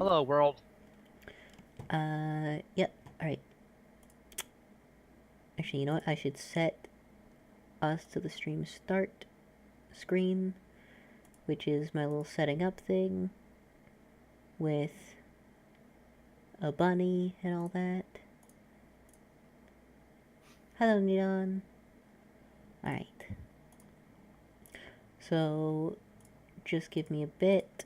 Hello, world. Yep. Alright. Actually, you know what? I should set us to the stream start screen, which is my little setting up thing with a bunny and all that. Hello, Nidon. Alright. So, just give me a bit.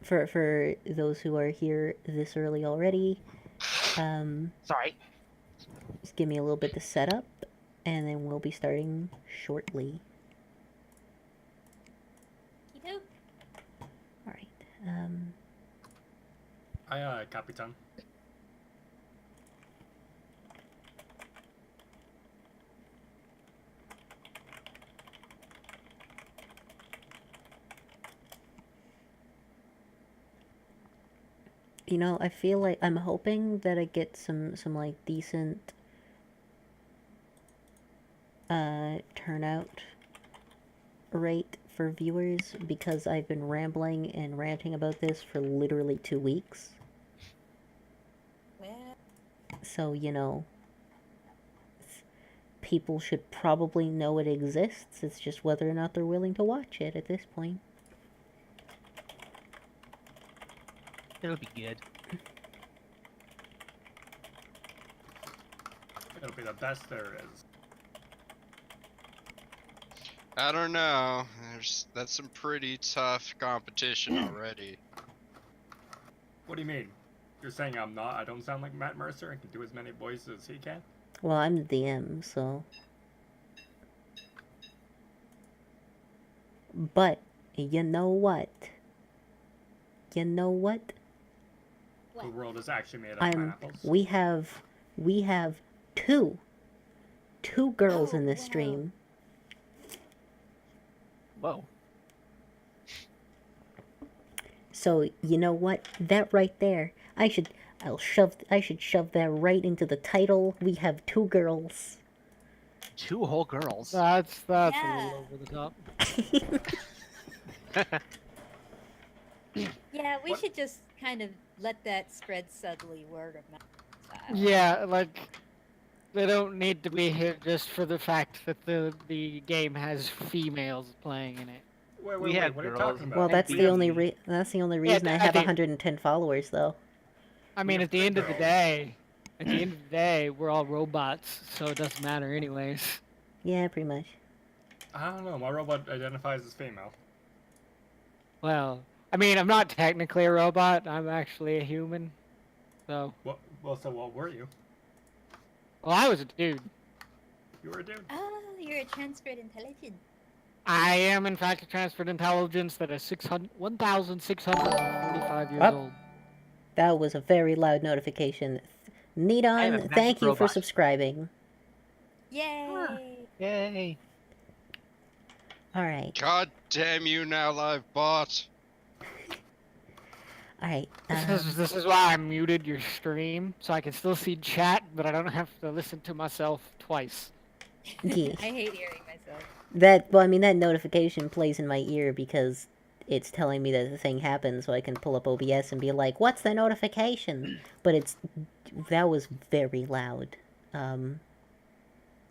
For those who are here this early already, Sorry. just give me a little bit to set up, and then we'll be starting shortly. Alright, Aye, Capitan. you know, I feel like I'm hoping that I get some like decent turnout rate for viewers because I've been rambling and ranting about this for literally 2 weeks. Well, So, you know, people should probably know it exists. It's just whether or not they're willing to watch it at this point. It'll be good. It'll be the best there is. I don't know. That's some pretty tough competition already. What do you mean? You're saying I'm not? I don't sound like Matt Mercer and can do as many voices as he can? Well, I'm the DM, so. But, you know what? You know what? The world is actually made of I'm. pineapples. We have two girls in this wow. stream. Whoa. So you know what? That right there, I should shove that right into the title. We have two girls. 2 whole girls. That's a Yeah. little over the top. Yeah, we What? should just kind of let that spread subtly, word of mouth style. Yeah, like they don't need to be here just for the fact that the game has females playing in it. Wait, We wait, have what are you girls. talking about? Well, that's We the have- only reason I I have think- 110 followers, though. I mean, have at the three end of the girls. day, we're all robots, so it doesn't matter anyways. Yeah, pretty much. I don't know. My robot identifies as female. Well, I mean, I'm not technically a robot. I'm actually a human. So, So what were you? well, I was a dude. You were a dude. Oh, you're a transferred intelligence. I am, in fact, a transferred intelligence that is 1,645 years Up. old. That was a very loud notification. I am a Nidon, magic thank you for robot. subscribing. Yay! Yay. Alright, God damn you now, live bot. alright. This is why I muted your stream, so I can still see chat, but I don't have to listen to myself twice. Yeah. I hate hearing myself. That notification plays in my ear because it's telling me that the thing happened, so I can pull up OBS and be like, "What's the notification?" But that was very loud.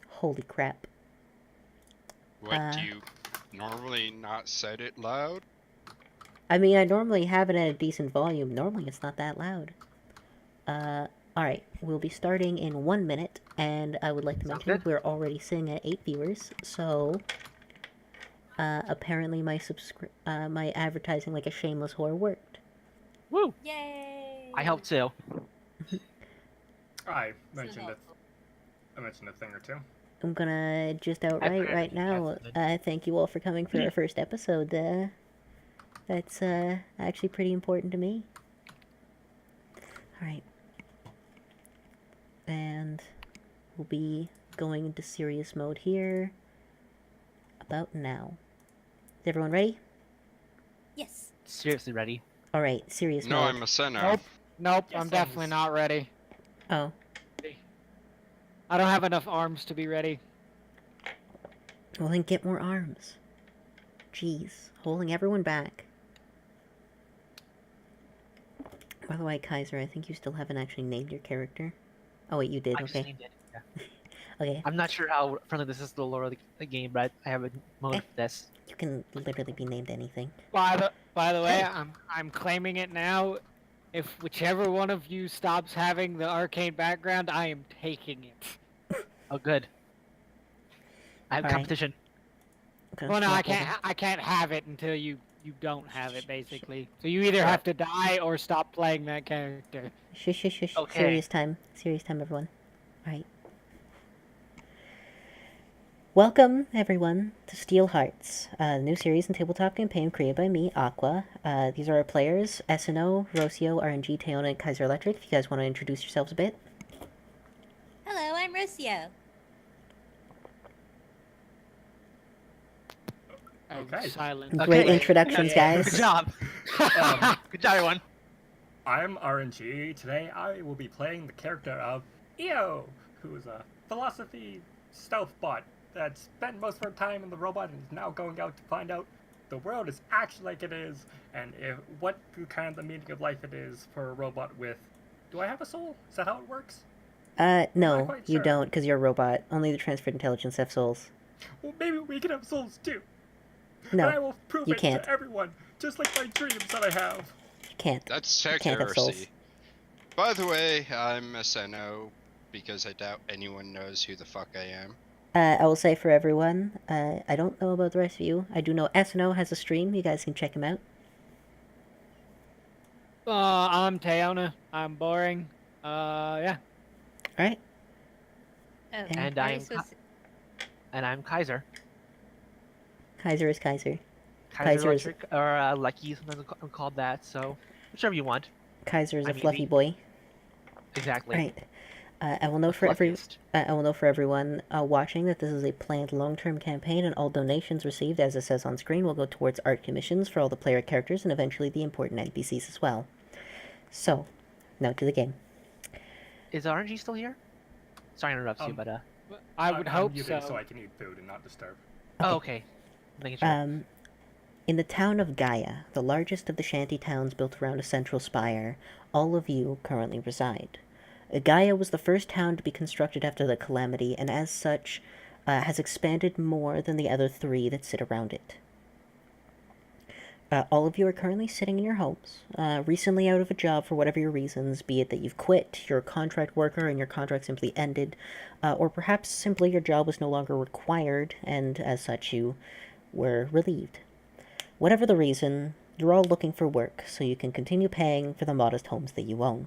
Holy crap! What, do you normally not set it loud? I mean, I normally have it at a decent volume. Normally, it's not that loud. Alright, we'll be starting in 1 minute, and I would like to Sounds mention good. we're already sitting at 8 viewers, so apparently my advertising like a shameless whore worked. Woo. Yay! I hope too. I So mentioned it. helpful. I mentioned a thing or two. I'm gonna just outright right now, thank you all for coming for our first episode. That's actually pretty important to me. Alright. And we'll be going into serious mode here about now. Is everyone ready? Yes. Seriously ready. Alright, serious No, mode. I'm a sinner. Nope, Yes, I'm definitely I'm not ready. Oh. I don't have enough arms to be ready. Well, then get more arms. Jeez, holding everyone back. By the way, Kaiser, I think you still haven't actually named your character. Oh wait, you did. I just Okay. named it. Yeah. Okay. I'm not sure how friendly this is to the lore of the game, but I have a mode Eh. for this. You can literally be named anything. By the way, Hey. I'm claiming it now. If whichever one of you stops having the arcane background, I am taking it. Oh, good. I have All right. competition. Okay, Well, no, I swap over. can't have it until you don't have it, basically. So you either Sure. have to die or stop playing that character. Shush, shush, shush. Okay. Serious time. Serious time, everyone. Alright. Welcome, everyone, to Steel Hearts, a new series and tabletop campaign created by me, Aqua. These are our players, SNO, Rocio, RNG, Teona, and Kaiser Electric. If you guys want to introduce yourselves a bit. Hello, I'm Rocio. Okay. Silent. Great Okay. introductions, guys. Good job. Good job, everyone. I'm RNG. Today I will be playing the character of EO, who is a philosophy stealth bot that spent most of her time in the robot and is now going out to find out the world is actually like it is, and what kind of the meaning of life it is for a robot with... Do I have a soul? Is that how it works? No, Not quite you sure. don't, because you're a robot. Only the transferred intelligence have souls. Well, maybe we can have souls too. No, and I will prove you it can't. to everyone, just like my dreams that I have. you can't. That's You can't have souls. heresy. By the way, I'm SNO because I doubt anyone knows who the fuck I am. I will say for everyone, I don't know about the rest of you. I do know SNO has a stream. You guys can check him out. I'm Teona. I'm boring. Yeah. Alright. Oh, And are you I'm supposed to- And I'm Kaiser. Kaiser is Kaiser. Kaiser Kaiser is- Electric, or Lucky, sometimes I'm called that, so whichever you want. Kaiser is I a mean, fluffy the- boy. Exactly. Right. I will know The for fluffiest. I will know for everyone watching that this is a planned long-term campaign, and all donations received, as it says on screen, will go towards art commissions for all the player characters and eventually the important NPCs as well. So, now to the game. Is RNG still here? Sorry to interrupt you, but I would I'm hope muted so. so I can eat food and not disturb. oh, okay. Making sure. In the town of Gaia, the largest of the shanty towns built around a central spire, all of you currently reside. Gaia was the first town to be constructed after the calamity, and as such, has expanded more than the other three that sit around it. All of you are currently sitting in your homes, recently out of a job for whatever your reasons, be it that you've quit, you're a contract worker and your contract simply ended, or perhaps simply your job was no longer required, and as such you were relieved. Whatever the reason, you're all looking for work, so you can continue paying for the modest homes that you own.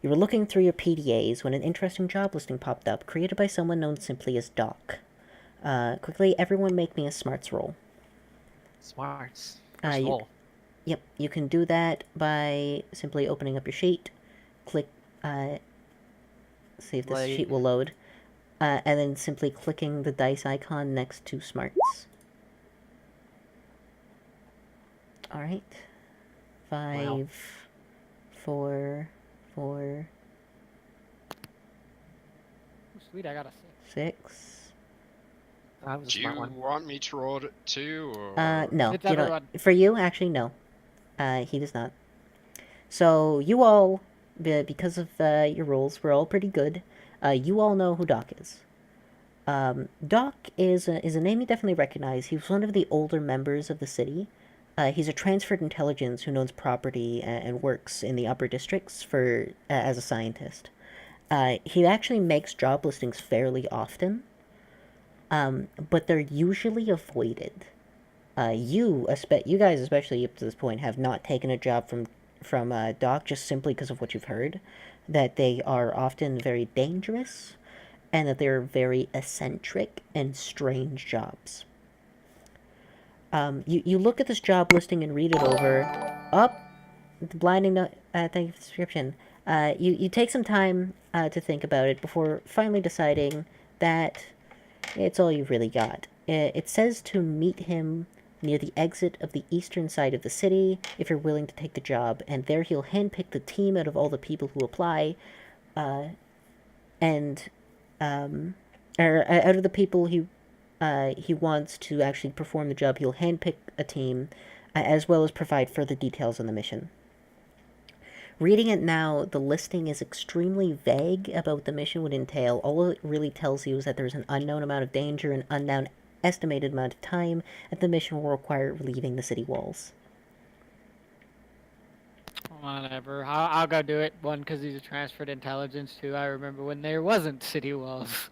You were looking through your PDAs when an interesting job listing popped up, created by someone known simply as Doc. Quickly, everyone make me a smarts roll. Smarts. you- First of all, Yep, you can do that by simply opening up your sheet, click, see if this sheet will load, and then simply clicking the dice icon next to smarts. Alright. 5, 4, 4, Sweet, I got a 6. 6. that was a Do smart you one. want me to roll it too, or...? No, It's you don't. everyone. For you, actually, no. He does not. So, you all, because of your rules, we're all pretty good. You all know who Doc is. Doc is a name you definitely recognize. He was one of the older members of the city. He's a transferred intelligence who owns property and works in the upper districts for as a scientist. He actually makes job listings fairly often, but they're usually avoided. You guys, especially up to this point, have not taken a job from Doc just simply because of what you've heard, that they are often very dangerous, and that they're very eccentric and strange jobs. You look at this job listing and read it over. The blinding note. Thank you for the description. You take some time to think about it before finally deciding that it's all you've really got. It says to meet him near the exit of the eastern side of the city if you're willing to take the job, and there he'll handpick the team out of all the people who apply, or out of the people he wants to actually perform the job, he'll handpick a team, as well as provide further details on the mission. Reading it now, the listing is extremely vague about what the mission would entail. All it really tells you is that there's an unknown amount of danger, an unknown estimated amount of time, and the mission will require leaving the city walls. Whatever. I'll go do it. One, because he's a transferred intelligence. Two, I remember when there wasn't city walls.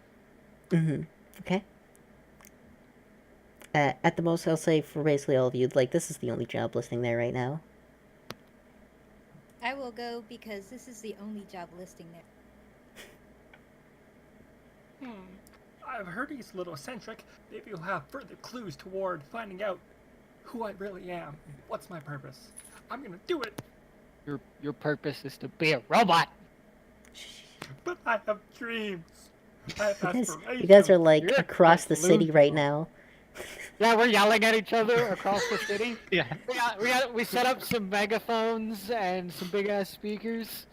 Mm-hmm. Okay. At the most, I'll say for basically all of you, like, this is the only job listing there right now. I will go because this is the only job listing there. I've heard he's a little eccentric. Maybe you'll have further clues toward finding out who I really am. What's my purpose? I'm gonna do it. Your purpose is to be a robot. But I have dreams. I have aspirations. You guys are like You're across the city right delusional. now. Yeah, we're yelling at each other across the city. Yeah. We set up some megaphones and some big ass speakers.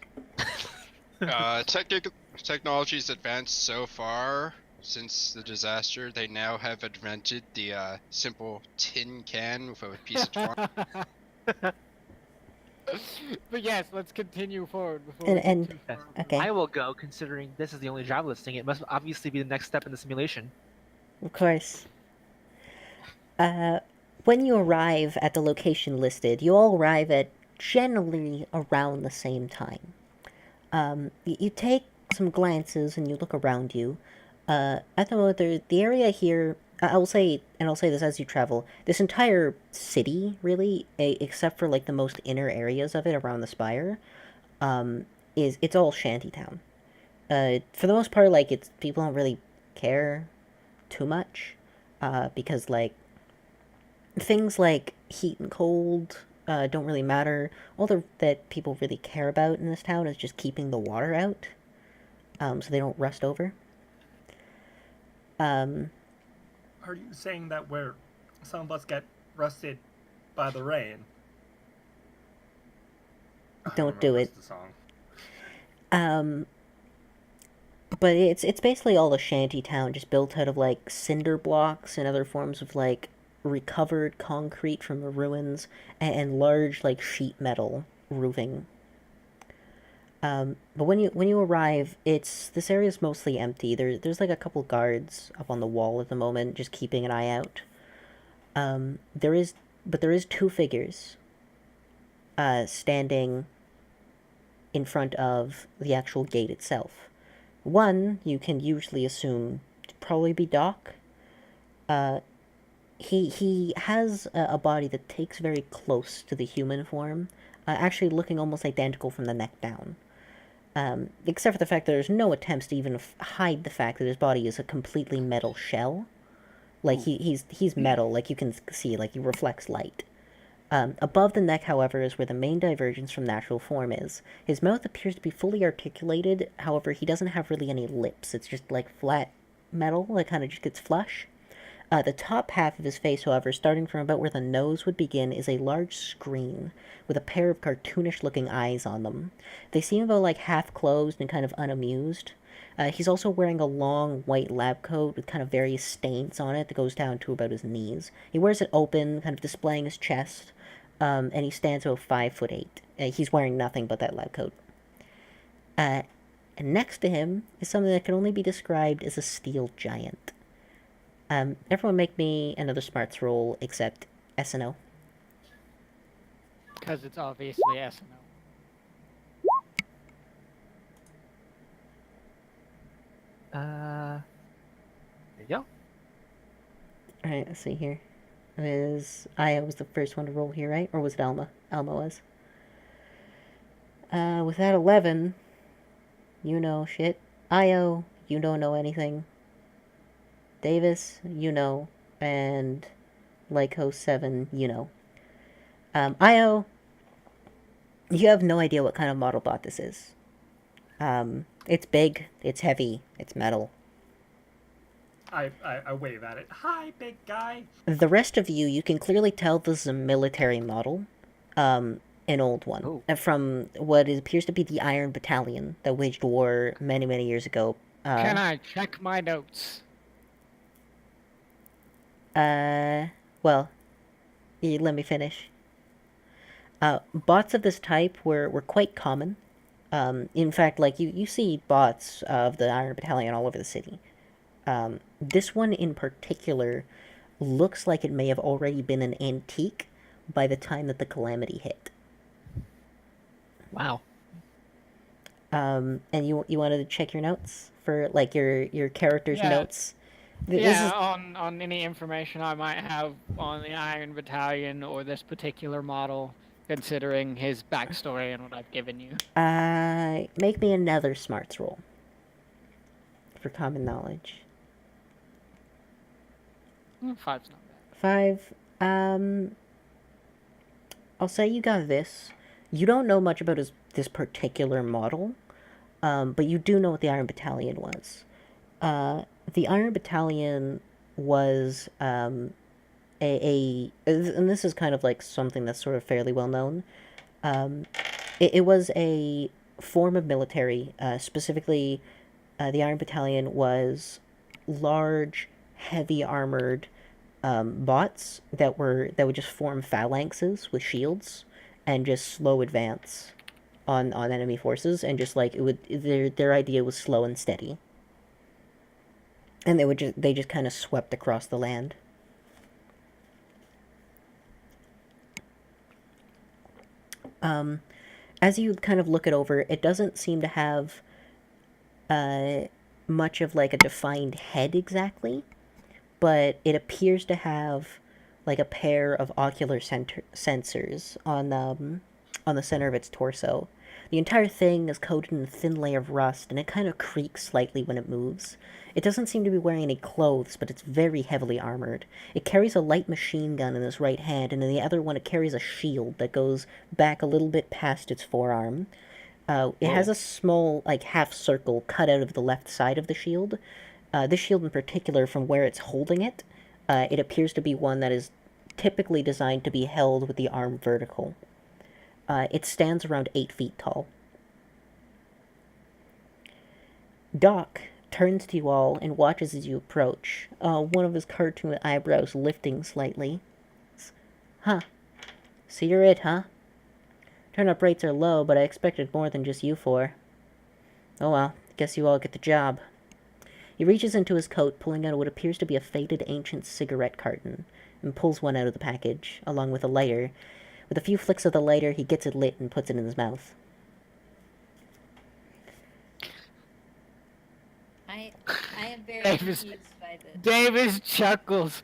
Technology's advanced so far since the disaster. They now have invented the simple tin can with a piece of twine. But yes, let's continue forward before we And get too far. okay, I will go, considering this is the only job listing. It must obviously be the next step in the simulation. of course. When you arrive at the location listed, you all arrive at generally around the same time. You take some glances and you look around you. At the moment, the area here, I'll say this as you travel, this entire city, really, except for like the most inner areas of it around the spire, it's all shantytown. For the most part, like, people don't really care too much, because like things like heat and cold don't really matter. All that people really care about in this town is just keeping the water out, so they don't rust over. Are you saying that where some of us get rusted by the rain? I Don't remember do the it. rest of the song. But it's basically all a shanty town, just built out of like cinder blocks and other forms of like recovered concrete from the ruins, and large like sheet metal roofing. But when you arrive, this area is mostly empty. There's like a couple guards up on the wall at the moment, just keeping an eye out. There is two figures standing in front of the actual gate itself. One you can usually assume to probably be Doc. He has a body that takes very close to the human form, actually looking almost identical from the neck down. Except for the fact that there's no attempts to even hide the fact that his body is a completely metal shell. Like, he's metal, like you can see, like he reflects light. Above the neck, however, is where the main divergence from natural form is. His mouth appears to be fully articulated, however, he doesn't have really any lips. It's just like flat metal that kind of just gets flush. The top half of his face, however, starting from about where the nose would begin, is a large screen with a pair of cartoonish-looking eyes on them. They seem about like half-closed and kind of unamused. He's also wearing a long white lab coat with kind of various stains on it that goes down to about his knees. He wears it open, kind of displaying his chest, and he stands about 5'8". He's wearing nothing but that lab coat. And next to him is something that can only be described as a steel giant. Everyone make me another smarts roll except S&O. Because it's obviously S&O. There you go. Alright, let's see here. Aya was the first one to roll here, right? Or was it Alma? Alma was. With that 11, you know shit. Io, you don't know anything. Davis, you know. And Lyco 7, you know. Io, you have no idea what kind of model bot this is. It's big, it's heavy, it's metal. I wave at it. Hi, big guy. The rest of you can clearly tell this is a military model. An old one. Oh. From what appears to be the Iron Battalion that waged war many, many years ago. Can I check my notes? Well, let me finish. Bots of this type were quite common. In fact, like you see bots of the Iron Battalion all over the city. This one in particular looks like it may have already been an antique by the time that the calamity hit. Wow. And you wanted to check your notes for like your character's Yeah. notes. Yeah, on any information I might have on the Iron Battalion or this particular model, considering his backstory and what I've given you. Make me another smarts roll for common knowledge. 5's not bad. 5. I'll say you got this. You don't know much about this particular model, but you do know what the Iron Battalion was. The Iron Battalion was and this is kind of like something that's sort of fairly well known. It was a form of military. Specifically, the Iron Battalion was large, heavy armored bots that would just form phalanxes with shields and just slow advance on enemy forces, and just like it would their idea was slow and steady. And they just kind of swept across the land. As you kind of look it over, it doesn't seem to have much of like a defined head exactly, but it appears to have like a pair of ocular sensors on the center of its torso. The entire thing is coated in a thin layer of rust, and it kind of creaks slightly when it moves. It doesn't seem to be wearing any clothes, but it's very heavily armored. It carries a light machine gun in its right hand, and in the other one it carries a shield that goes back a little bit past its forearm. It has a small, like, half circle cut out of the left side of the shield. This shield in particular, from where it's holding it, it appears to be one that is typically designed to be held with the arm vertical. It stands around 8 feet tall. Doc turns to you all and watches as you approach, one of his cartoon eyebrows lifting slightly. Huh. So you're it, huh? Turn-up rates are low, but I expected more than just you four. Oh well, guess you all get the job. He reaches into his coat, pulling out what appears to be a faded ancient cigarette carton, and pulls one out of the package, along with a lighter. With a few flicks of the lighter, he gets it lit and puts it in his mouth. I am very Davis- confused by this. Davis chuckles.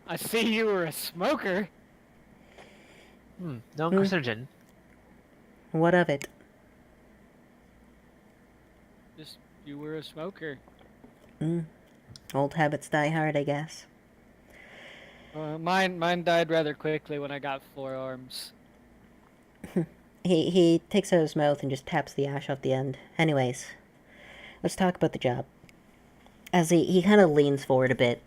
I see you were a smoker. No carcinogen. What of it? Just, you were a smoker. Old habits die hard, I guess. Mine died rather quickly when I got forearms. He takes out his mouth and just taps the ash off the end. Anyways, let's talk about the job. As he kind of leans forward a bit.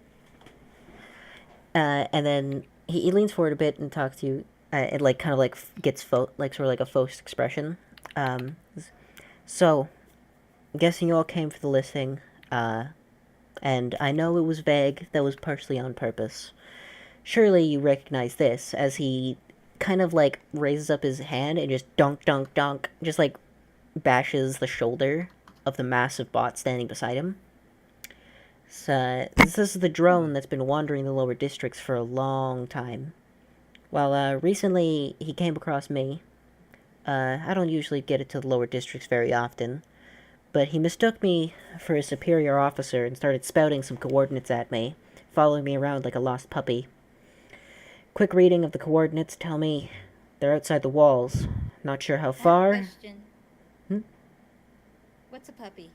And then he leans forward a bit and talks to you. It like kind of like gets sort of like a forced expression. So, I'm guessing you all came for the listing. And I know it was vague. That was partially on purpose. Surely you recognize this, as he kind of like raises up his hand and just dunk, dunk, dunk, just like bashes the shoulder of the massive bot standing beside him. So, this is the drone that's been wandering the lower districts for a long time. Well, recently he came across me. I don't usually get it to the lower districts very often, but he mistook me for a superior officer and started spouting some coordinates at me, following me around like a lost puppy. Quick reading of the coordinates tell me they're outside the walls. Not sure how far. Question. What's a puppy?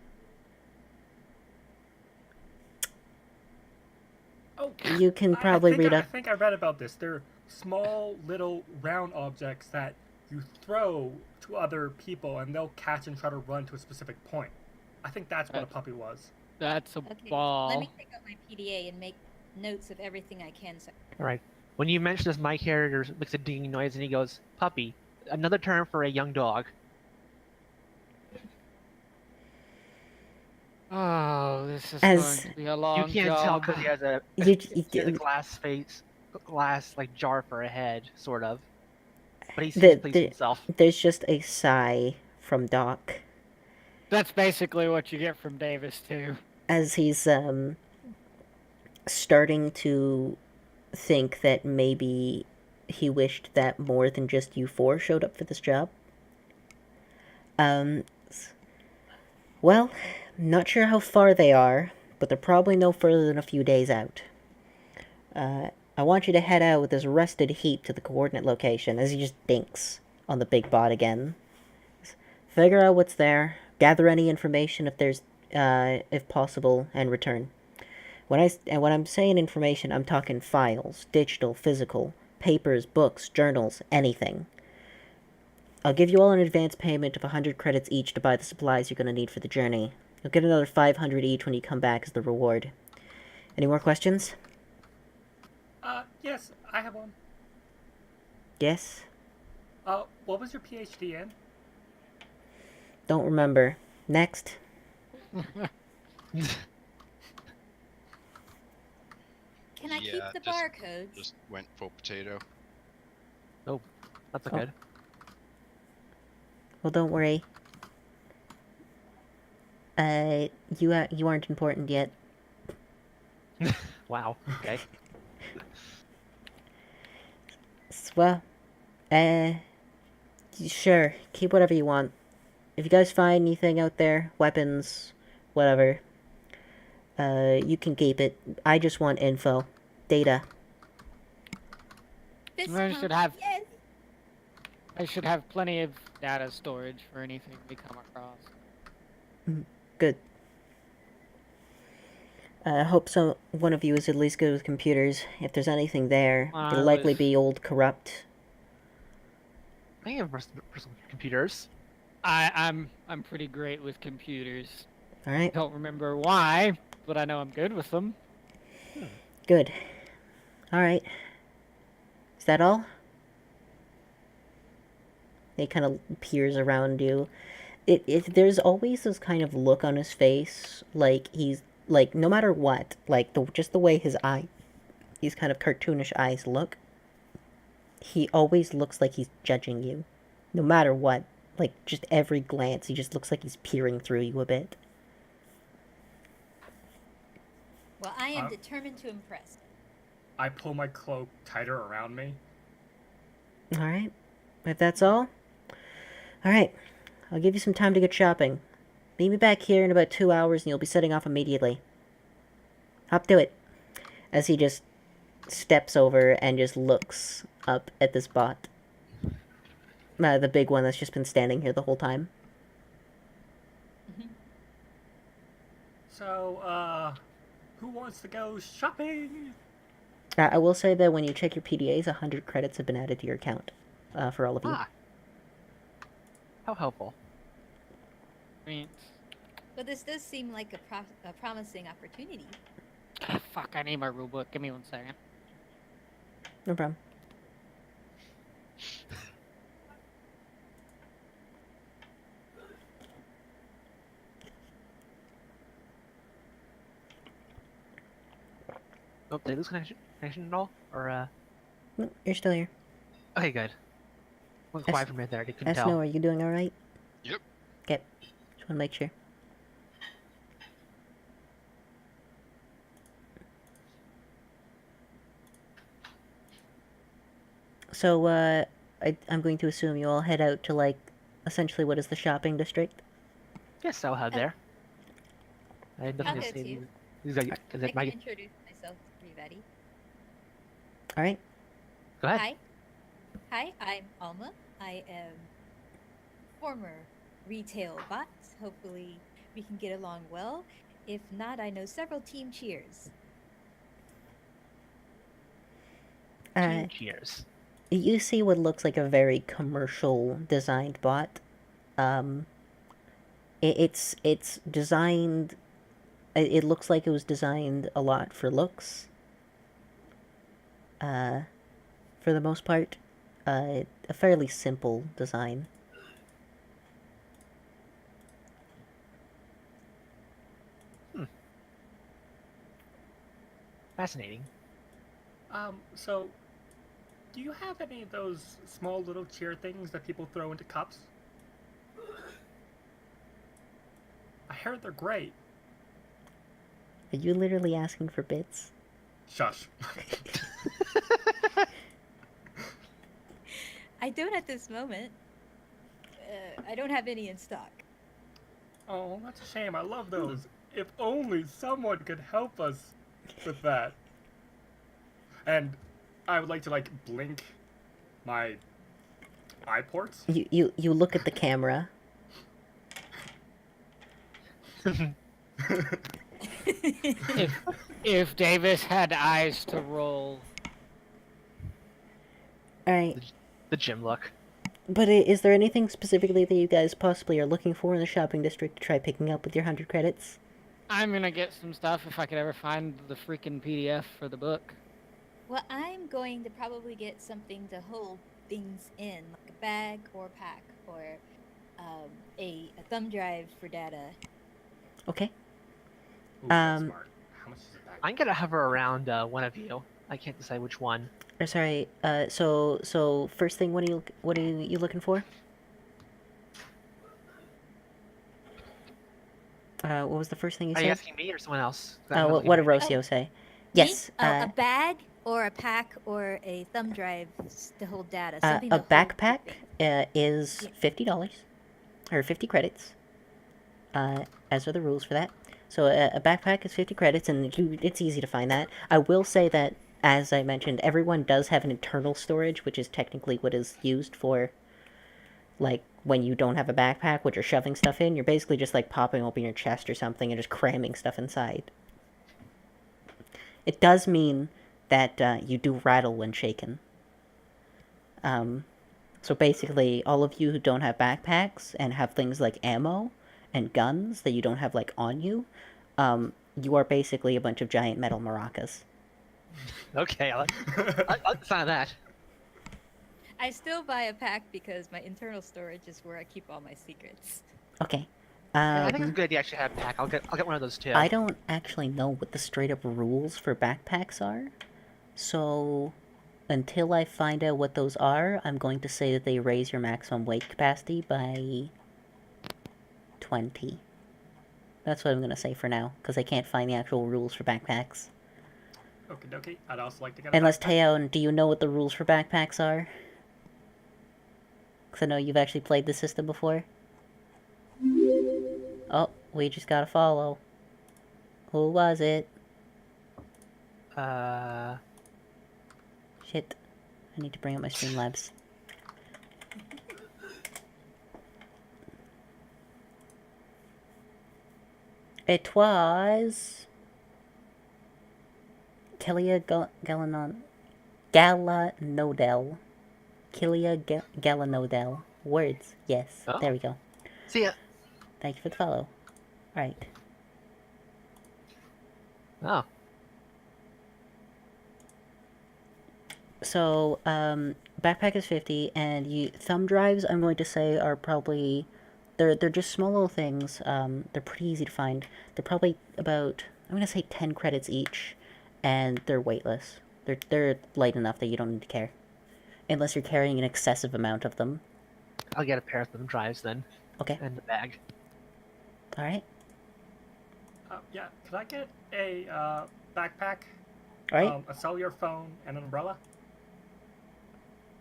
Oh, You can probably read I up. think I read about this. They're small, little, round objects that you throw to other people, and they'll catch and try to run to a specific point. I think that's what a puppy was. That's a Okay, ball. let me take out my PDA and make notes of everything I can say. All right. When you mention this, my character makes a dinging noise and he goes, "Puppy," another term for a young dog. Oh, this is As- going to be a long You can't tell job. because he has a You- he has a glass face, glass like jar for a head, sort of. but he's pleased with himself. There's just a sigh from Doc That's basically what you get from Davis too. as he's starting to think that maybe he wished that more than just you four showed up for this job. Well, not sure how far they are, but they're probably no further than a few days out. I want you to head out with this rusted heap to the coordinate location as he just dinks on the big bot again. Figure out what's there, gather any information if possible, and return. When I'm saying information, I'm talking files, digital, physical, papers, books, journals, anything. I'll give you all an advance payment of 100 credits each to buy the supplies you're going to need for the journey. You'll get another 500 each when you come back as the reward. Any more questions? Yes, I have one. Yes? What was your PhD in? Don't remember. Next. Can I keep the barcodes? Just went full potato. Nope, that's okay. Well, don't worry. You aren't important yet. Wow. Okay. Well, sure. Keep whatever you want. If you guys find anything out there, weapons, whatever, you can keep it. I just want info, data. Fist I pump, should have- yes. I should have plenty of data storage for anything we come across. Good. I hope one of you is at least good with computers. If there's anything there, it'll likely be old corrupt. I have personal computers. I'm pretty great with computers. Alright, Don't remember why, but I know I'm good with them. good. Alright. Is that all? He kind of peers around you. There's always this kind of look on his face, like he's, like, no matter what, like, just the way his kind of cartoonish eyes look, he always looks like he's judging you. No matter what. Like, just every glance, he just looks like he's peering through you a bit. Well, I am determined to impress. I pull my cloak tighter around me. Alright. If that's all? Alright. I'll give you some time to get shopping. Meet me back here in about 2 hours and you'll be setting off immediately. Hop to it. As he just steps over and just looks up at this bot. The big one that's just been standing here the whole time. So, who wants to go shopping? I will say that when you check your PDAs, 100 credits have been added to your account. For all of you. Ah. How helpful. I mean, But this does seem like a promising opportunity. fuck, I need my rulebook. Give me 1 second. No problem. Oh, did I lose connection at all? Or, No, you're still here. Okay, good. Went quiet for a minute there. I couldn't Snow, tell. are you doing alright? Yep. Okay. Just want to make sure. So, I'm going to assume you all head out to, like, essentially what is the shopping district? Yes, I'll head there. I had nothing I'll to go say. too. These are, I is it can my, introduce myself to everybody. Alright. go ahead. Hi. Hi, I'm Alma. I am former retail bot. Hopefully we can get along well. If not, I know several team cheers. Cheers. You see what looks like a very commercial designed bot. It's designed. It looks like it was designed a lot for looks. For the most part, a fairly simple design. Fascinating. So, do you have any of those small little cheer things that people throw into cups? I heard they're great. Are you literally asking for bits? Shush. I don't at this moment. I don't have any in stock. Oh, that's a shame. I love those. If only someone could help us with that. And I would like to, like, blink my eye ports. You look at the camera. If Davis had eyes to roll, All right. The gym look. But is there anything specifically that you guys possibly are looking for in the shopping district to try picking up with your 100 credits? I'm gonna get some stuff if I could ever find the freaking PDF for the book. Well, I'm going to probably get something to hold things in, like a bag or pack, or a thumb drive for data. Okay. Ooh, that's smart. How much is it back? I'm gonna hover around one of you. I can't decide which one. Or sorry. So first thing, what are you looking for? What was the first thing you Are said? you asking me or someone else? What did Rocio say? Yes. Me? A bag or a pack or a thumb drive to hold data. Something A to hold backpack things. is $50 or 50 credits. As are the rules for that. So a backpack is 50 credits, and it's easy to find that. I will say that, as I mentioned, everyone does have an internal storage, which is technically what is used for, like, when you don't have a backpack, which you're shoving stuff in. You're basically just, like, popping open your chest or something and just cramming stuff inside. It does mean that you do rattle when shaken. So basically, all of you who don't have backpacks and have things like ammo and guns that you don't have, like, on you, you are basically a bunch of giant metal maracas. Okay, I like the sound of that. I still buy a pack because my internal storage is where I keep all my secrets. Okay. I think it's a good idea. Actually, have a pack. I'll get one of those too. I don't actually know what the straight-up rules for backpacks are, so until I find out what those are, I'm going to say that they raise your maximum weight capacity by 20. That's what I'm going to say for now, because I can't find the actual rules for backpacks. Okie dokie. I'd also like to get a Unless, backpack. Teon, do you know what the rules for backpacks are? Because I know you've actually played the system before. Oh, we just got a follow. Who was it? Shit. I need to bring up my Streamlabs. It was... Kilia Galanodel. Kilia Galanodel. Words, yes. Oh. There we go. See ya. Thank you for the follow. Alright. Oh. So, backpack is 50, and thumb drives, I'm going to say, are probably... They're just small little things. They're pretty easy to find. They're probably about, I'm going to say 10 credits each, and they're weightless. They're light enough that you don't need to care. Unless you're carrying an excessive amount of them. I'll get a pair of thumb drives then. Okay. And the bag. Alright. Yeah, could I get a backpack, Alright. a cellular phone, and an umbrella?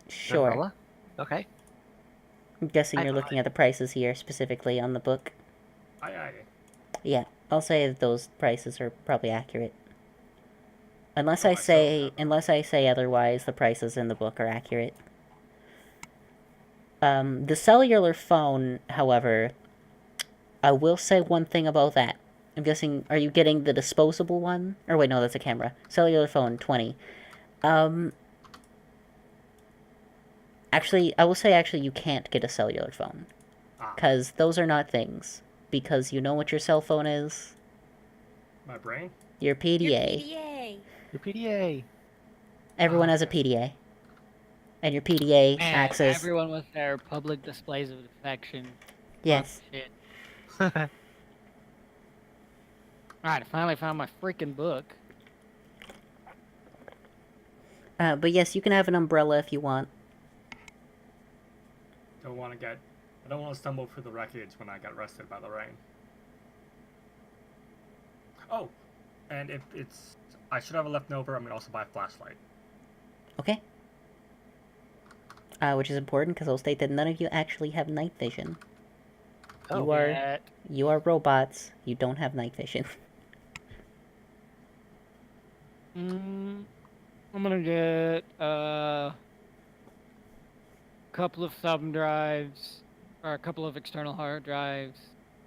Sure. Umbrella? Okay. I'm guessing I you're looking at the prices here, specifically on the book. Aye. Yeah, I'll say that those prices are probably accurate. Unless Oh, I I still say otherwise, the prices in the book are accurate. The cellular phone, however, I will say one thing about that. I'm guessing, are you getting the disposable one? Or wait, no, that's a camera. Cellular phone, 20. Actually, I will say you can't get a cellular phone. Because those are not things. Because you know what your cell phone is? My brain? Your PDA. Your PDA. Your PDA. Everyone has a PDA. And your PDA Man, acts as... everyone with their public displays of affection. Yes. Oh, shit. Alright, I finally found my freaking book. But yes, you can have an umbrella if you want. I don't want to stumble through the wreckage when I get arrested by the rain. Oh, and if it's, I should have a leftover. I'm gonna also buy a flashlight. Okay. Which is important because I'll state that none of you actually have night vision. Oh, You are robots. You don't have night vision. I'm gonna get a couple of thumb drives, or a couple of external hard drives,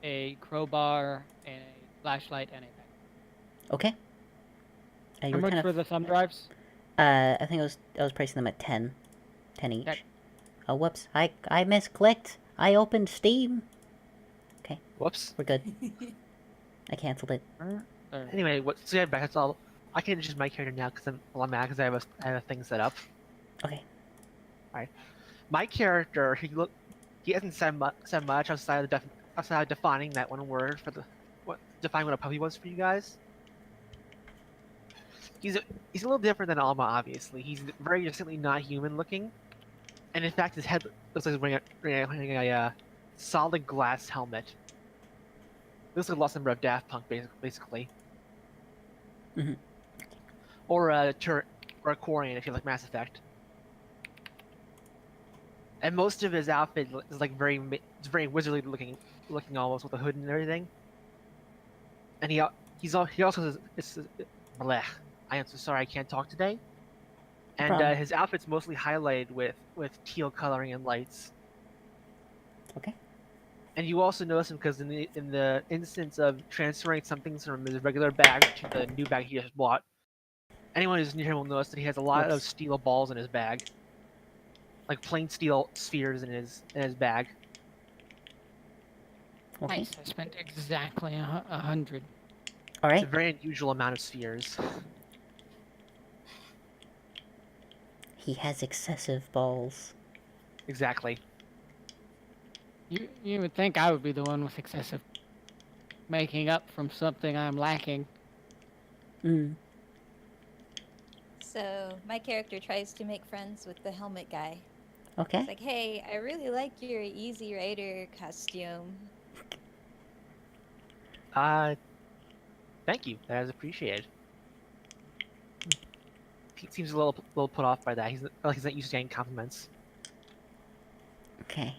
a crowbar, and a flashlight, and a pen. Okay. How much for the thumb drives? I think I was pricing them at 10. 10 each. Okay. Oh, whoops. I misclicked. I opened Steam. Okay, whoops. we're good. I canceled it. Anyway, so yeah, that's all. I can introduce my character now because I'm mad because I have a thing set up. Okay. My character, he hasn't said much outside of defining that one word for defining what a puppy was for you guys. He's a little different than Alma, obviously. He's very distinctly not human looking, and in fact, his head looks like he's wearing a solid glass helmet. Looks like a lost member of Daft Punk, basically. Mm-hmm. Or a Quarian if you like Mass Effect. And most of his outfit is like very wizardly looking almost with a hood and everything. And he also has bleh. I am so sorry I can't talk today. And problem. His outfit's mostly highlighted with teal coloring and lights. Okay. And you also notice him because in the instance of transferring some things from his regular bag to the new bag he just bought, anyone who's near him will notice that he has a lot of steel balls in his bag, like plain steel spheres in his bag. Okay. Nice. I spent exactly 100. All right. It's a very unusual amount of spheres. He has excessive balls. Exactly. You would think I would be the one with excessive making up from something I'm lacking. Mm. So my character tries to make friends with the helmet guy. Okay. It's like, hey, I really like your Easy Rider costume. Thank you. That is appreciated. He seems a little put off by that. He's not used to getting compliments. Okay.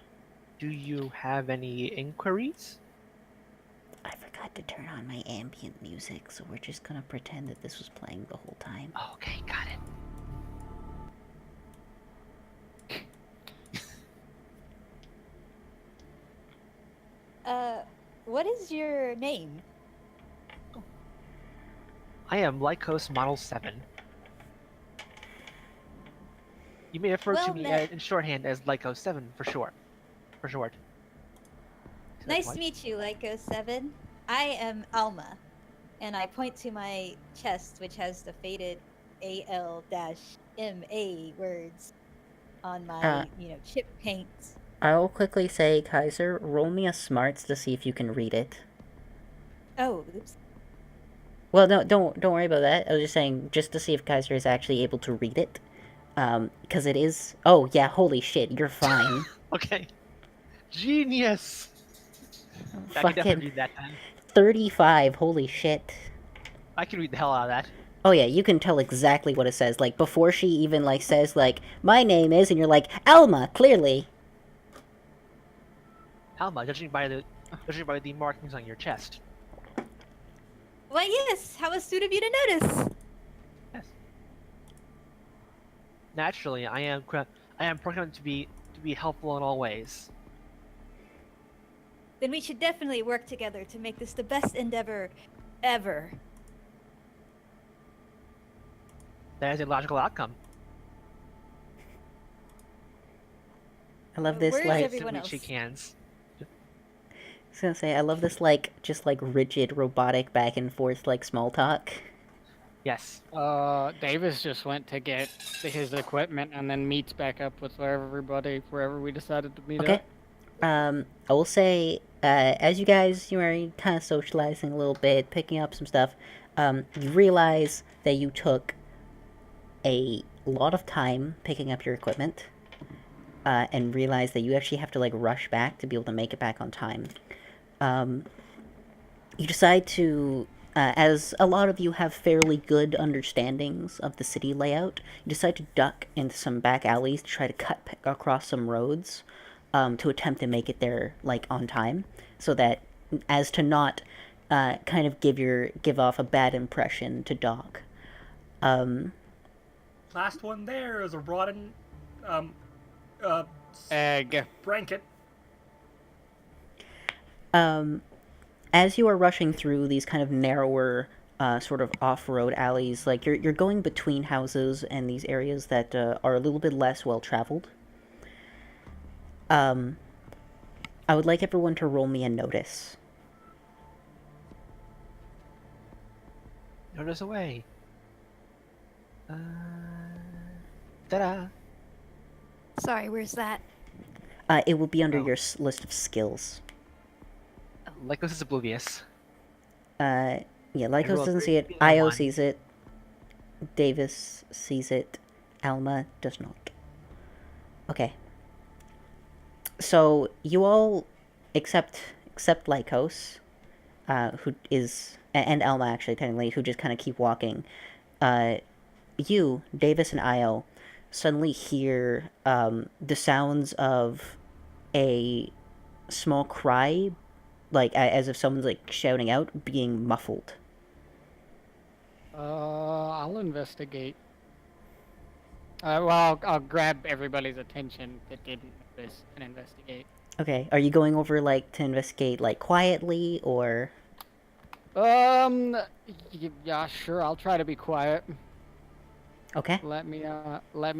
Do you have any inquiries? I forgot to turn on my ambient music, so we're just gonna pretend that this was playing the whole time. Okay, got it. What is your name? I am Lycos Model 7. You may refer Well to me met. in shorthand as Lycos 7 for short. Nice to meet you, Lyco 7. I am Alma, and I point to my chest, which has the faded AL-MA words on my, chip paint. I'll quickly say, Kaiser, roll me a smarts to see if you can read it. Oh, oops. Well, no, don't worry about that. I was just saying, just to see if Kaiser is actually able to read it. Because it is... Oh, yeah, holy shit, you're fine. Okay. Genius! I can definitely Fucking read that time. 35, holy shit. I can read the hell out of that. Oh yeah, you can tell exactly what it says. Like, before she even, like, says, like, my name is, and you're like, Alma, clearly. Alma, judging by the markings on your chest. Why, yes. How astute of you to notice. Yes. Naturally, I am programmed to be helpful in all ways. Then we should definitely work together to make this the best endeavor ever. That is a logical outcome. I love this, Where's like... everyone Simply else? shake hands. I was gonna say, I love this, like, just, like, rigid, robotic, back and forth, like, small talk. Yes. Davis just went to get his equipment and then meets back up with wherever we decided to meet Okay. up. I will say, as you guys, you are kind of socializing a little bit, picking up some stuff, you realize that you took a a lot of time picking up your equipment, and realize that you actually have to like rush back to be able to make it back on time. You decide to, as a lot of you have fairly good understandings of the city layout, you decide to duck into some back alleys to try to cut across some roads, to attempt to make it there like on time, so that as to not kind of give off a bad impression to Doc. Last one there is a rotten Egg. blanket. As you are rushing through these kind of narrower, sort of off-road alleys, like you're going between houses and these areas that are a little bit less well-traveled. I would like everyone to roll me a notice. Notice away. Ta-da! Sorry, where's that? It will be under your list of skills. Lycos is oblivious. Yeah, Lycos rolled doesn't three, see it. and Io one. sees it. Davis sees it. Alma does not. Okay. So you all, except Lycos, who is, and Alma actually technically, who just kind of keep walking. You, Davis, and Io suddenly hear the sounds of a small cry, like as if someone's like shouting out, being muffled. I'll investigate. Well, I'll grab everybody's attention that didn't notice and investigate. Okay, are you going over like to investigate like quietly or? Yeah, sure. I'll try to be quiet. Okay. Let me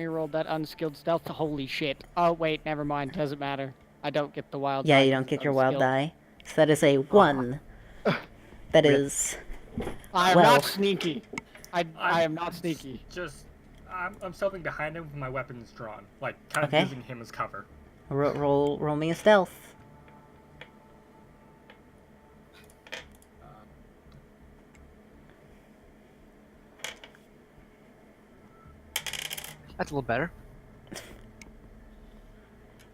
roll that unskilled stealth. Holy shit! Oh wait, never mind. Doesn't matter. I don't get the wild. Yeah, die you 'cause don't it's get your wild unskilled. die. So that is a 1. That is. I am Well. not sneaky. I am not sneaky. Just, I'm stealthing behind him with my weapons drawn, like kind of Okay. using him as cover. Roll me a stealth. That's a little better.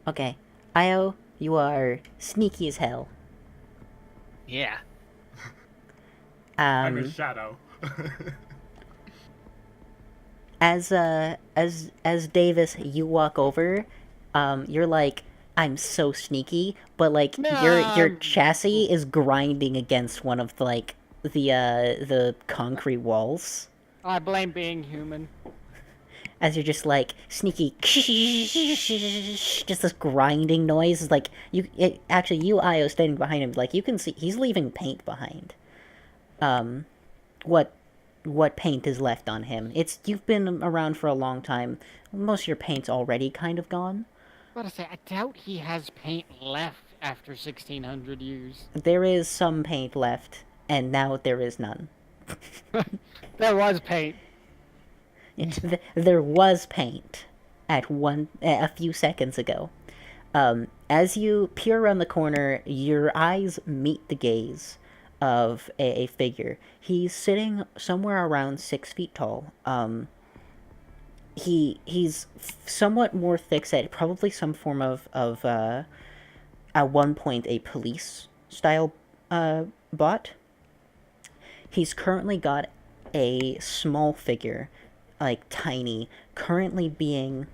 Okay. Io, you are sneaky as hell. Yeah. I'm a shadow. As Davis, you walk over, you're like, I'm so sneaky, but like your chassis is grinding against one of the concrete walls. I blame being human. As you're just like sneaky, just this grinding noise. Is like you Io standing behind him, like you can see he's leaving paint behind. What paint is left on him? You've been around for a long time. Most of your paint's already kind of gone. But I say, I doubt he has paint left after 1600 years. There is some paint left, and now there is none. There was paint. There was paint at a few seconds ago. As you peer around the corner, your eyes meet the gaze of a figure. He's sitting somewhere around 6 feet tall. He's somewhat more thick-set, probably some form of at one point a police style bot. He's currently got a small figure, like tiny, currently being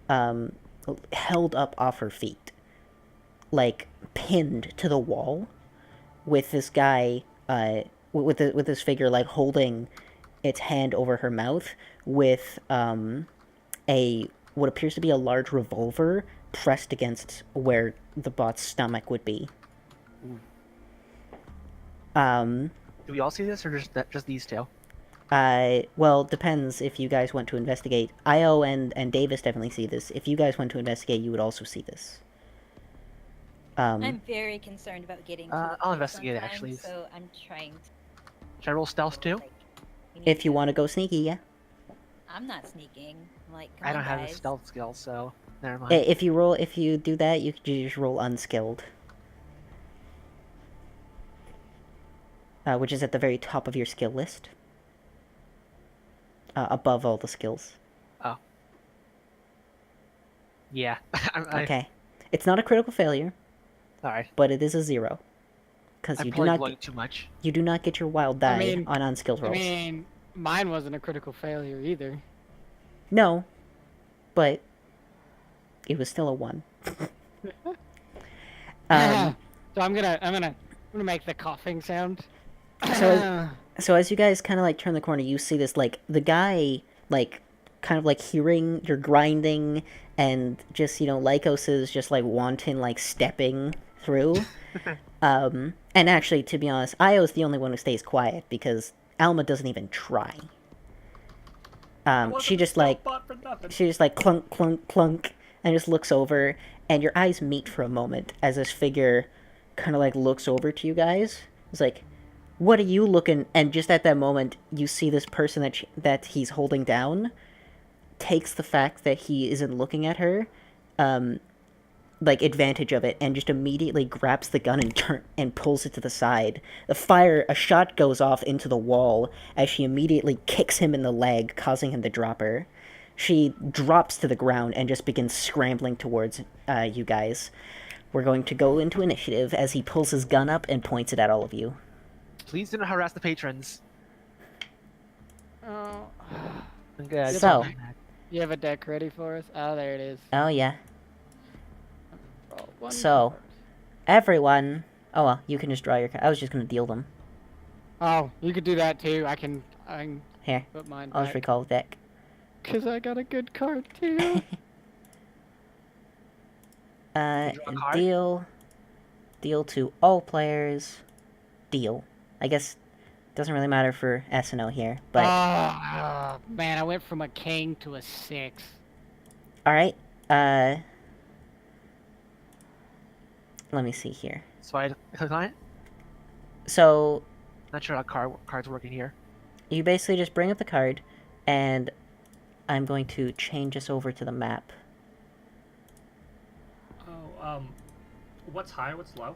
held up off her feet, like pinned to the wall, with this guy with this figure like holding its hand over her mouth with a what appears to be a large revolver pressed against where the bot's stomach would be. Do we all see this, or just these two? Well, depends if you guys want to investigate. Io and Davis definitely see this. If you guys want to investigate, you would also see this. I'm very concerned about getting. To the I'll place investigate, on time, actually. So I'm trying. Should I roll stealth too? Like, If you want to go sneaky, yeah. I'm not sneaking. Like, come I don't on, have the guys. stealth skill, so never mind. If you do that, you just roll unskilled, which is at the very top of your skill list, above all the skills. Yeah. Okay. It's not a critical failure, Alright. but it is a 0. Because I'm you do probably not blowing too much. get your wild die I mean, on unskilled I rolls. mean, mine wasn't a critical failure either. No, but it was still a 1. So I'm gonna make the coughing sound. So as you guys kind of like turn the corner, you see this like the guy like kind of like hearing your grinding and just Lycos is just like wanton like stepping through. And actually, to be honest, Io's the only one who stays quiet because Alma doesn't even try. She just like clunk clunk clunk and just looks over, and your eyes meet for a moment as this figure kind of like looks over to you guys. It's like, what are you looking? And just at that moment, you see this person that he's holding down takes the fact that he isn't looking at her, like advantage of it, and just immediately grabs the gun and pulls it to the side. A shot goes off into the wall as she immediately kicks him in the leg, causing him to drop her. She drops to the ground and just begins scrambling towards you guys. We're going to go into initiative as he pulls his gun up and points it at all of you. Please do not harass the patrons. Oh. Okay, So- You have a deck ready for us? Oh, there it is. Oh yeah. Roll one So- card. Everyone... Oh well, you can just draw your... I was just going to deal them. Oh, you could do that too. I can Here, put mine I'll just back. recall the deck. Cause I got a good card too. draw a card? Deal to all players. Deal. I guess it doesn't really matter for S and O here, but... Oh, man, I went from a king to a 6. Alright, let me see here. So I click on it. So, Not sure how cards working here. you basically just bring up the card, and I'm going to change this over to the map. Oh, what's high? What's low?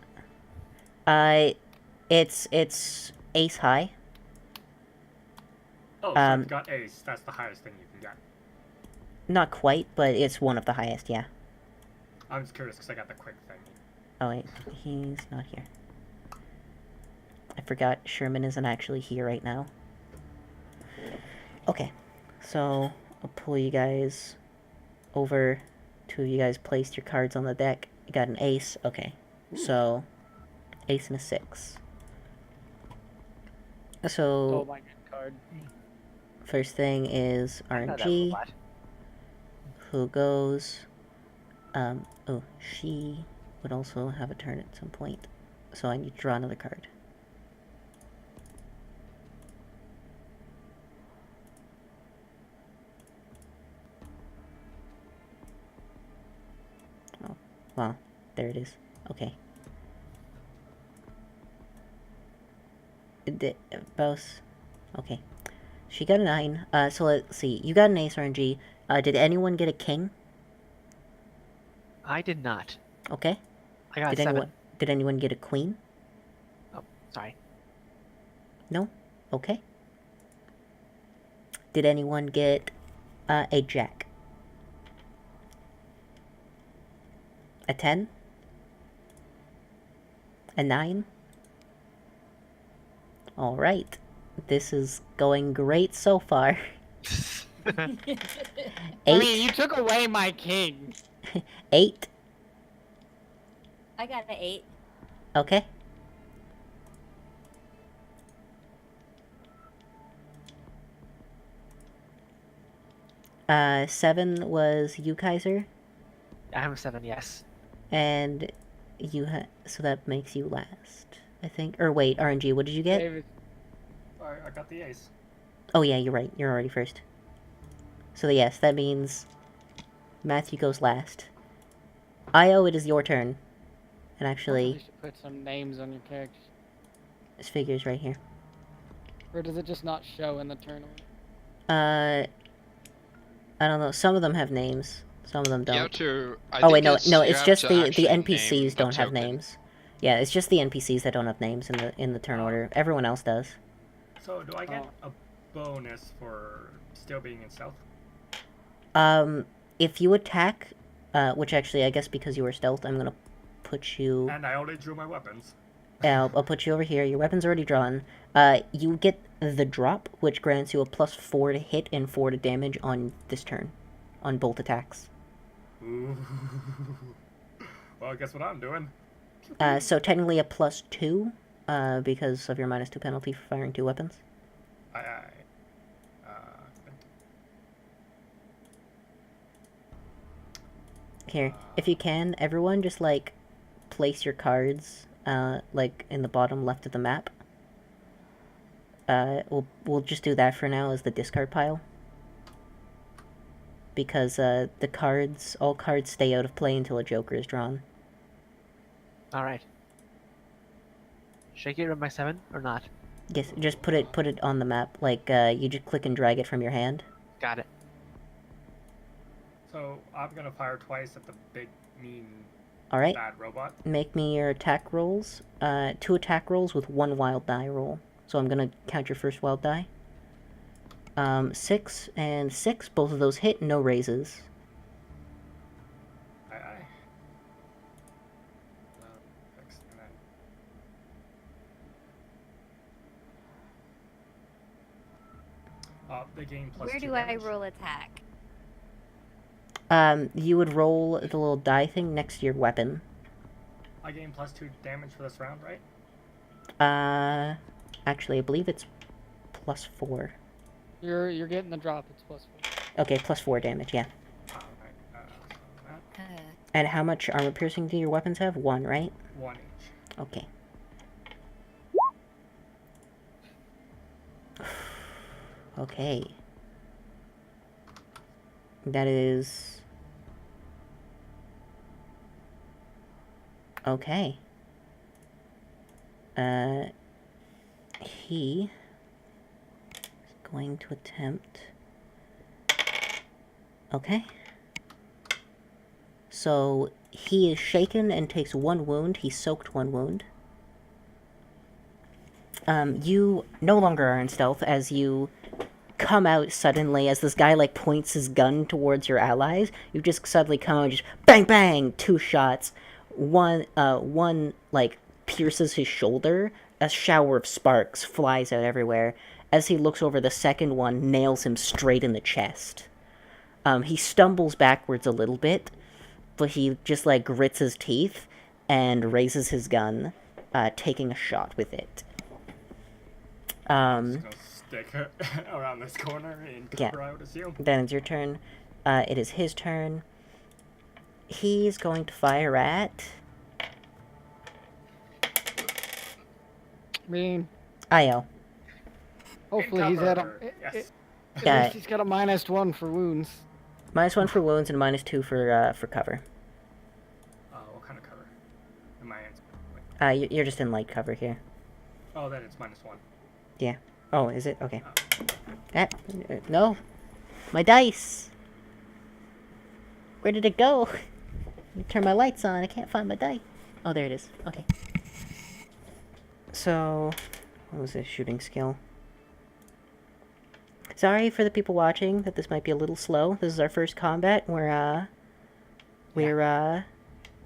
It's ace high. Oh, so you've got ace. That's the highest thing you can get. Not quite, but it's one of the highest, yeah. I'm just curious because I got the quick thing. Oh wait, he's not here. I forgot Sherman isn't actually here right now. Okay, so I'll pull you guys over. 2 of you guys placed your cards on the deck. You got an ace. Okay, so ace and a 6. Oh So my good card. first thing is Not that RNG. robot. Who goes? Oh, she would also have a turn at some point. So I need to draw another card. Oh, well, there it is. Okay. Both. Okay. She got a 9. So let's see. You got an ace RNG. Did anyone get a king? I did not. Okay. I got a 7. Did anyone get a queen? Oh, sorry. No? Okay. Did anyone get a jack? A 10? A 9? Alright. This is going great so far. 8? I mean, you took away my king. 8? I got an 8. Okay. Uh, 7 was you, Kaiser, I have a 7, yes. and so that makes you last, I think. Or wait, RNG, what did you get? David, I got the ace. Oh yeah, you're right. You're already first. So yes, that means Matthew goes last. Io, it is your turn. And you actually, should put some names on your characters. this figure's right here. Or does it just not show in the tournament? I don't know. Some of them have names. Some of them You have don't. to. Oh wait, no, you it's have just to the actually name NPCs a don't have token. names. Yeah, it's just the NPCs that don't have names in the turn order. Everyone else does. So do I get a bonus for still being in stealth? If you attack which actually, I guess because you were stealth, I'm gonna put you... And I already drew my weapons. I'll put you over here. Your weapon's already drawn. You get the drop, which grants you a +4 to hit and 4 to damage on this turn. On both attacks. Ooh. Well, guess what I'm doing? So technically a +2, because of your -2 penalty for firing 2 weapons. Aye. Here, if you can, everyone just, like, place your cards, like, in the bottom left of the map. We'll just do that for now as the discard pile. Because, all cards stay out of play until a joker is drawn. Alright. Should I get rid of my 7 or not? Yes, just put it on the map. Like, you just click and drag it from your hand. Got it. So I'm gonna fire twice at the big, mean, Alright, bad robot. make me your attack rolls. 2 attack rolls with 1 wild die roll. So I'm gonna count your first wild die. 6 and 6, both of those hit, no raises. Aye. X, and then... they gain +2 Where do damage. I roll attack? You would roll the little die thing next to your weapon. I gain +2 damage for this round, right? Actually, I believe it's +4. You're getting the drop. It's +4. Okay, +4 damage, yeah. Alright, that. And how much armor piercing do your weapons have? 1, right? 1 each. Okay. Okay. That is... Okay. He is going to attempt... Okay. So, he is shaken and takes 1 wound. He soaked 1 wound. You no longer are in stealth as you come out suddenly as this guy, like, points his gun towards your allies. You just suddenly come out and just bang, bang, 2 shots. One, like, pierces his shoulder. A shower of sparks flies out everywhere. As he looks over, the second one nails him straight in the chest. He stumbles backwards a little bit, but he just, like, grits his teeth and raises his gun, taking a shot with it. I'm just gonna stick around this corner and cover, I would assume. Then it's your turn. It is his turn. He's going to fire at... I mean, Io. hopefully he's at a. Yes. At least he's got a -1 for wounds. -1 for wounds and -2 for cover. What kind of cover? Am I in? You're just in light cover here. Oh, then it's -1. Yeah. Oh, is it? Okay. No. My dice! Where did it go? Let me turn my lights on. I can't find my die. Oh, there it is. Okay. So, what was this shooting skill? Sorry for the people watching that this might be a little slow. This is our first combat. We're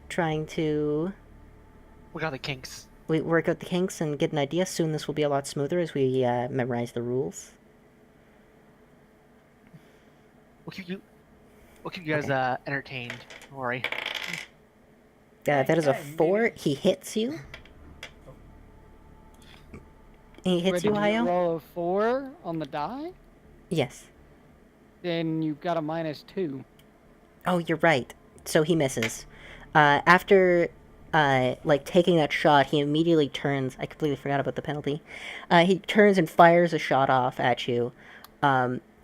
trying to... We got the kinks. We work out the kinks and get an idea. Soon this will be a lot smoother as we memorize the rules. We'll keep you guys entertained. Don't worry. That is a 4. He hits you. He hits you, Did Hayo? roll a 4 on the die? Yes. Then you got a -2. Oh, you're right. So he misses. After, like, taking that shot, he immediately turns... I completely forgot about the penalty. He turns and fires a shot off at you.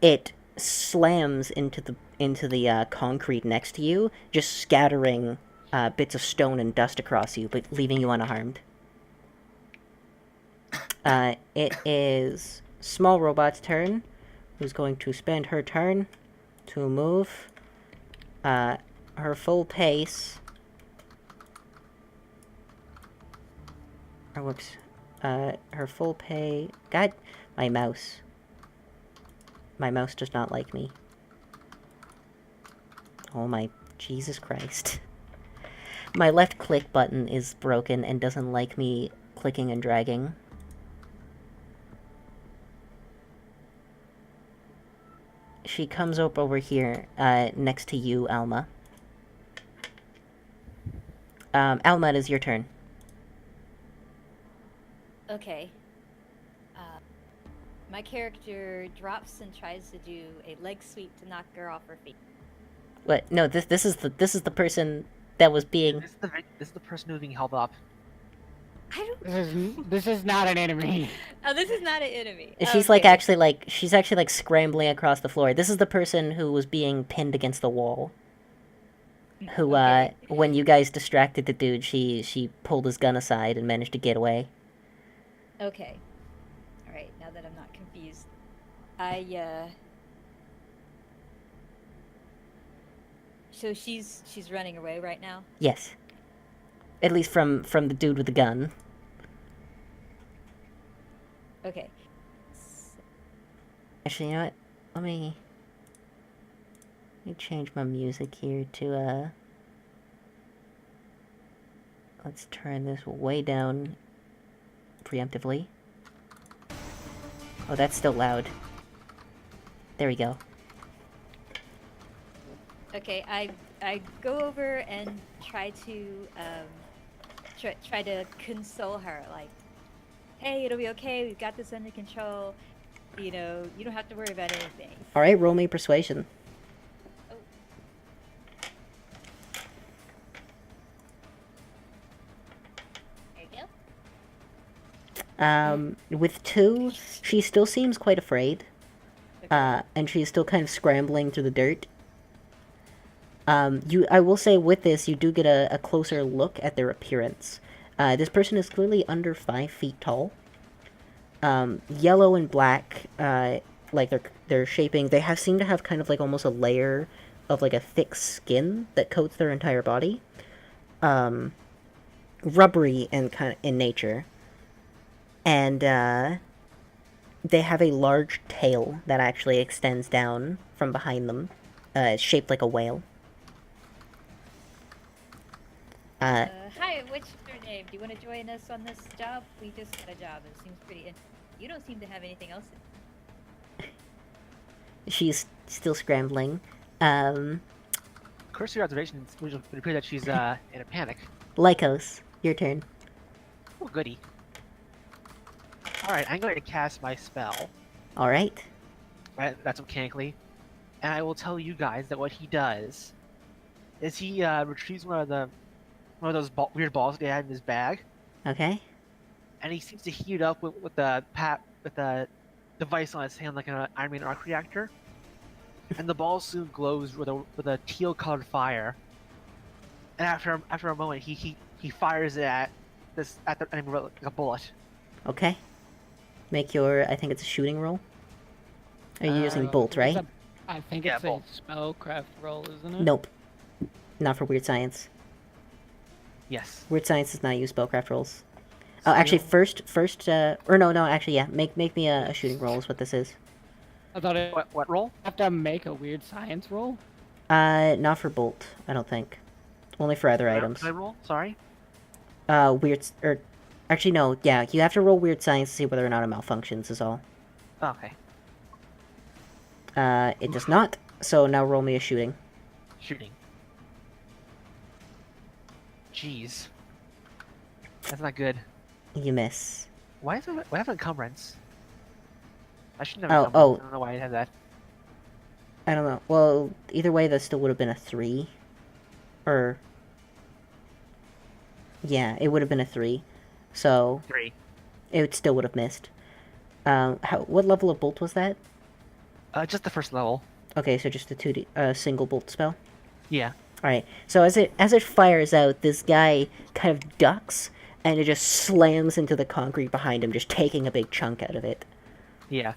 It slams into the concrete next to you, just scattering bits of stone and dust across you, but leaving you unharmed. It is Small Robot's turn, who's going to spend her turn to move her full pace. Or whoops. Her full pay. God, my mouse. My mouse does not like me. Oh my Jesus Christ. My left click button is broken and doesn't like me clicking and dragging. She comes up over here, next to you, Alma. Alma, it is your turn. Okay. My character drops and tries to do a leg sweep to knock her off her feet. What? No, this is the person that was being... This is the person who's being held up. I don't. This is not an enemy. Oh, this is not an enemy. She's she's actually like scrambling across the floor. This is the person who was being pinned against the wall. Who, Okay. when you guys distracted the dude, she pulled his gun aside and managed to get away. Okay. All right. Now that I'm not confused, So she's running away right now. Yes. At least from the dude with the gun. Okay. Actually, you know what? Let me change my music here to, let's turn this way down preemptively. Oh, that's still loud. There we go. Okay. I go over and try to try to console her, like, hey, it'll be okay. We've got this under control. You know, you don't have to worry about anything. Alright, roll me persuasion. Oh. There you go. With 2, she still seems quite afraid. Okay. And she's still kind of scrambling through the dirt. I will say with this, you do get a closer look at their appearance. This person is clearly under 5 feet tall. Yellow and black, like they're shaping, they seem to have kind of like almost a layer of like a thick skin that coats their entire body. Rubbery and kind of in nature. And, they have a large tail that actually extends down from behind them, shaped like a whale. Hi, what's your name? Do you want to join us on this job? We just got a job. It seems pretty interesting. You don't seem to have anything else. She's still scrambling. Cursory observation would appear that she's in a panic. Lycos, your turn. Oh, goody. Alright, I'm going to cast my spell. Alright. Right, that's mechanically. And I will tell you guys that what he does is he retrieves one of those weird balls that he had in his bag, Okay. and he seems to heat it up with a device on his hand like an Iron Man arc reactor. And the ball soon glows with a teal-colored fire. And after a moment, he fires it at the enemy like a bullet. Okay. Make your, I think it's a shooting roll. Are you using bolt, right? I think Yeah, it's bolt. a spellcraft roll, isn't it? Nope. Not for weird science. Yes. Weird science does not use spellcraft rolls. Oh, actually, first, or no, actually, yeah. Make me a shooting roll is what this is. I thought it What roll? have to make a weird science roll. Not for bolt, I don't think. Only for other items. Can I roll? Sorry. Actually, no, yeah, you have to roll weird science to see whether or not it malfunctions, is all. Oh, okay. It does not, so now roll me a shooting. Shooting. Jeez. That's not good. You miss. Why have encumbrance? I shouldn't Oh, have encumbrance. I don't know why I had that. I don't know. Well, either way, that still would have been a 3. Or... yeah, it would have been a 3. So... 3. it still would have missed. What level of bolt was that? Just the first level. Okay, so just a 2D, single bolt spell? Yeah. Alright, so as it fires out, this guy kind of ducks, and it just slams into the concrete behind him, just taking a big chunk out of it. Yeah.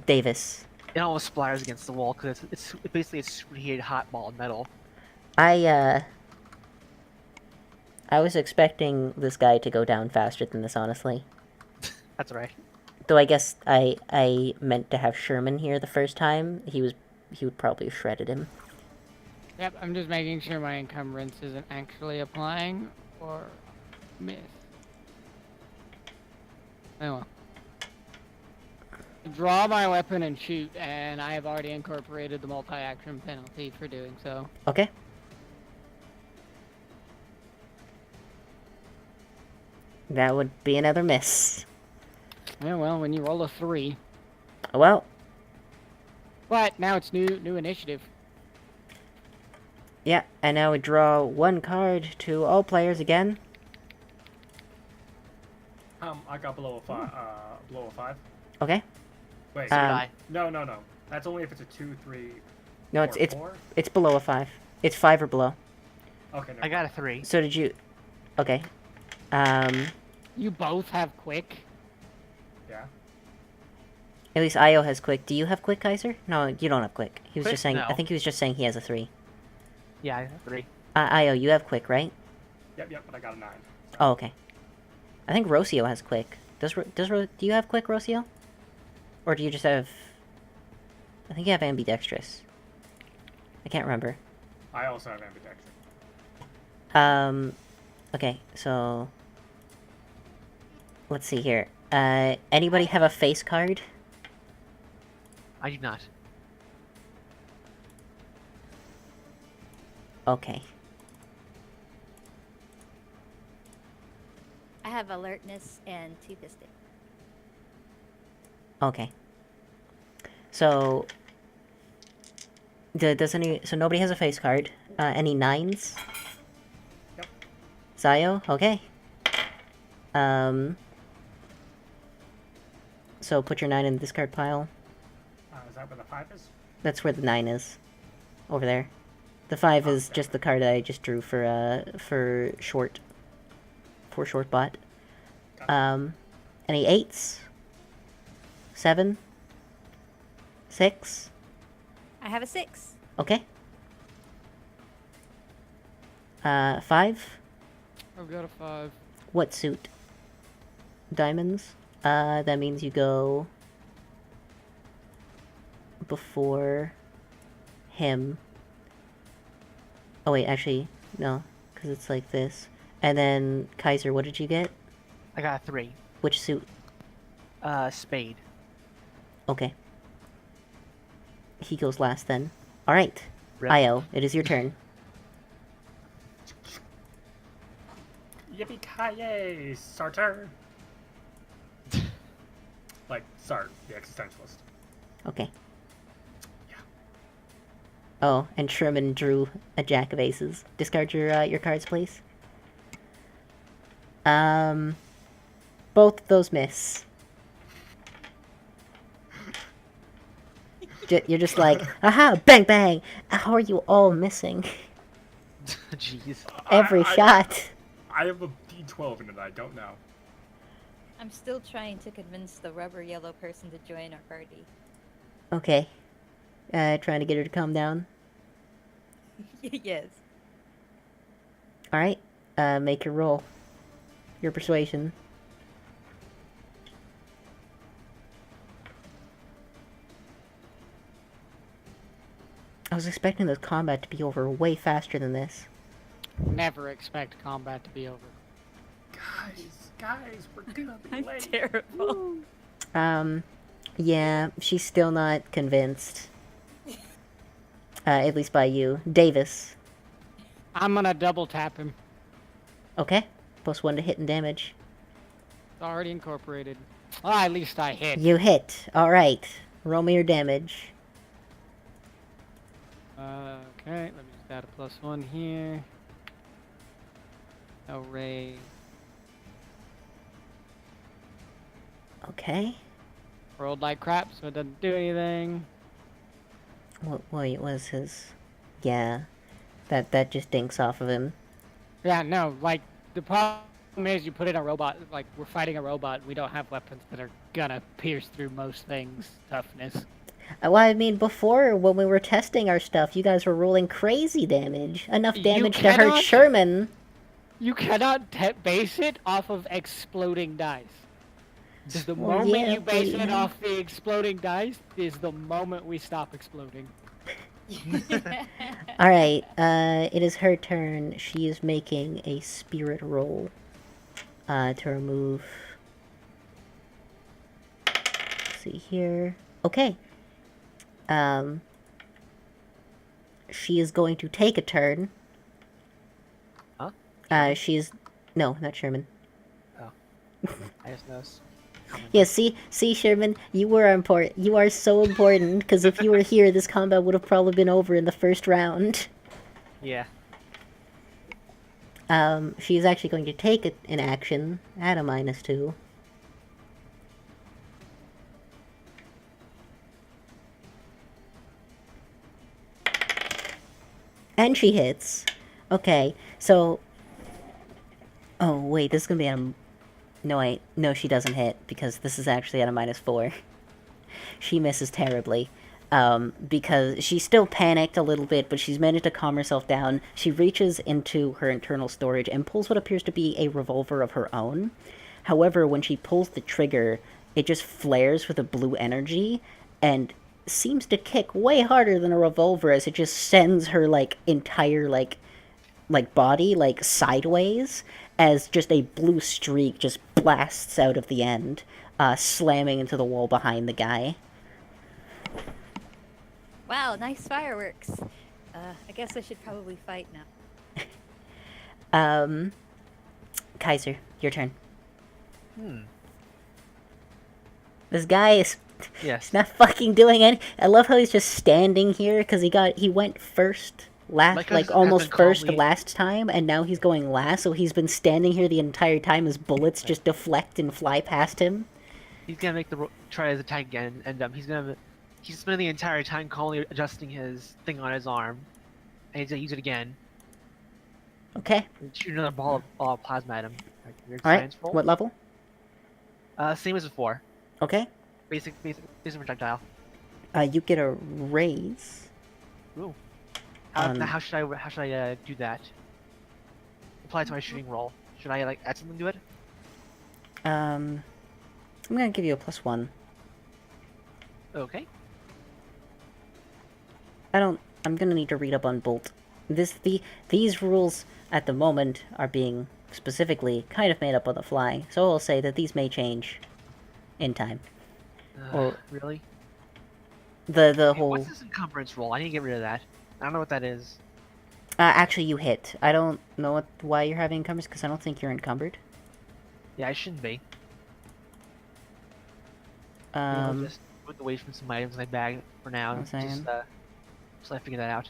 Davis. It almost splatters against the wall because it's basically a superheated hot ball of metal. I was expecting this guy to go down faster than this, honestly. That's right. Though I guess I meant to have Sherman here the first time. He would probably have shredded him. Yep, I'm just making sure my encumbrance isn't actually applying or miss. Oh well. Draw my weapon and shoot, and I have already incorporated the multi-action penalty for doing so. Okay. That would be another miss. Yeah, well, when you roll a 3. Well, But now it's new initiative. yeah, and now we draw one card to all players again. I got below a 5. Below a 5. Okay. Wait. Die. No. That's only if it's a 2, 3. No, or it's 4. it's below a 5. It's 5 or below. Okay. I got a 3. So did you? Okay. You both have quick. Yeah. At least Io has quick. Do you have quick, Kaiser? No, you don't have quick. He was Quick? just saying. I No. think he was just saying he has a 3. Yeah, I have 3. Io, you have quick, right? Yep. But I got a 9. Oh, okay. I think Rocio has quick. Do you have quick, Rocio? Or do you just have? I think you have ambidextrous. I can't remember. I also have ambidextrous. Okay, so let's see here. Anybody have a face card? I do not. Okay. I have alertness and two-fisted. Okay. So, so nobody has a face card. Any 9s? Yep. Zayo? Okay. So put your 9 in the discard pile. Is that where the 5 is? That's where the 9 is. Over there. The 5 is just the card I just drew for short. For short bot. Any 8s? 7? 6? I have a 6. Okay. 5? I've got a 5. What suit? Diamonds? That means you go before him. Oh wait, actually, no, because it's like this. And then, Kaiser, what did you get? I got a 3. Which suit? Spade. Okay. He goes last then. Alright. Rip. Io, it is your turn. Yippee-ki-yay, Sartre! Like, Sartre, the existentialist. Okay. Yeah. Oh, and Sherman drew a jack of aces. Discard your cards, please. Both of those miss. You're just like, aha, bang, bang. How are you all missing? Jeez. Every shot. I have a D12 in it, I don't know. I'm still trying to convince the rubber yellow person to join our party. Okay. Trying to get her to calm down. Yes. Alright. Make your roll. Your persuasion. I was expecting this combat to be over way faster than this. Never expect combat to be over. Guys, we're gonna be I'm late. terrible. Yeah, she's still not convinced. At least by you. Davis. I'm gonna double tap him. Okay. +1 to hit and damage. It's already incorporated. Well, at least I hit. You hit. Alright. Roll me your damage. Okay, let me just add a +1 here. Array. Okay. Rolled like crap, so it doesn't do anything. Wait, was his... Yeah. That just dinks off of him. Yeah, no, like, the problem is you put in a robot, like, we're fighting a robot, we don't have weapons that are gonna pierce through most things' toughness. Well, I mean, before, when we were testing our stuff, you guys were rolling crazy damage. Enough You damage to hurt cannot- Sherman. You cannot base it off of exploding dice. The Well, moment yeah, you base but, it you know. off the exploding dice is the moment we stop exploding. Alright, it is her turn. She is making a spirit roll to remove. Let's see here. Okay. She is going to take a turn. Huh? She's. No, not Sherman. Oh. I just noticed. Yeah, see, Sherman, you were important. You are so important, because if you were here, this combat would have probably been over in the first round. Yeah. She's actually going to take an action at a -2. And she hits. Okay, so... Oh, wait, this is gonna be at a... No, wait. No, she doesn't hit, because this is actually at a -4. She misses terribly. Because she's still panicked a little bit, but she's managed to calm herself down. She reaches into her internal storage and pulls what appears to be a revolver of her own. However, when she pulls the trigger, it just flares with a blue energy, and seems to kick way harder than a revolver, as it just sends her, entire, body, sideways, as just a blue streak just blasts out of the end, slamming into the wall behind the guy. Wow, nice fireworks. I guess I should probably fight now. Kaiser, your turn. Hmm. This guy is... Yes. He's not fucking doing any... I love how he's just standing here, because he went first... almost first last time, and now he's going last, so he's been standing here the entire time as bullets just deflect and fly past him. He's gonna make try his attack again, and he's spent the entire time calmly adjusting his thing on his arm, and he's gonna use it again. Okay. And shoot another ball of plasma at him. Alright, what level? Same as before. Okay. Basic projectile. You get a raise. Ooh. How should I do that? Apply to my shooting roll. Should I add something to it? I'm gonna give you a +1. Okay. I'm gonna need to read up on Bolt. These rules at the moment are being specifically kind of made up on the fly, so I'll say that these may change in time. Really? The whole... What's this encumbrance roll? I need to get rid of that. I don't know what that is. Actually, you hit. I don't know why you're having encumbrance, because I don't think you're encumbered. Yeah, I shouldn't be. Um... I'll just put away from some items in my bag for now. One second. Just I figure that out.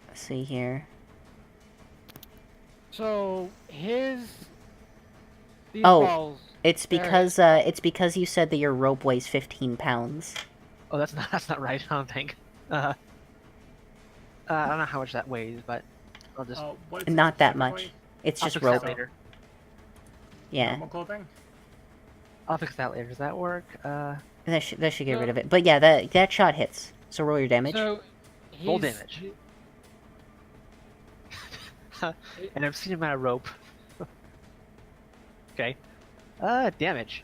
Let's see here. So these Oh, balls, it's because you said that your rope weighs 15 pounds. Oh, that's not right. I don't think. I don't know how much that weighs, but I'll just. What is it Not that specifically? much. It's I'll just fix that rope. later. Yeah, Normal clothing? I'll fix that later. Does that work? that should get rid of it. But yeah, that shot hits. So roll your damage. so Roll he's- damage. And I've seen him out of rope. Okay. Damage.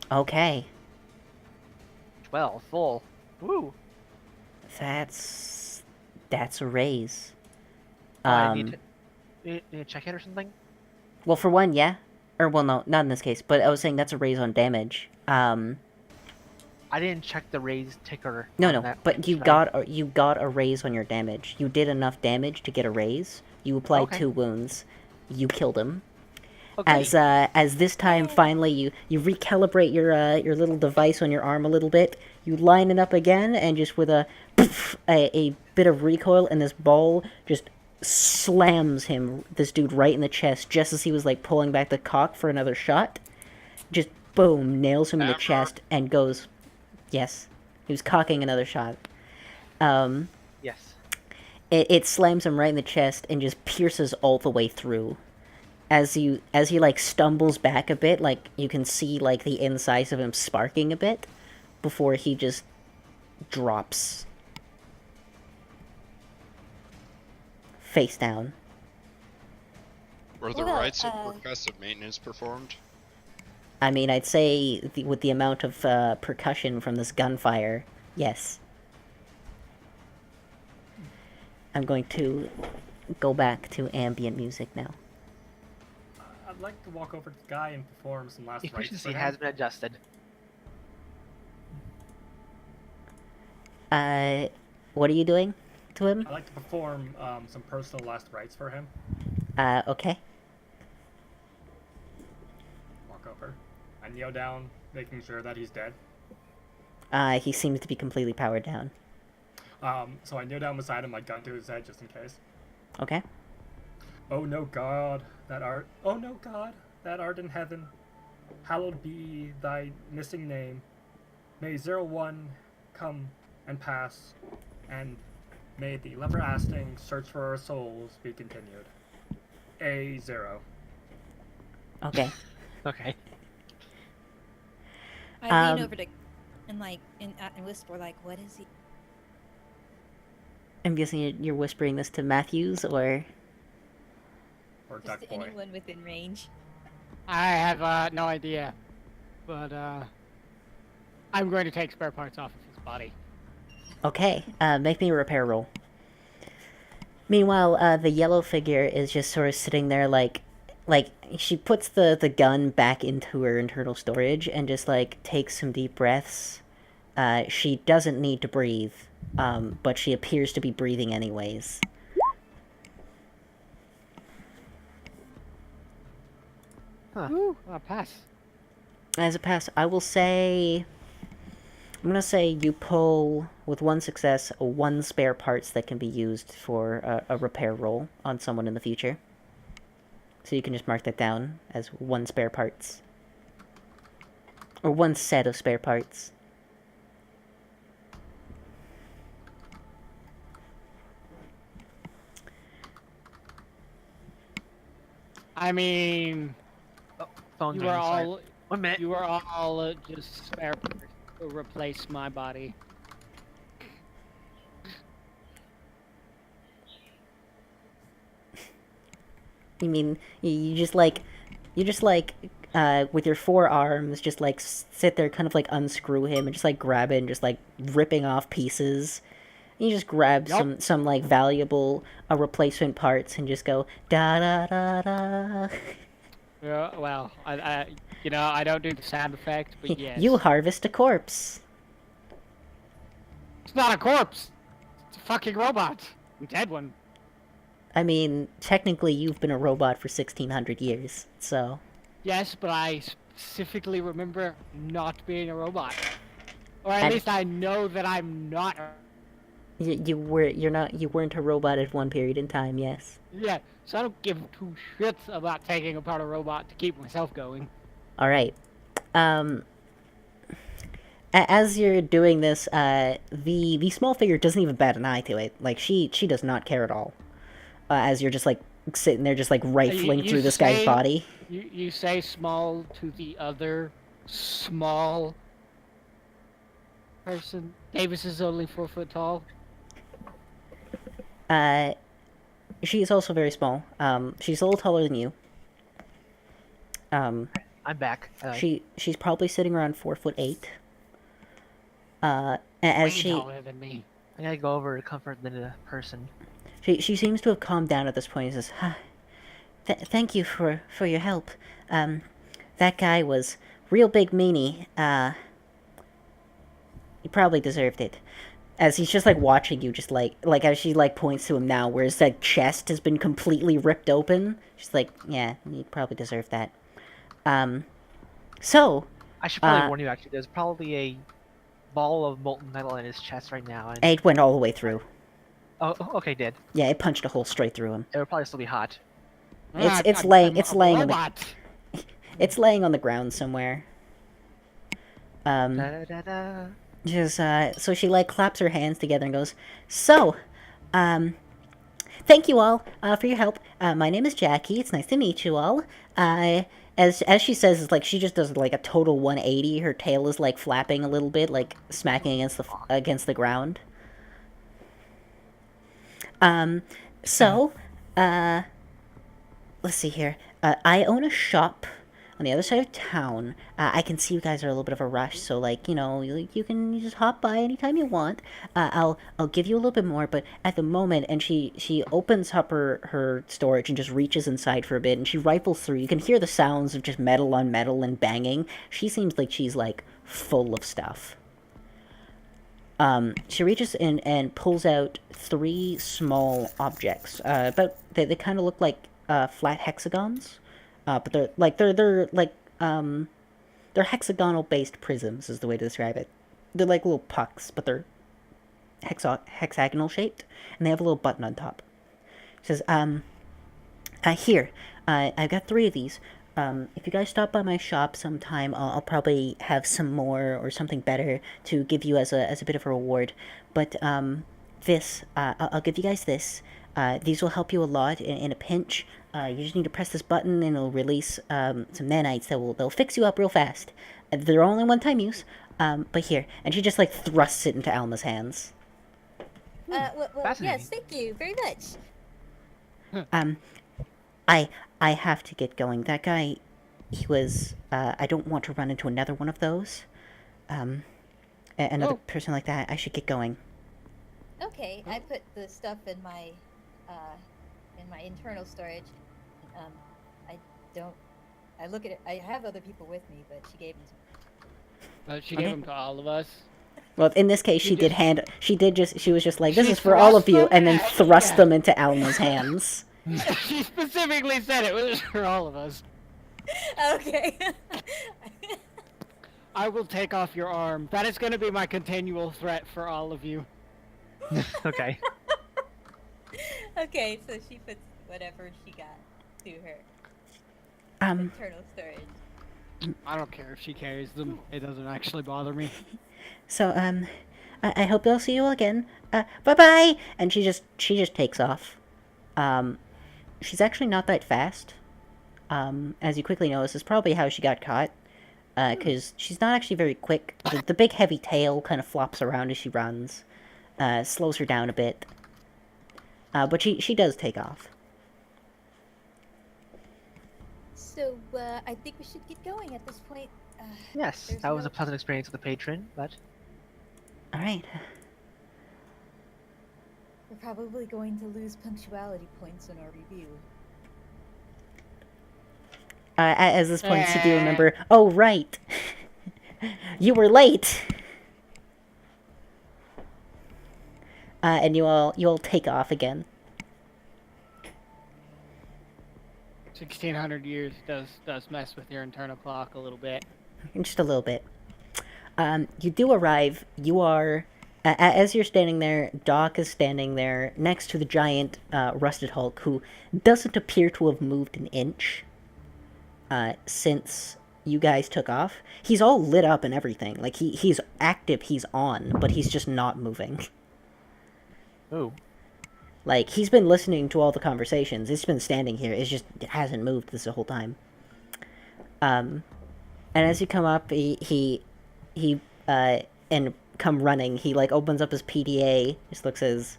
Okay, 12 full. Woo. that's a raise. I need to check it or something. Well, for one, yeah. Or well, no, not in this case. But I was saying that's a raise on damage. I didn't check the raise ticker. No, on no. that But range. you got a raise on your damage. You did enough damage to get a raise. You applied Okay. 2 wounds. You killed him. Okay. As this time finally you recalibrate your little device on your arm a little bit. You line it up again, and just with a bit of recoil, and this ball just slams this dude right in the chest, just as he was pulling back the cock for another shot. Just boom, nails him in the Ever? chest, and goes. Yes, he was cocking another shot. Yes. It slams him right in the chest and just pierces all the way through. As he stumbles back a bit, you can see the insides of him sparking a bit before he just drops face down. Were the What about, rites of request of maintenance performed? I mean, I'd say with the amount of percussion from this gunfire, yes. I'm going to go back to ambient music now. I'd like to walk over to the guy and perform some last rites for Efficiency him. has been adjusted. What are you doing to him? I'd like to perform some personal last rites for him. Okay. Walk over. I kneel down, making sure that he's dead. He seems to be completely powered down. So I kneel down beside him, my gun to his head, just in case. Okay. Oh no God, oh no God, that art in heaven, hallowed be thy missing name. May 01 come and pass, and may the everlasting search for our souls be continued. A0. Okay. Okay. I lean over to and whisper like, "What is he?" I'm guessing you're whispering this to Matthews, or... Or Just Duck to Boy. anyone within range. I have no idea, but I'm going to take spare parts off of his body. Okay, make me a repair roll. Meanwhile, the yellow figure is just sort of sitting there like she puts the gun back into her internal storage and just like takes some deep breaths. She doesn't need to breathe, but she appears to be breathing anyways. Huh. Ooh, I'll pass. As a pass, I will say... I'm gonna say you pull, with one success, one spare parts that can be used for a repair roll on someone in the future. So you can just mark that down as one spare parts. Or one set of spare parts. I mean, Oh, phone you ringing, are sorry. all 1 minute. you are all just spare parts to replace my body. You mean, you just like, with your forearms, just like sit there, kind of like unscrew him and just like grab it and just like ripping off pieces. You just grab Yup. some like valuable replacement parts and just go da da da da. Yeah, well, I don't do the sound effect, but yes. You harvest a corpse. It's not a corpse. It's a fucking robot. A dead one. I mean, technically, you've been a robot for 1600 years, so... Yes, but I specifically remember not being a robot. Or at And- least I know that I'm not. You weren't a robot at one period in time, yes. Yeah, so I don't give two shits about taking apart a robot to keep myself going. Alright. As you're doing this, the small figure doesn't even bat an eye to it. Like, she does not care at all. As you're just, like, sitting there just, like, rifling You through this guy's say- body. You say small to the other small person. Davis is only 4 foot tall. She is also very small. She's a little taller than you. I'm back. She's probably sitting around 4'8". As Way she taller than me. I gotta go over to comfort the person. she seems to have calmed down at this point and says, thank you for your help. That guy was real big meanie. He probably deserved it. As he's just like watching you, just like as she like points to him now, where his like chest has been completely ripped open. She's like, yeah, he probably deserved that. So I should probably warn you, actually, there's probably a ball of molten metal in his chest right now. And... it went all the way through. Oh, okay, did. Yeah, it punched a hole straight through him. It would probably still be hot. It's I'm laying a on the robot. it's laying on the ground somewhere. Da, da, da. Just so she like claps her hands together and goes, so, thank you all for your help. My name is Jackie. It's nice to meet you all. As she says, it's like she just does like a total 180. Her tail is like flapping a little bit, like smacking against the ground. So, let's see here. I own a shop on the other side of town. I can see you guys are a little bit of a rush, so like you can just hop by anytime you want. I'll give you a little bit more, but at the moment, and she opens up her storage and just reaches inside for a bit, and she rifles through. You can hear the sounds of just metal on metal and banging. She seems like she's like full of stuff. She reaches in and pulls out 3 small objects. But they kind of look like flat hexagons. But they're hexagonal based prisms is the way to describe it. They're like little pucks, but they're hexagonal shaped, and they have a little button on top. It says, here, I've got 3 of these. If you guys stop by my shop sometime, I'll probably have some more or something better to give you as a bit of a reward. But I'll give you guys this. These will help you a lot in a pinch. You just need to press this button and it'll release some nanites they'll fix you up real fast. They're only one-time use. But here, and she just like thrusts it into Alma's hands. Well, Fascinating. yes, thank you very much. I have to get going. That guy, he was. I don't want to run into another one of those. Another person like that. I should get going. Okay, I put the stuff in my internal storage. I look at it. I have other people with me, but she gave them to me. She gave them to all of us. Well, in this case, she was just like, this She is for all of thrust you, them and then in. thrust Yeah. them into Alma's hands. She specifically said it was for all of us. Okay. I will take off your arm. That is going to be my continual threat for all of you. Okay. Okay, so she puts whatever she got to her internal storage. I don't care if she carries them. It doesn't actually bother me. So, I hope I'll see you all again. Bye-bye! And she just takes off. She's actually not that fast. As you quickly notice, is probably how she got caught. Because she's not actually very quick. The big heavy tail kind of flops around as she runs. Slows her down a bit. But she does take off. So, I think we should get going at this point. Yes, There's that was no- a pleasant experience with the patron, but Alright. We're probably going to lose punctuality points in our review. At this point, you do remember, oh, right. You were late. And you all take off again. 1600 years does mess with your internal clock a little bit. Just a little bit. You do arrive. You are, as you're standing there, Doc is standing there next to the giant rusted Hulk, who doesn't appear to have moved an inch since you guys took off. He's all lit up and everything. Like, he's active, he's on, but he's just not moving. oh, Like, he's been listening to all the conversations. It's been standing here. It hasn't moved this whole time. And as you come up, he and come running, he, like, opens up his PDA, just looks as,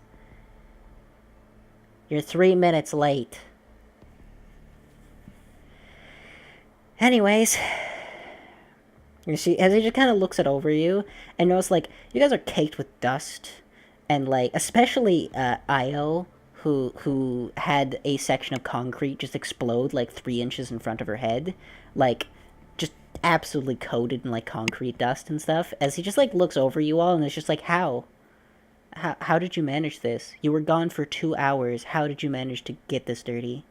you're 3 minutes late. Anyways, as he just kind of looks it over you, and knows, like, you guys are caked with dust, and, like, especially, Io, who had a section of concrete just explode, like, 3 inches in front of her head, like, just absolutely coated in, like, concrete dust and stuff, as he just, like, looks over you all, and it's just like, how did you manage this? You were gone for 2 hours, how did you manage to get this dirty?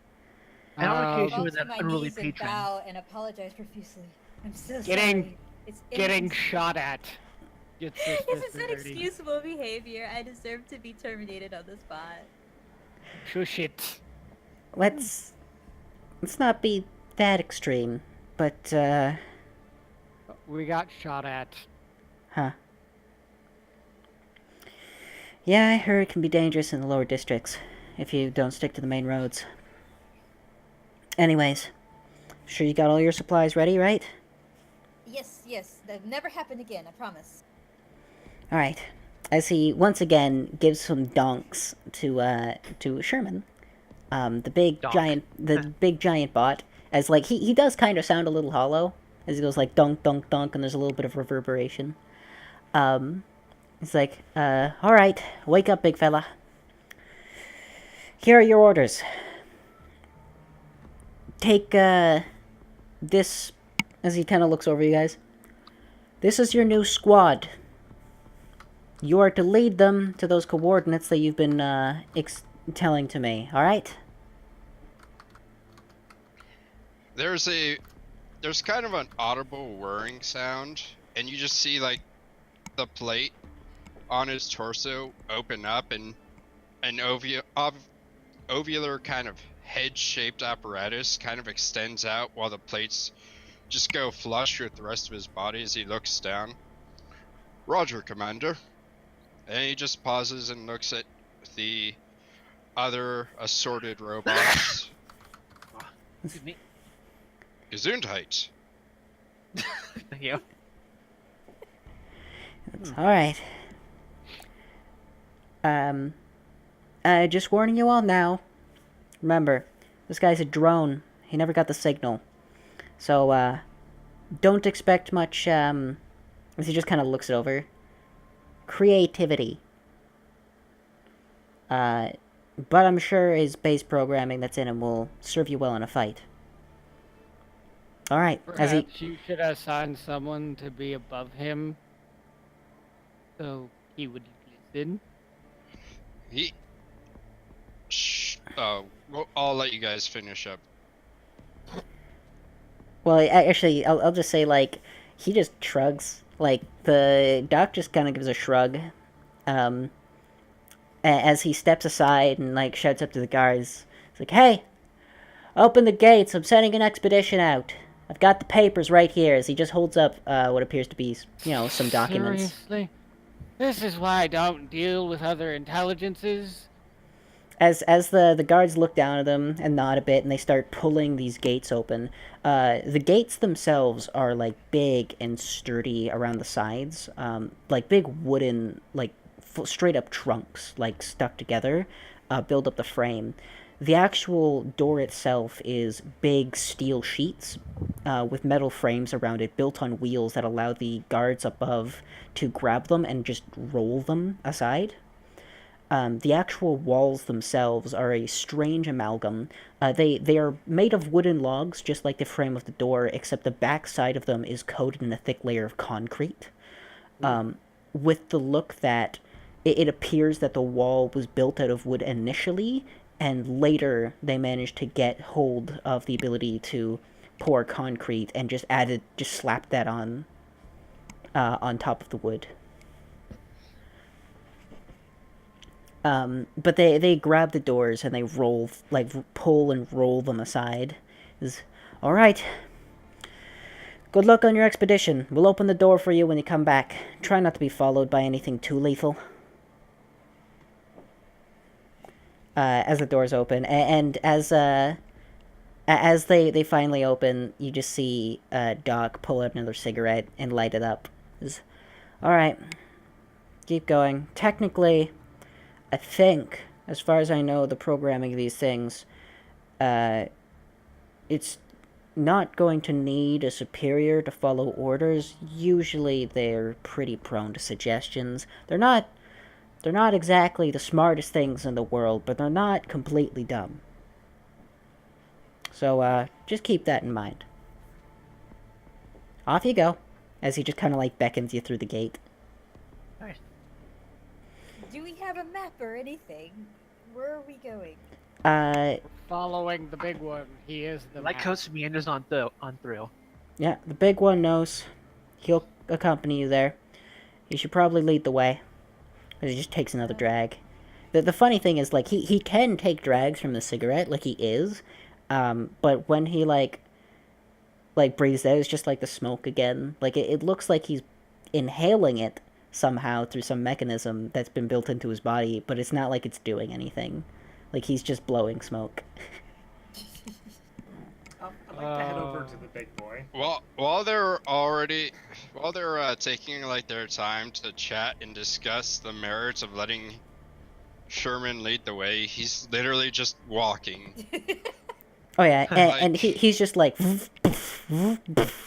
an allocation Fall with to that my unruly knees and patron. bow and apologize profusely. I'm so Getting- sorry. It's Getting shot at. Gets this This is dirty. inexcusable behavior. I deserve to be terminated on the spot. Shush it. Let's not be that extreme, but, We got shot at. huh. Yeah, I heard it can be dangerous in the lower districts if you don't stick to the main roads. Anyways, sure you got all your supplies ready, right? Yes. That never happened again, I promise. Alright. As he once again gives some donks to Sherman, the big Donk. giant bot, as like he does kind of sound a little hollow as he goes like dunk dunk dunk, and there's a little bit of reverberation. It's like, all right, wake up, big fella. Here are your orders. Take this, as he kind of looks over you guys. This is your new squad. You are to lead them to those coordinates that you've been telling to me. All right. There's kind of an audible whirring sound, and you just see like the plate on his torso open up, and an ovular kind of head-shaped apparatus kind of extends out while the plates just go flush with the rest of his body as he looks down. Roger, Commander. And he just pauses and looks at the other assorted robots. Excuse me. Gesundheit. Thank you. All right. Just warning you all now. Remember, this guy's a drone. He never got the signal. So, don't expect much, as he just kind of looks it over. Creativity. But I'm sure his base programming that's in him will serve you well in a fight. Alright, as he... Perhaps you should assign someone to be above him, so he would listen. I'll let you guys finish up. Well, actually, I'll just say, like, he just shrugs. Like, the doc just kind of gives a shrug. As he steps aside and, like, shouts up to the guards. He's like, hey, open the gates. I'm sending an expedition out. I've got the papers right here. As he just holds up what appears to be, some documents. Seriously? This is why I don't deal with other intelligences? As the guards look down at them and nod a bit, and they start pulling these gates open, the gates themselves are, like, big and sturdy around the sides. Like, big wooden, like, straight-up trunks, like, stuck together, build up the frame. The actual door itself is big steel sheets with metal frames around it, built on wheels that allow the guards above to grab them and just roll them aside. The actual walls themselves are a strange amalgam. They are made of wooden logs, just like the frame of the door, except the back side of them is coated in a thick layer of concrete. With the look that it appears that the wall was built out of wood initially, and later they managed to get hold of the ability to pour concrete and just slap that on top of the wood. But they grab the doors and they pull and roll them aside. All right. Good luck on your expedition. We'll open the door for you when you come back. Try not to be followed by anything too lethal. As the doors open, and as they finally open, you just see Doc pull out another cigarette and light it up. All right. Keep going. Technically, I think, as far as I know, the programming of these things, it's not going to need a superior to follow orders. Usually they're pretty prone to suggestions. They're not exactly the smartest things in the world, but they're not completely dumb. So, just keep that in mind. Off you go, as he just kind of, like, beckons you through the gate. Nice. Do we have a map or anything? Where are we going? Following the big one, he is the Like map. coast meanders on through. Yeah, the big one knows. He'll accompany you there. You should probably lead the way. Because he just takes another drag. The funny thing is, like, he can take drags from the cigarette, like he is. But when he, like breathes out, it's just like the smoke again. Like, it looks like he's inhaling it somehow through some mechanism that's been built into his body, but it's not like it's doing anything. Like, he's just blowing smoke. I'd like to head over to the big boy. While they're taking like their time to chat and discuss the merits of letting Sherman lead the way, he's literally just walking. Oh yeah, and Like- he's just like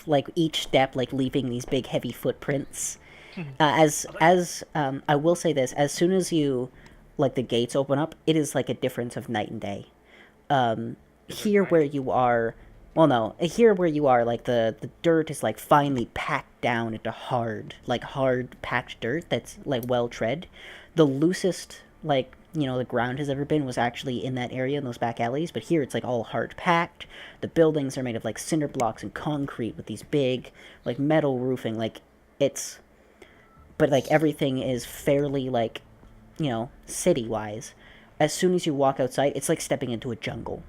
like each step like leaving these big heavy footprints. I will say this, as soon as you like the gates open up, it is like a difference of night and day. Here where you are, well no, here where you are, like the dirt is like finely packed down into hard packed dirt that's like well tread. The loosest like the ground has ever been was actually in that area in those back alleys, but here it's like all hard packed. The buildings are made of like cinder blocks and concrete with these big like metal roofing. Like it's, but like everything is fairly like city wise. As soon as you walk outside, it's like stepping into a jungle.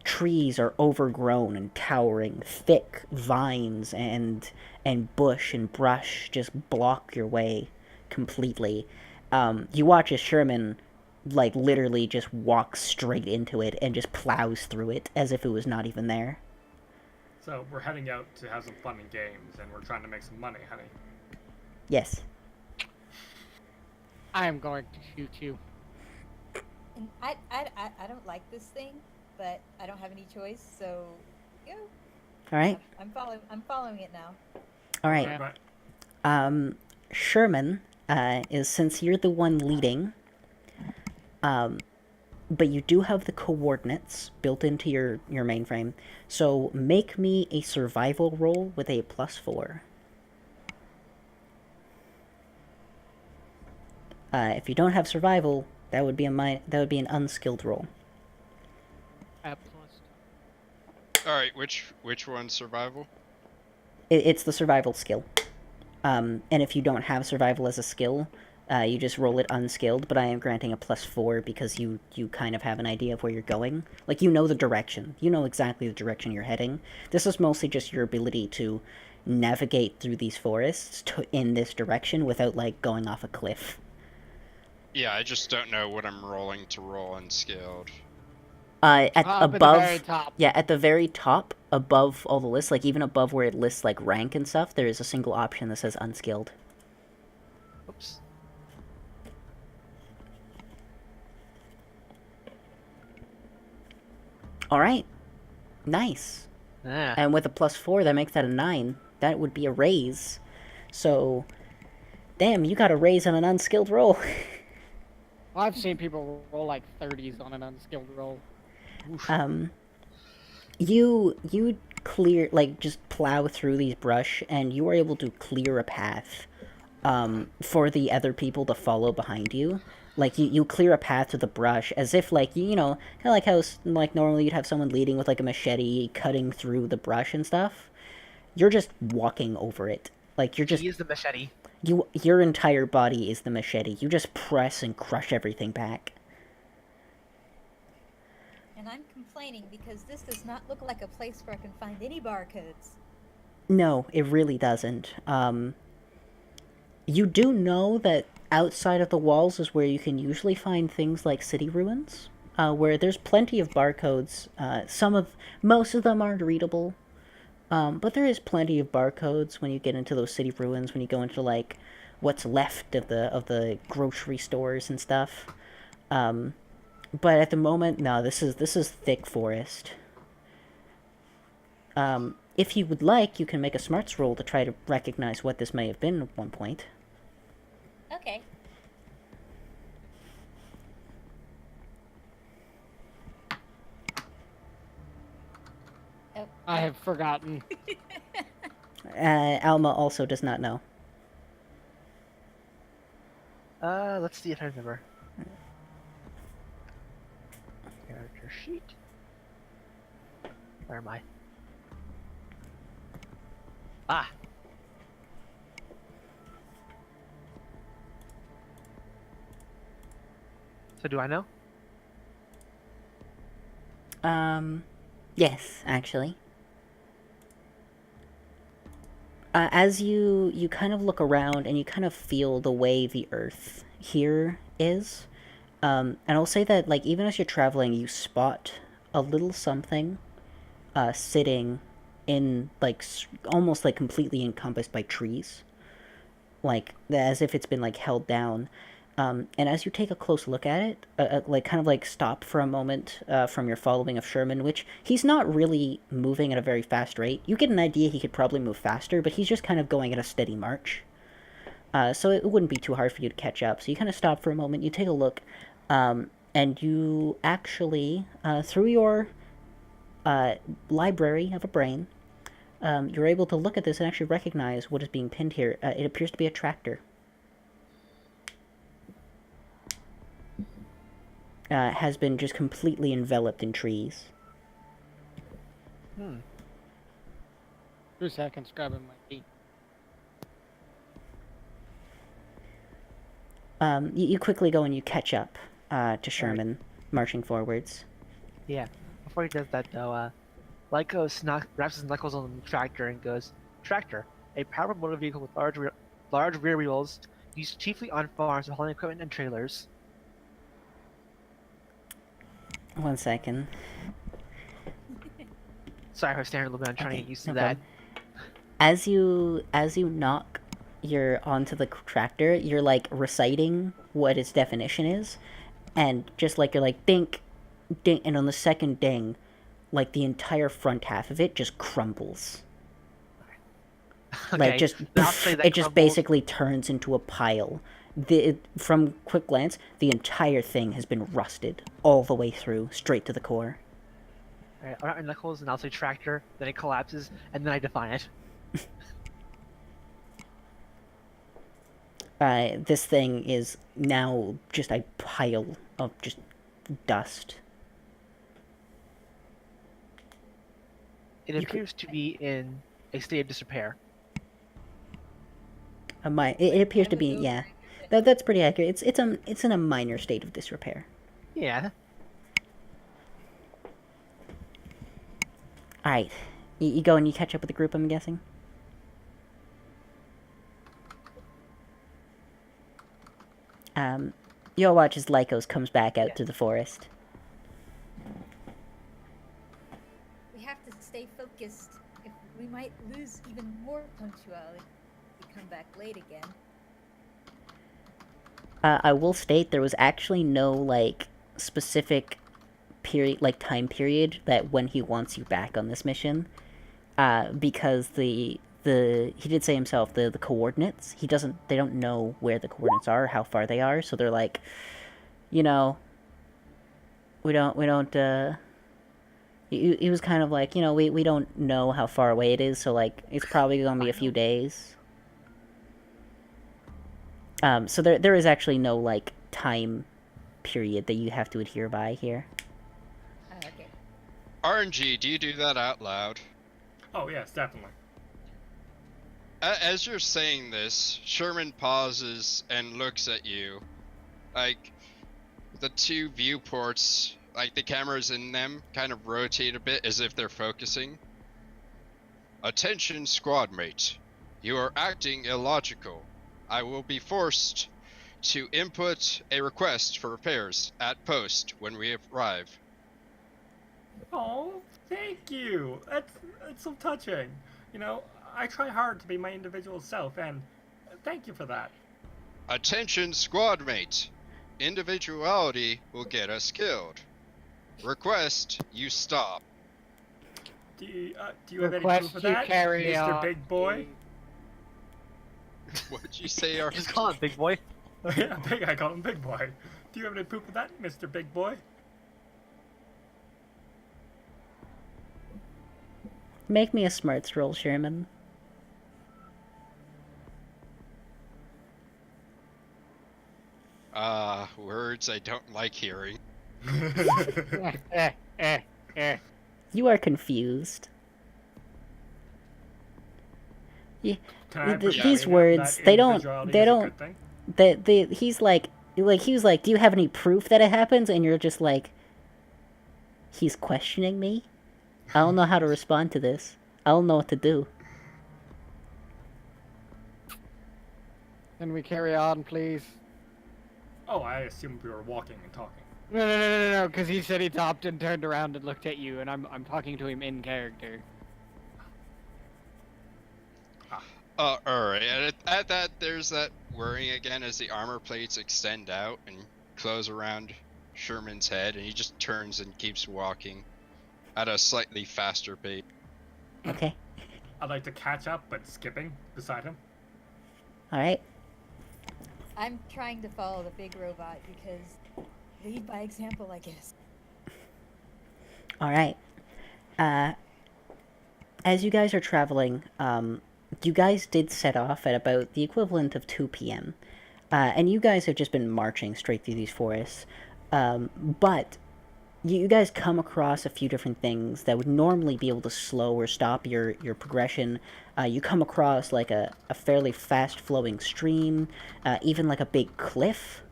Trees are overgrown and towering. Thick vines and bush and brush just block your way completely. You watch as Sherman like literally just walks straight into it and just plows through it as if it was not even there. So we're heading out to have some fun and games, and we're trying to make some money, honey. Yes. I am going to shoot you. And I don't like this thing, but I don't have any choice, so All right. I'm following it now. All right. Yeah. Sherman, is, since you're the one leading, but you do have the coordinates built into your mainframe, so make me a survival roll with a +4. If you don't have survival, that would be an unskilled roll. All right, which one's survival? It's the survival skill. And if you don't have survival as a skill, you just roll it unskilled, but I am granting a +4 because you kind of have an idea of where you're going. Like, you know the direction. You know exactly the direction you're heading. This is mostly just your ability to navigate through these forests in this direction without, like, going off a cliff. Yeah, I just don't know what I'm rolling to roll unskilled. At Up above, at the very top. yeah, at the very top, above all the lists, like even above where it lists like rank and stuff, there is a single option that says unskilled. Oops. All right, nice. Yeah. And with a +4, that makes that a 9. That would be a raise. So, damn, you got a raise on an unskilled roll. Well, I've seen people roll like 30s on an unskilled roll. You clear, like, just plow through these brush, and you are able to clear a path for the other people to follow behind you. Like, you clear a path through the brush as if, like, kind of like how, like, normally you'd have someone leading with, like, a machete cutting through the brush and stuff. You're just walking over it. Like, you're just... Use the machete. Your entire body is the machete. You just press and crush everything back. And I'm complaining because this does not look like a place where I can find any barcodes. No, it really doesn't. You do know that outside of the walls is where you can usually find things like city ruins, where there's plenty of barcodes. Most of them aren't readable, but there is plenty of barcodes when you get into those city ruins, when you go into like what's left of the grocery stores and stuff. But at the moment, no, this is thick forest. If you would like, you can make a smarts roll to try to recognize what this may have been at one point. Okay. Oh, I have forgotten. Alma also does not know. Let's see if I remember. Character sheet. Where am I? Ah. So do I know? Yes, actually. As you kind of look around and you kind of feel the way the earth here is, and I'll say that, like, even as you're traveling, you spot a little something sitting in, like, almost, like, completely encompassed by trees. Like, as if it's been, like, held down. And as you take a close look at it, like kind of like stop for a moment from your following of Sherman, which he's not really moving at a very fast rate. You get an idea he could probably move faster, but he's just kind of going at a steady march. So it wouldn't be too hard for you to catch up. So you kind of stop for a moment, you take a look, and you actually, through your library of a brain, you're able to look at this and actually recognize what is being pinned here. It appears to be a tractor. Has been just completely enveloped in trees. 2 seconds, grabbing my feet. You quickly go and you catch up to Sherman, marching forwards. Yeah. Before he does that, though, Lyco wraps his knuckles on the tractor and goes, "Tractor, a powerful motor vehicle with large rear wheels, used chiefly on farms for hauling equipment and trailers." 1 second. Sorry if I stand a little bit. I'm trying to get used to no that. problem. As you knock onto the tractor, you're like reciting what its definition is, and just like you're like dink, dink, and on the second ding, like the entire front half of it just crumbles. Okay, Like just I'll say that it just crumbles. basically turns into a pile. From quick glance, the entire thing has been rusted all the way through, straight to the core. Alright, I'll wrap my knuckles and I'll say tractor, then it collapses, and then I define it. This thing is now just a pile of just dust. It appears to be in a state of disrepair. It appears to be, yeah. That's pretty accurate. It's in a minor state of disrepair. Yeah. Alright. You go and you catch up with the group, I'm guessing? You'll watch as Lycos comes back out to the forest. We have to stay focused. If we might lose even more punctuality if we come back late again. I will state there was actually no, like, specific period, like, time period that when he wants you back on this mission. Because he did say himself, the coordinates, they don't know where the coordinates are, how far they are, so they're like, you know, we don't, he was kind of like, you know, we don't know how far away it is, so, like, it's probably gonna be a few days. So there is actually no, like, time period that you have to adhere by here. Okay. RNG, do you do that out loud? Oh, yes, definitely. As you're saying this, Sherman pauses and looks at you. Like, the two viewports, like the cameras in them, kind of rotate a bit as if they're focusing. Attention, squad mate. You are acting illogical. I will be forced to input a request for repairs at post when we arrive. Oh, thank you. That's so touching. You know, I try hard to be my individual self, and thank you for that. Attention, squad mate. Individuality will get us killed. Request you stop. Do you have any Request proof of you that, carry Mr. on Big Boy? What'd you say, Just call it Big Boy. Yeah, I call him Big Boy. Do you have any proof of that, Mr. Big Boy? Make me a smarts roll, Sherman. Words I don't like hearing. You are confused. Can I persuade These him words, that they don't, individuality is a good thing? he's like, he was like, do you have any proof that it happens? And you're just like, he's questioning me? I don't know how to respond to this. I don't know what to do. Can we carry on, please? Oh, I assumed we were walking and talking. No, because he said he stopped and turned around and looked at you, and I'm talking to him in character. Alright, and at that, there's that whirring again as the armor plates extend out and close around Sherman's head, and he just turns and keeps walking at a slightly faster pace. Okay. I'd like to catch up, but skipping beside him. All right. I'm trying to follow the big robot because lead by example, I guess. All right. As you guys are traveling, you guys did set off at about the equivalent of 2 p.m. And you guys have just been marching straight through these forests. But you guys come across a few different things that would normally be able to slow or stop your progression. You come across like a fairly fast-flowing stream, even like a big cliff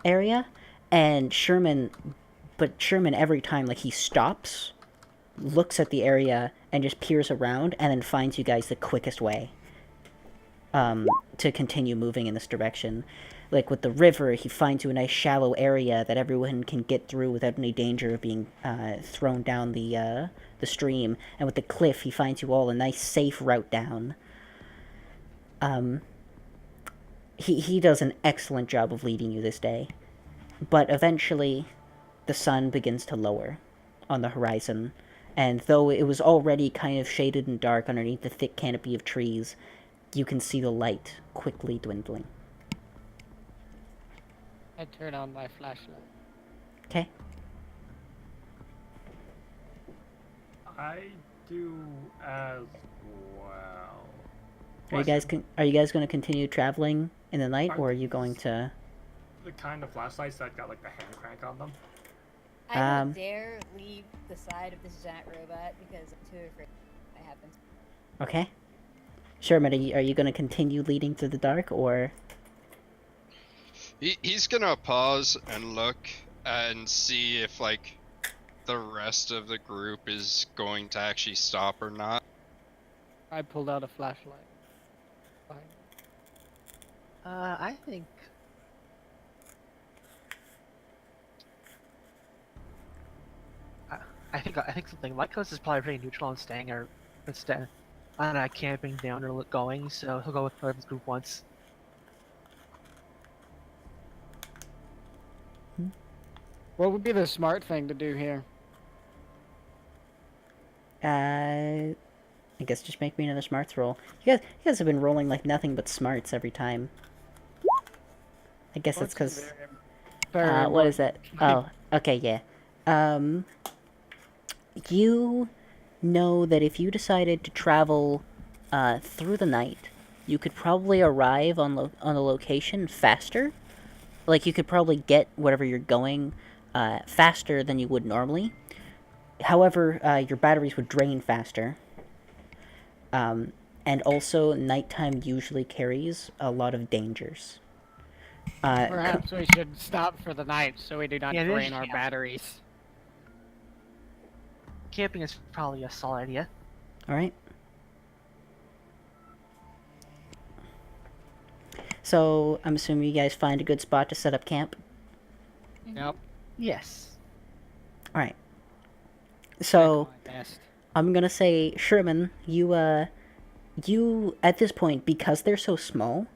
area. And Sherman every time, like, he stops, looks at the area, and just peers around, and then finds you guys the quickest way to continue moving in this direction. Like, with the river, he finds you a nice shallow area that everyone can get through without any danger of being thrown down the stream. And with the cliff, he finds you all a nice, safe route down. He does an excellent job of leading you this day. But eventually, the sun begins to lower on the horizon, and though it was already kind of shaded and dark underneath the thick canopy of trees, you can see the light quickly dwindling. I turn on my flashlight. Okay. I do as well. Are you guys going to continue traveling in the night, or are you going to? The kind of flashlights that got like the hand crank on them. I don't dare leave the side of this giant robot because I'm too afraid that happens. Okay. Sherman, are you going to continue leading through the dark, or? He's gonna pause and look and see if, like, the rest of the group is going to actually stop or not. I pulled out a flashlight. Fine. I think. I think something like this is probably pretty neutral on staying or instead on camping down or going, so he'll go with whatever his group wants. What would be the smart thing to do here? I guess just make me another smarts roll. You guys have been rolling like nothing but smarts every time. I guess that's because. What is that? Oh, okay, yeah. You know that if you decided to travel through the night, you could probably arrive on the location faster. Like, you could probably get whatever you're going faster than you would normally. However, your batteries would drain faster. And also, nighttime usually carries a lot of dangers. Perhaps we should stop for the night so we do not drain our batteries. Camping is probably a solid idea. Alright. So, I'm assuming you guys find a good spot to set up camp? Yep. Yes. Alright. So, I'm gonna say, Sherman, you, at this point, because they're so small,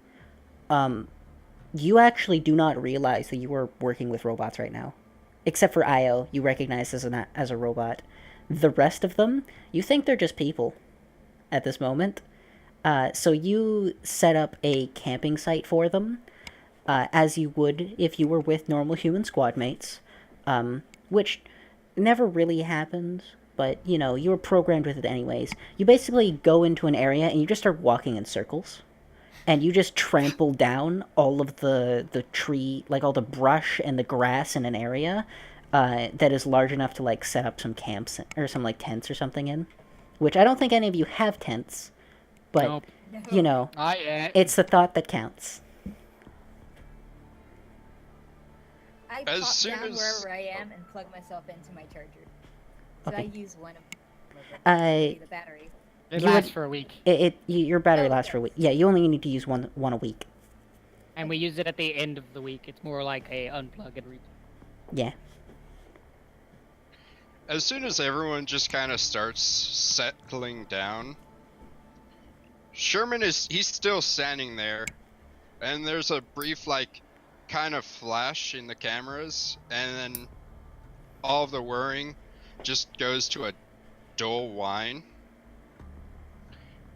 you actually do not realize that you are working with robots right now. Except for Io, you recognize as a robot. The rest of them, you think they're just people at this moment. So you set up a camping site for them, as you would if you were with normal human squad mates, which never really happened, but, you know, you were programmed with it anyways. You basically go into an area and you just start walking in circles. And you just trample down all of the tree, like all the brush and the grass in an area that is large enough to, like, set up some camps or some, like, tents or something in. Which I don't think any of you have tents, but, nope. You know, it's the thought that counts. I pop down wherever I am and plug myself into my charger. So I use one of the batteries. It lasts for a week. Your battery lasts for a week. Yeah, you only need to use one a week. And we use it at the end of the week. It's more like a unplug and reach. Yeah. As soon as everyone just kind of starts settling down, Sherman he's still standing there, and there's a brief like kind of flash in the cameras, and then all of the whirring just goes to a dull whine.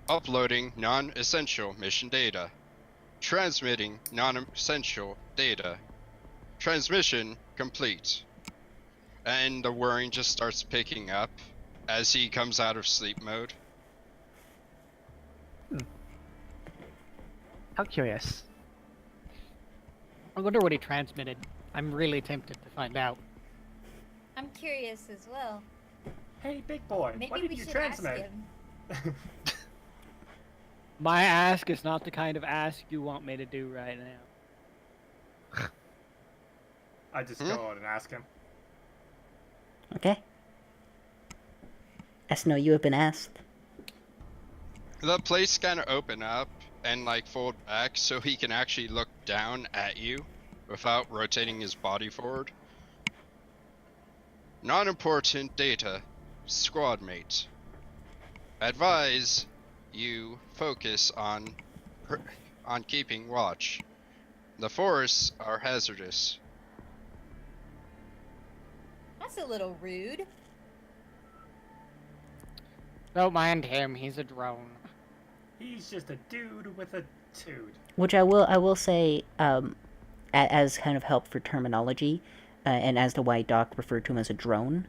Uploading non-essential mission data. Transmitting non-essential data. Transmission complete. And the whirring just starts picking up as he comes out of sleep mode. How curious. I wonder what he transmitted. I'm really tempted to find out. I'm curious as well. Hey, big boy, Maybe what did we you should ask transmit? him. My ask is not the kind of ask you want me to do right now. I just go out and ask him. Okay. Esno, you have been asked. The plates kind of open up and like fold back so he can actually look down at you without rotating his body forward. Non-important data, squad mate. Advise you focus on keeping watch. The forests are hazardous. That's a little rude. Don't mind him, he's a drone. He's just a dude with a toot. Which I will say, as kind of help for terminology, and as to why Doc referred to him as a drone.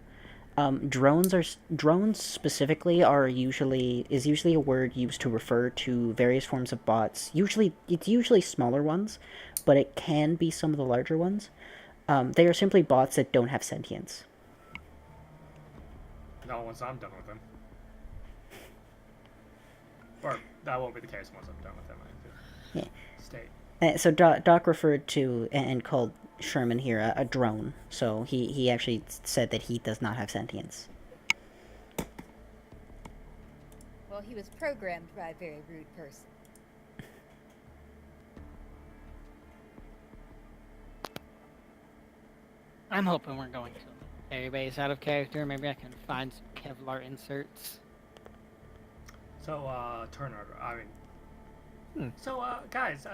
Drones specifically is usually a word used to refer to various forms of bots. It's usually smaller ones, but it can be some of the larger ones. They are simply bots that don't have sentience. Not once I'm done with him. Or that won't be the case once I'm done with him. Yeah. State. So Doc referred to and called Sherman here a drone. So he actually said that he does not have sentience. Well, he was programmed by a very rude person. I'm hoping we're going to a base out of character. Maybe I can find some Kevlar inserts. So, turn order. I mean... So, guys,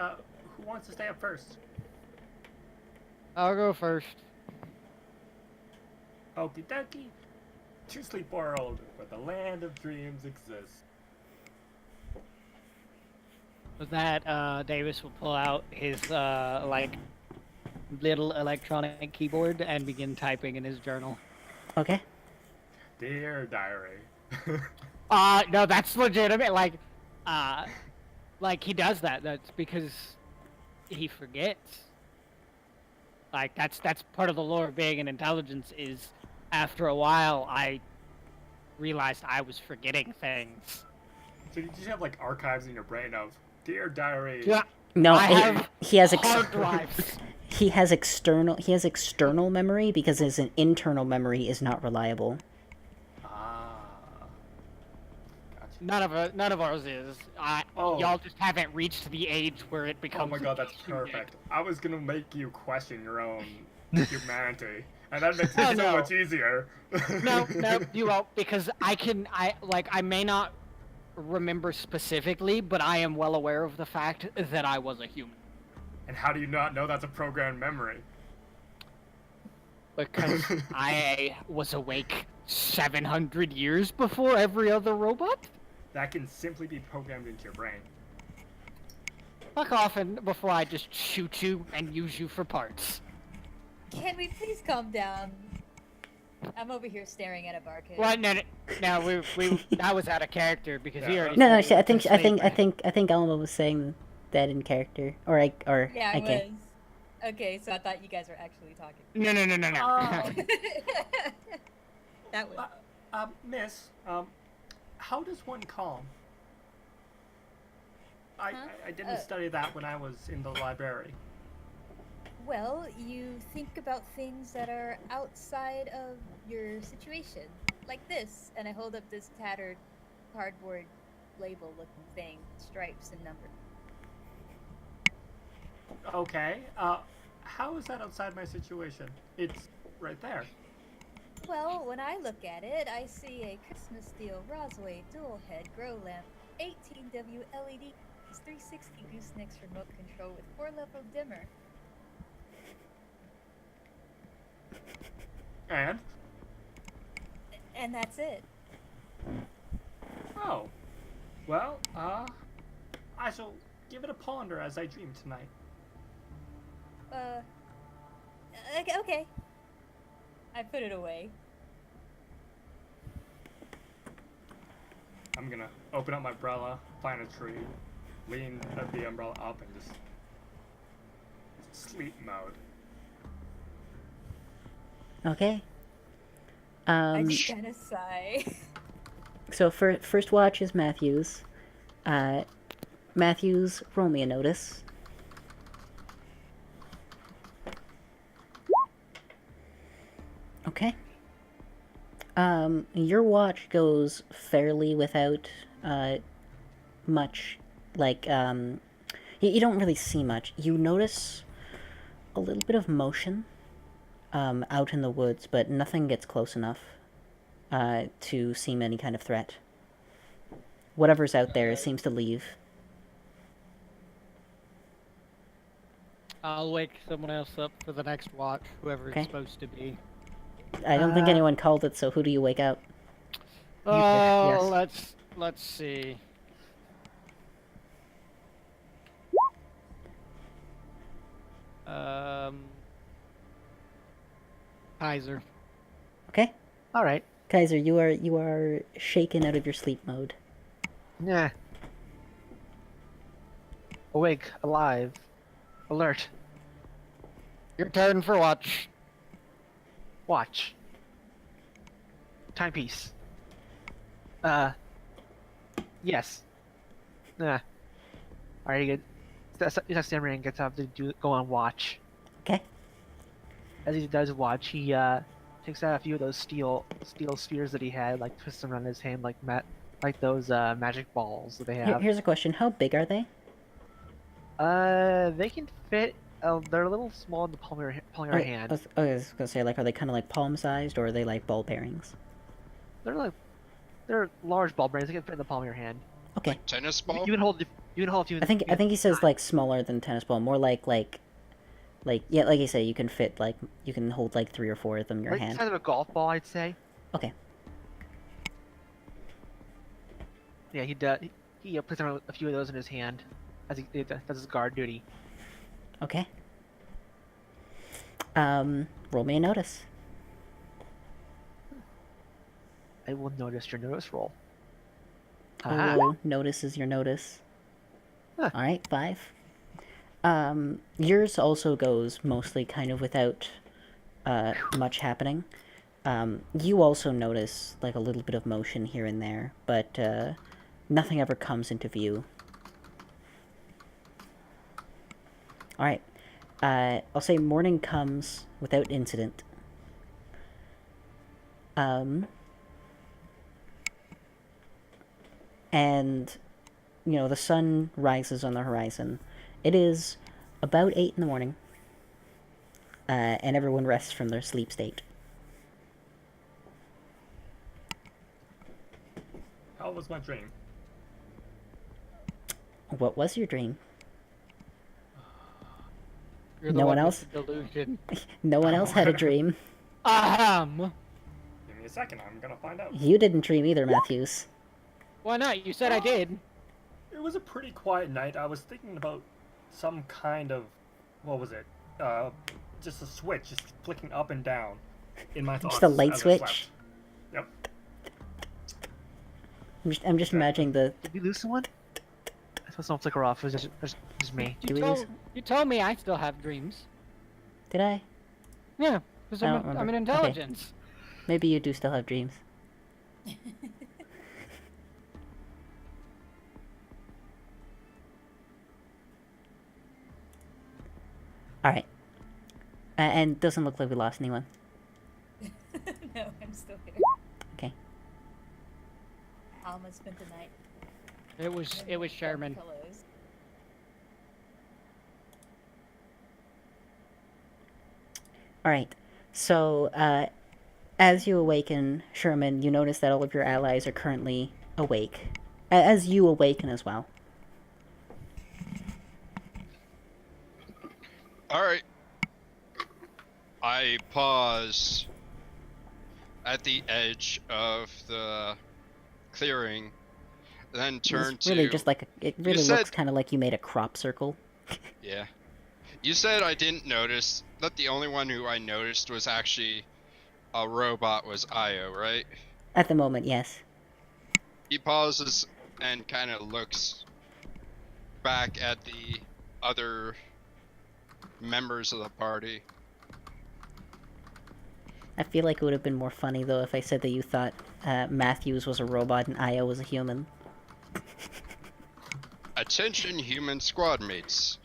who wants to stay up first? I'll go first. Okie dokie. To Sleep World, where the land of dreams exists. With that, Davis will pull out his, little electronic keyboard and begin typing in his journal. Okay. Dear diary. No, that's legitimate. Like he does that. That's because he forgets. Like that's part of the lore of being an intelligence. Is after a while, I realized I was forgetting things. So you just have like archives in your brain of Dear diary. Yeah. No, he has hard drives. He has external memory because his internal memory is not reliable. Gotcha. None of ours is. Y'all just haven't reached the age where it becomes. Oh my god, that's perfect. I was gonna make you question your own humanity, and that makes it so much easier. No, you won't, because I may not remember specifically, but I am well aware of the fact that I was a human. And how do you not know that's a programmed memory? Because I was awake 700 years before every other robot? That can simply be programmed into your brain. Fuck off and before I just shoot you and use you for parts. Can we please calm down? I'm over here staring at a barcode. Well, no, we that was out of character because he already. No, I think Alma was saying that in character, or I was. Okay, so I thought you guys were actually talking. No. That was. Miss, how does one calm? I didn't study that when I was in the library. Well, you think about things that are outside of your situation, like this, and I hold up this tattered cardboard label-looking thing, stripes and numbers. Okay, how is that outside my situation? It's right there. Well, when I look at it, I see a Christmas steel Rosway dual head grow lamp 18W LED is 360 goosenecks remote control with 4-level dimmer. And? And that's it. Oh. Well, I shall give it a ponder as I dream tonight. Okay. I put it away. I'm gonna open up my umbrella, find a tree, lean the umbrella up, and just sleep mode. Okay. I just kind of sigh. So first watch is Matthews. Matthews, roll me a notice. Okay. Your watch goes fairly without much, like, you don't really see much. You notice a little bit of motion out in the woods, but nothing gets close enough to seem any kind of threat. Whatever's out there seems to leave. I'll wake someone else up for the next watch, whoever Okay. it's supposed to be. I don't think anyone called it, so who do you wake up? Oh, yes. let's see. Kaiser. Okay. All right. Kaiser, you are shaken out of your sleep mode. Yeah. Awake, alive, alert. Your turn for watch. Watch. Timepiece. Yes. Nah. Alright, good. Samurai gets up to go on watch. Okay. As he does watch, he takes out a few of those steel spheres that he had, like twists them around his hand, like those magic balls that they have. Here's a question: how big are they? They can fit. They're a little small in the palm of your hand. I was gonna say, like, are they kind of like palm-sized, or are they like ball bearings? They're large ball bearings. They can fit in the palm of your hand. Okay. Like tennis ball? You can hold. You can hold a few. I think he says like smaller than tennis ball, more like yeah, like you say, you can fit you can hold like 3 or 4 of them in your like hand. the size of a golf ball, I'd say. Okay. Yeah, he does. He puts a few of those in his hand as he does his guard duty. Okay. Roll me a notice. I will notice your notice roll. Oh, notice is your notice. Huh. All right, 5. Yours also goes mostly kind of without much happening. You also notice like a little bit of motion here and there, but nothing ever comes into view. All right. I'll say morning comes without incident. And, you know, the sun rises on the horizon. It is about 8 in the morning, and everyone rests from their sleep state. How was my dream? What was your dream? You're the No one with else? the Delusion. No one else had a dream. Ahem. Give me a second, I'm gonna find out. You didn't dream either, Matthews. Why not? You said I did. It was a pretty quiet night. I was thinking about some kind of, what was it? Just a switch, just flicking up and down in my thoughts. Just a light as I switch? slept. Yep. I'm just imagining the... Did we lose someone? I suppose someone flicker off. It was just me. Do we lose? You told me I still have dreams. Did I? Yeah, because I don't I'm remember. an intelligence. Maybe you do still have dreams. Alright. And doesn't look like we lost anyone. No, I'm still here. Okay. Alma spent the night. It was Sherman. Pillows. Alright. So, as you awaken, Sherman, you notice that all of your allies are currently awake. as you awaken as well. Alright. I pause at the edge of the clearing, then turn It's really to... just like it really said- looks kind of like you made a crop circle. Yeah. You said I didn't notice, that the only one who I noticed was actually a robot was Io, right? At the moment, yes. He pauses and kind of looks back at the other members of the party. I feel like it would have been more funny though if I said that you thought Matthews was a robot and Io was a human. Attention human squad mates.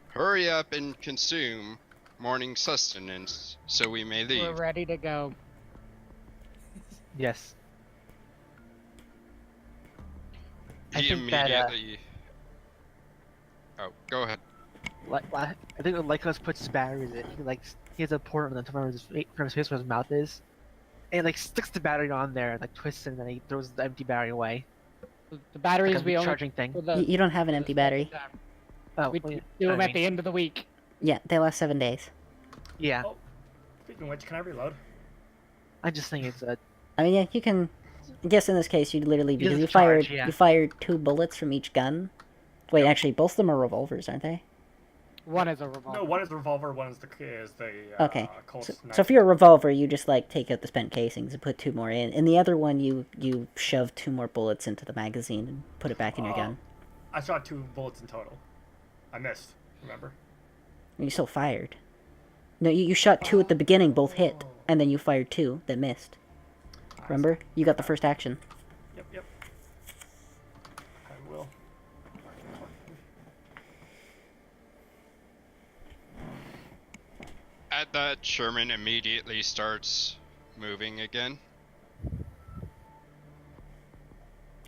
Hurry up and consume morning sustenance so we may We're leave. ready to go. Yes. I He think that, immediately... Oh, go ahead. I think Lycos puts his batteries in. He has a port on the top of his face where his mouth is, and like sticks the battery on there, and like twists it, and then he throws the empty battery away. The batteries Like a we only charging thing. for the- You don't have an for the empty second battery. time. Oh, We well, yeah, do them I at the mean, end of the week. Yeah, they last 7 days. yeah. Oh, speaking of which, can I reload? I just think it's a. I mean, yeah, you can. I guess in this case, you'd literally Use because the you fired charge, yeah. you fired 2 bullets from each gun. Wait, actually, both of them are revolvers, aren't they? One is a revolver. No, one is the revolver, one is the Okay. Colt So sniper. if you're a revolver, you just like take out the spent casings and put 2 more in. In the other one, you shove 2 more bullets into the magazine and put it back in your gun. I shot 2 bullets in total. I missed. Remember? You still fired. No, you shot 2 at the beginning, both hit, and then you fired 2 that missed. Remember? You got the first action. Yep. I will. At that, Sherman immediately starts moving again.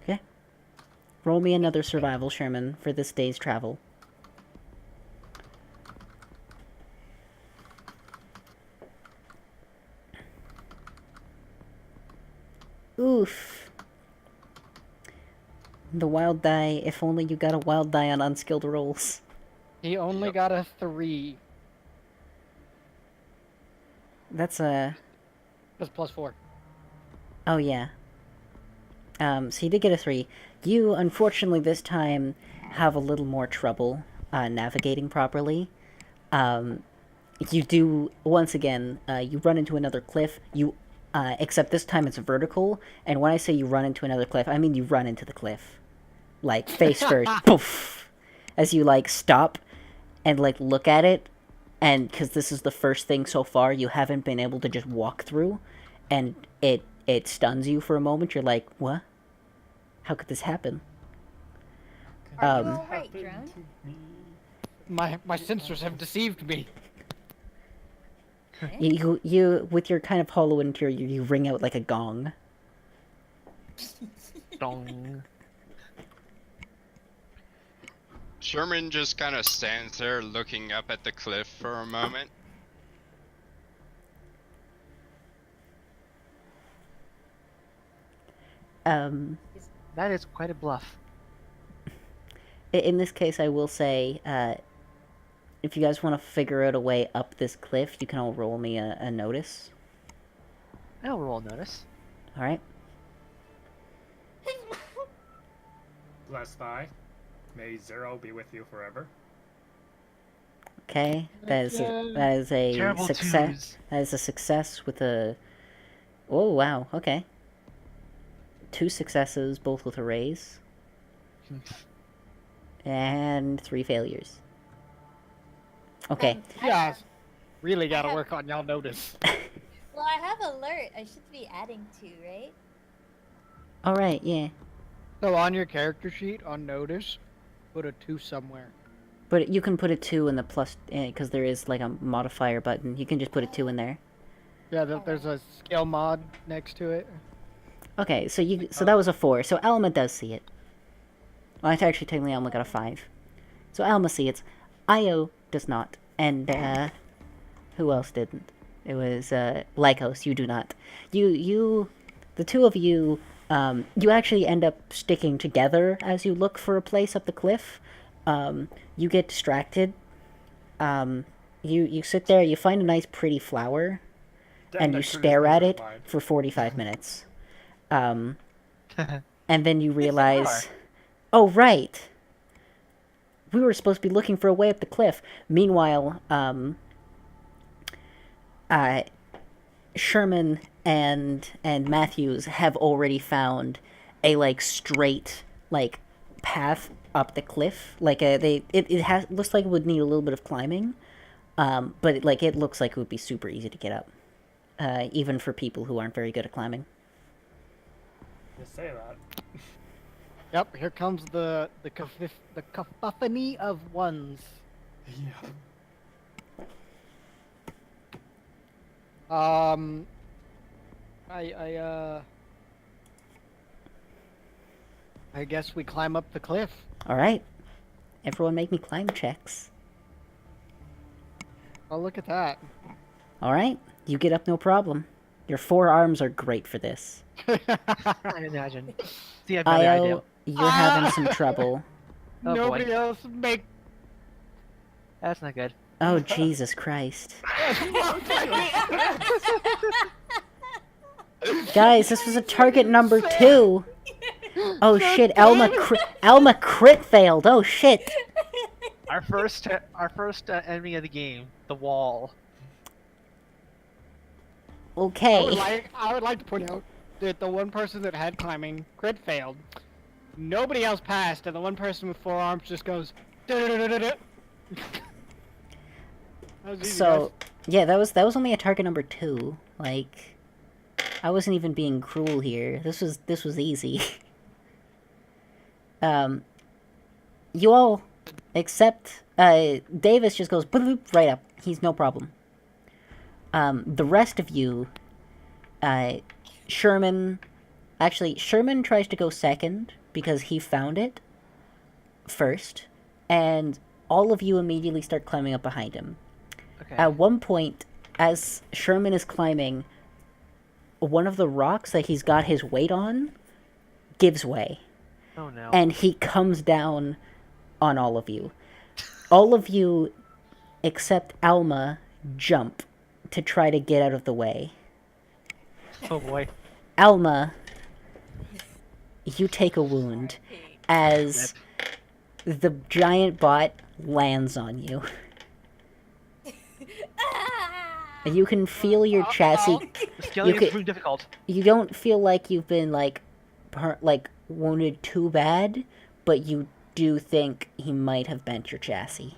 Okay. Roll me another survival, Sherman, for this day's travel. Oof. The wild die, if only you got a wild die on unskilled rolls. He only got a 3. That's a... That's +4. Oh, yeah. So you did get a 3. You, unfortunately, this time have a little more trouble navigating properly. You do, once again, you run into another cliff. Except this time it's vertical, and when I say you run into another cliff, I mean you run into the cliff. Like, face first, poof! As you, like, stop and, like, look at it, and because this is the first thing so far you haven't been able to just walk through, and it stuns you for a moment. You're like, what? How could this happen? Are you alright, Drone? My sensors have deceived me. You with your kind of hollow interior, you ring out like a gong. Dong. Sherman just kind of stands there looking up at the cliff for a moment. That is quite a bluff. In this case, I will say, if you guys want to figure out a way up this cliff, you can all roll me a notice. I'll roll notice. Alright? Blessed I. May 0 be with you forever. Okay, that is a Terrible success. twos. That is a success with a... Oh, wow, okay. 2 successes, both with a raise. And 3 failures. Okay. Yeah, really gotta work on y'all notice. Well, I have alert. I should be adding 2, right? Alright, yeah. So on your character sheet, on notice, put a 2 somewhere. But you can put a 2 in the plus, because there is like a modifier button. You can just put a 2 in there. Yeah, there's a skill mod next to it. Okay, so that was a 4. So Alma does see it. Well, actually, technically, Alma got a 5. So Alma sees it. Io does not. And, who else didn't? It was, Lycos, you do not. The 2 of you You actually end up sticking together as you look for a place up the cliff. You get distracted. You sit there, you find a nice pretty flower, Damn, and that you tree is stare at peace of it mind. for 45 minutes. And then you realize, oh, right. We were supposed to be looking for a way up the cliff. Meanwhile, Sherman and Matthews have already found a like straight like path up the cliff. Like it has looks like it would need a little bit of climbing, but it looks like it would be super easy to get up, even for people who aren't very good at climbing. You say that. Yep, here comes the cacophony of ones. Yeah. I guess we climb up the cliff. All right, everyone, make me climb checks. Oh, look at that. All right, you get up no problem. Your forearms are great for this. I imagine. See, I have another idea. Io, you're having some trouble. Oh, boy. Nobody else make. That's not good. Oh, Jesus Christ. Guys, this was a target number 2. Oh shit, Elma crit failed. Oh shit. Our first enemy of the game, the wall. Okay. I would like to point out that the one person that had climbing crit failed. Nobody else passed, and the one person with 4 arms just goes. Da-da-da-da-da. That was easy, So, guys. yeah, that was only a target number 2. Like, I wasn't even being cruel here. This was easy. You all, except Davis just goes boop, boop, right up. He's no problem. The rest of you, Sherman tries to go second because he found it first, and all of you immediately start climbing up behind him. Okay. At one point, as Sherman is climbing, one of the rocks that he's got his weight on gives way. Oh no. And he comes down on all of you. All of you, except Alma, jump to try to get out of the way. Oh boy. Alma, you take a wound as the giant bot lands on you. You can feel your chassis. The scaling is proving difficult. You don't feel like you've been wounded too bad, but you do think he might have bent your chassis.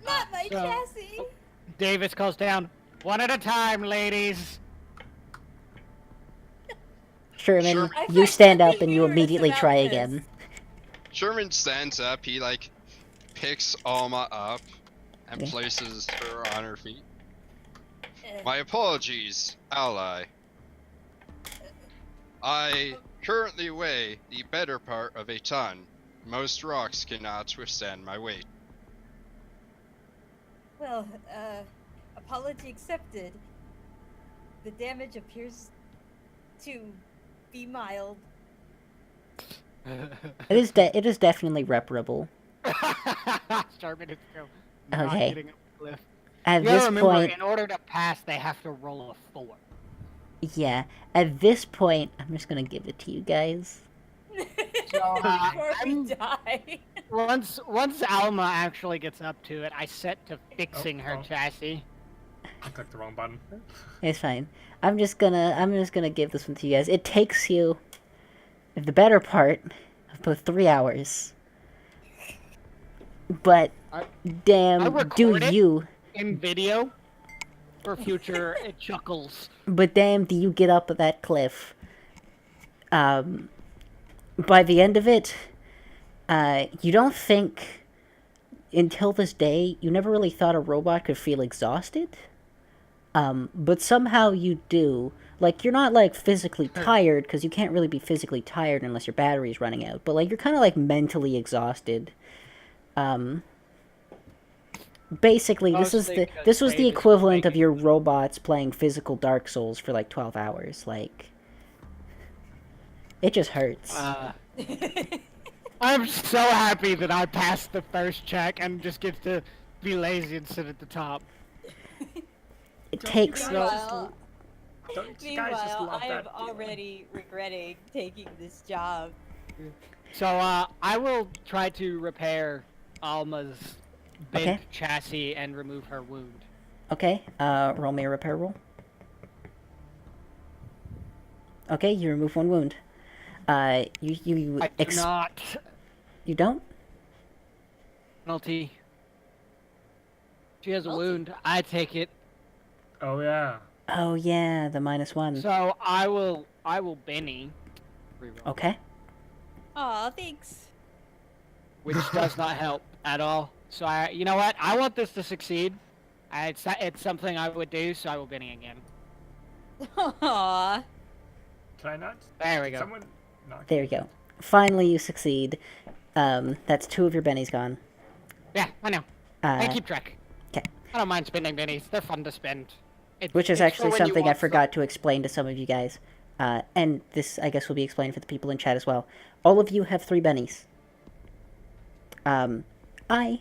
Not my chassis. Davis calls down, one at a time, ladies. Sherman, Sure. you stand up and you immediately try again. Sherman stands up. He picks Alma up and Yeah. places her on her feet. My apologies, ally. I currently weigh the better part of a ton. Most rocks cannot withstand my weight. Well, apology accepted. The damage appears to be mild. It is definitely reparable. Sherman is still not Okay. getting up the cliff. At You gotta this remember, point, in order to pass, they have to roll a 4. yeah. At this point, I'm just gonna give it to you guys. So, Before we I'm- die. Once Alma actually gets up to it, I set to fixing her Oh. chassis. I clicked the wrong button. It's fine. I'm just gonna give this one to you guys. It takes you the better part of about 3 hours. But I damn, do record it. you? In video, for future chuckles. But damn, do you get up that cliff? By the end of it, you don't think, until this day, you never really thought a robot could feel exhausted. But somehow you do. Like, you're not, physically tired, because you can't really be physically tired unless your battery's running out. But, you're kind of, mentally exhausted. Basically, this was the equivalent of your robots playing physical Dark Souls for, 12 hours. It just hurts. I'm so happy that I passed the first check and just get to be lazy and sit at the top. It takes. Meanwhile, Don't you guys just love I am that? already regretting taking this job. So I will try to repair Alma's bent Okay. chassis and remove her wound. Okay, roll me a repair roll. Okay, you remove one wound. I do not. You don't? Penalty. She has a Penalty? wound. I take it. Oh yeah. Oh yeah, the -1. So I will Benny. Reroll. Okay. Aw, thanks. Which does not help at all. So you know what? I want this to succeed. It's something I would do, so I will Benny again. Aw. Can I not? There we go. Someone knock. There you go. Finally, you succeed. That's 2 of your bennies gone. Yeah, I know. I Uh, keep track. 'kay. I don't mind spending bennies. They're fun to spend. Which is it's for actually when you something I want forgot to explain to some of you guys. And this, I guess, will be explained for the people in chat as well. All of you have 3 bennies. I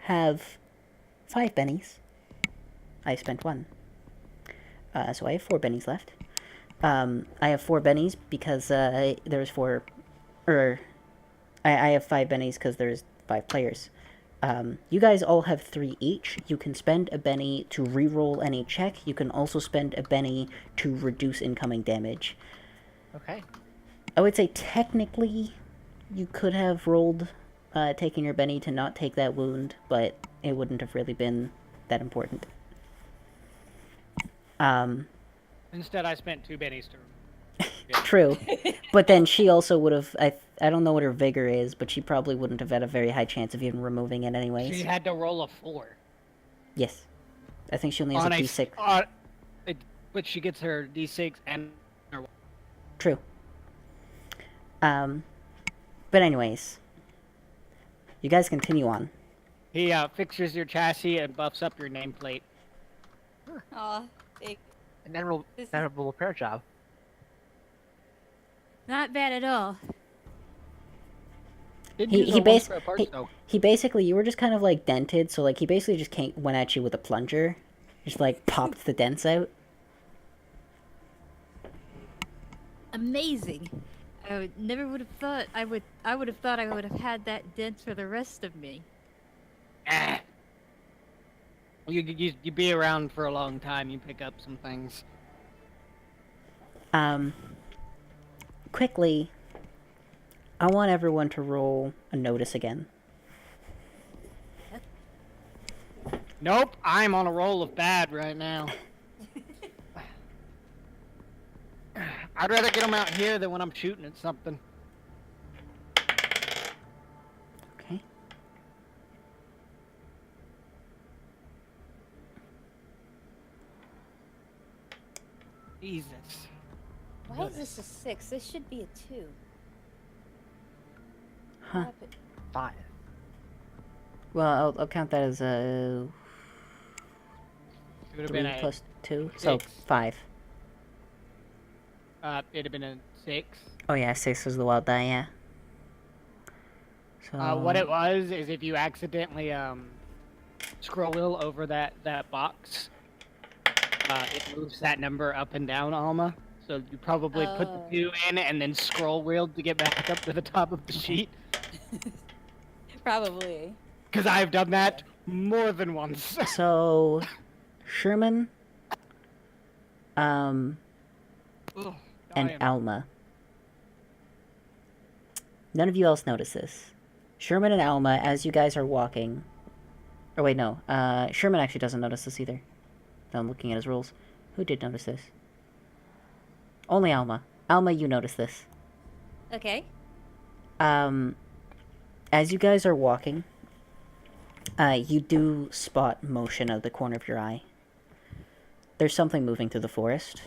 have 5 bennies. I spent 1. So I have 4 bennies left. I have 4 bennies because there's 4... I have 5 bennies because there's 5 players. You guys all have 3 each. You can spend a benny to reroll any check. You can also spend a benny to reduce incoming damage. Okay. I would say technically you could have rolled taking your benny to not take that wound, but it wouldn't have really been that important. Instead, I spent 2 bennies to. True. But then she also would have... I don't know what her vigor is, but she probably wouldn't have had a very high chance of even removing it anyways. She had to roll a 4. Yes. I think she only has a d6. But she gets her d6 and her. True. But anyways. You guys continue on. He fixes your chassis and buffs up your nameplate. Aw, thanks. An admirable repair job. Not bad at all. Didn't He- use he her bas- spare parts, he- though. He basically, you were just kind of like dented, so like he basically just went at you with a plunger. Just like popped the dents out. Amazing. Never would have thought I would have thought I would have had that dent for the rest of me. Ah. You be around for a long time. You pick up some things. Quickly, I want everyone to roll a notice again. Nope, I'm on a roll of bad right now. I'd rather get them out here than when I'm shooting at something. Okay. Jesus. Why is this a 6? This should be a 2. Huh. 5. Well, I'll count that as a It would have 3 been a plus 2, so 6. 5. It'd have been a 6. Oh yeah, 6 was the wild die, yeah. So... What it was is if you accidentally scroll wheel over that box, it moves that number up and down, Alma. So you probably put the Oh. 2 in and then scroll wheel to get back up to the top of the sheet. Probably. Because I've done that more than once. So, Sherman, Ugh, and dying. Alma. None of you else notice this. Sherman and Alma, as you guys are walking... Oh wait, no. Sherman actually doesn't notice this either. Now I'm looking at his rules. Who did notice this? Only Alma. Alma, you notice this. Okay. As you guys are walking, you do spot motion out of the corner of your eye. There's something moving through the forest.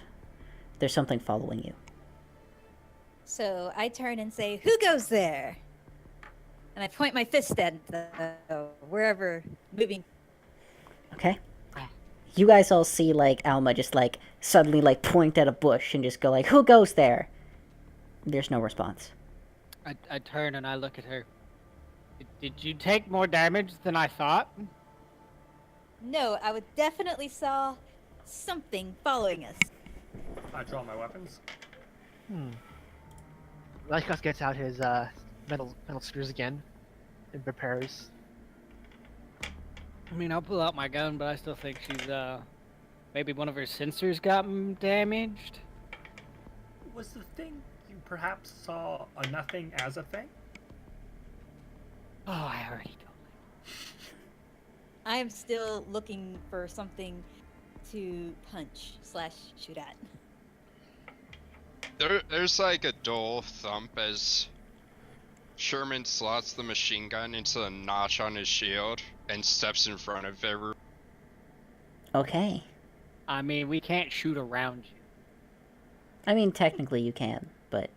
There's something following you. So I turn and say, "Who goes there?" And I point my fist at wherever moving. Okay? You guys all see, like, Alma just, like, suddenly, like, point at a bush and just go, like, who goes there? There's no response. I turn and I look at her. Did you take more damage than I thought? No, I would definitely saw something following us. I draw my weapons. Lycos gets out his metal spears again and prepares. I mean, I'll pull out my gun, but I still think she's, maybe one of her sensors got damaged? Was the thing you perhaps saw a nothing as a thing? Oh, I already told I am still looking for something to punch/shoot at. There's like a dull thump as Sherman slots the machine gun into the notch on his shield and steps in front of everyone. Okay. I mean, we can't shoot around you. I mean, technically you can, but...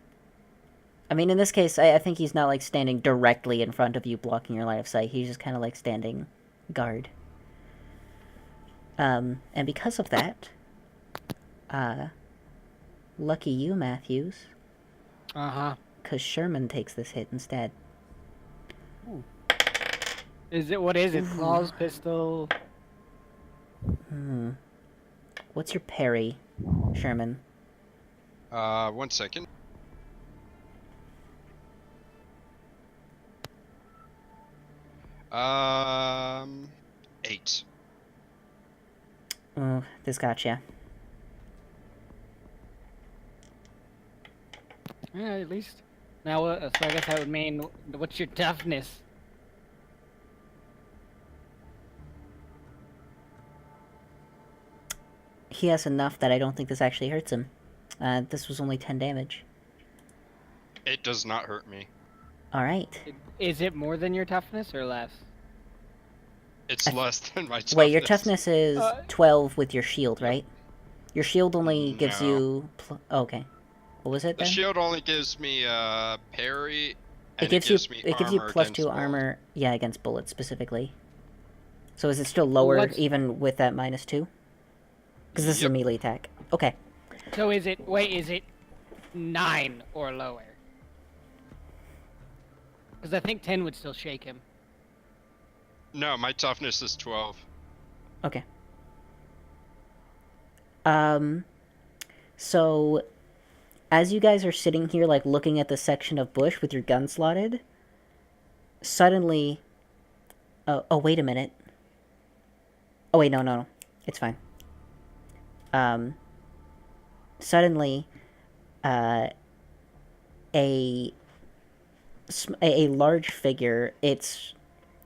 I mean, in this case, I think he's not, like, standing directly in front of you, blocking your line of sight. He's just kind of, like, standing guard. And because of that, lucky you, Matthews, Uh-huh. because Sherman takes this hit instead. What is it? Claws, pistol? What's your parry, Sherman? 1 second. Um, 8. Oh, this gotcha. Yeah, at least. Now, so I guess that would mean, what's your toughness? He has enough that I don't think this actually hurts him. This was only 10 damage. It does not hurt me. Alright. Is it more than your toughness or less? It's less than my toughness. Wait, your toughness is 12 with your shield, right? Your shield only gives No. you... Oh, okay. What was it The then? shield only gives me parry, and It gives me you armor plus against 2 bullets. armor, yeah, against bullets specifically. So is it still lower What's- even with that minus 2? Because this is a Yep. melee attack. Okay. So is it 9 or lower? Because I think 10 would still shake him. No, my toughness is 12. Okay. So, as you guys are sitting here, like, looking at the section of bush with your gun slotted, suddenly... Oh, wait a minute. Oh, wait, no. It's fine. Suddenly, a large figure, it's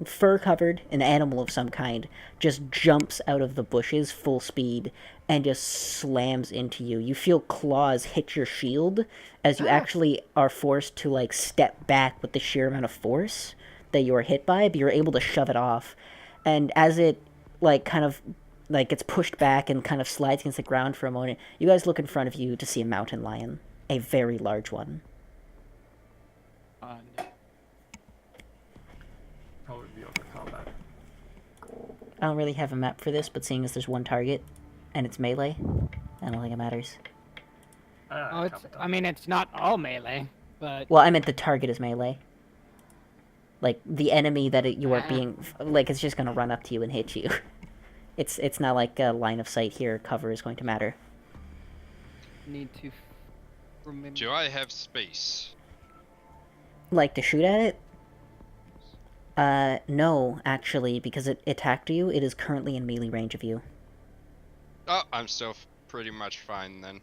fur-covered, an animal of some kind, just jumps out of the bushes full speed and just slams into you. You feel claws hit your shield as you actually are forced to, like, step back with the sheer amount of force that you are hit by, but you're able to shove it off. And as it, like, kind of, like, gets pushed back and kind of slides against the ground for a moment, you guys look in front of you to see a mountain lion. A very large one. How would it be over combat? I don't really have a map for this, but seeing as there's one target, and it's melee, I don't think it matters. Oh, I mean, it's not all melee, but... Well, I meant the target is melee. Like, the enemy that you are being... Like, it's just gonna run up to you and hit you. It's not like a line of sight here, cover is going to matter. Need to remember... Do I have space? Like, to shoot at it? No, actually, because it attacked you, it is currently in melee range of you. Oh, I'm still pretty much fine then.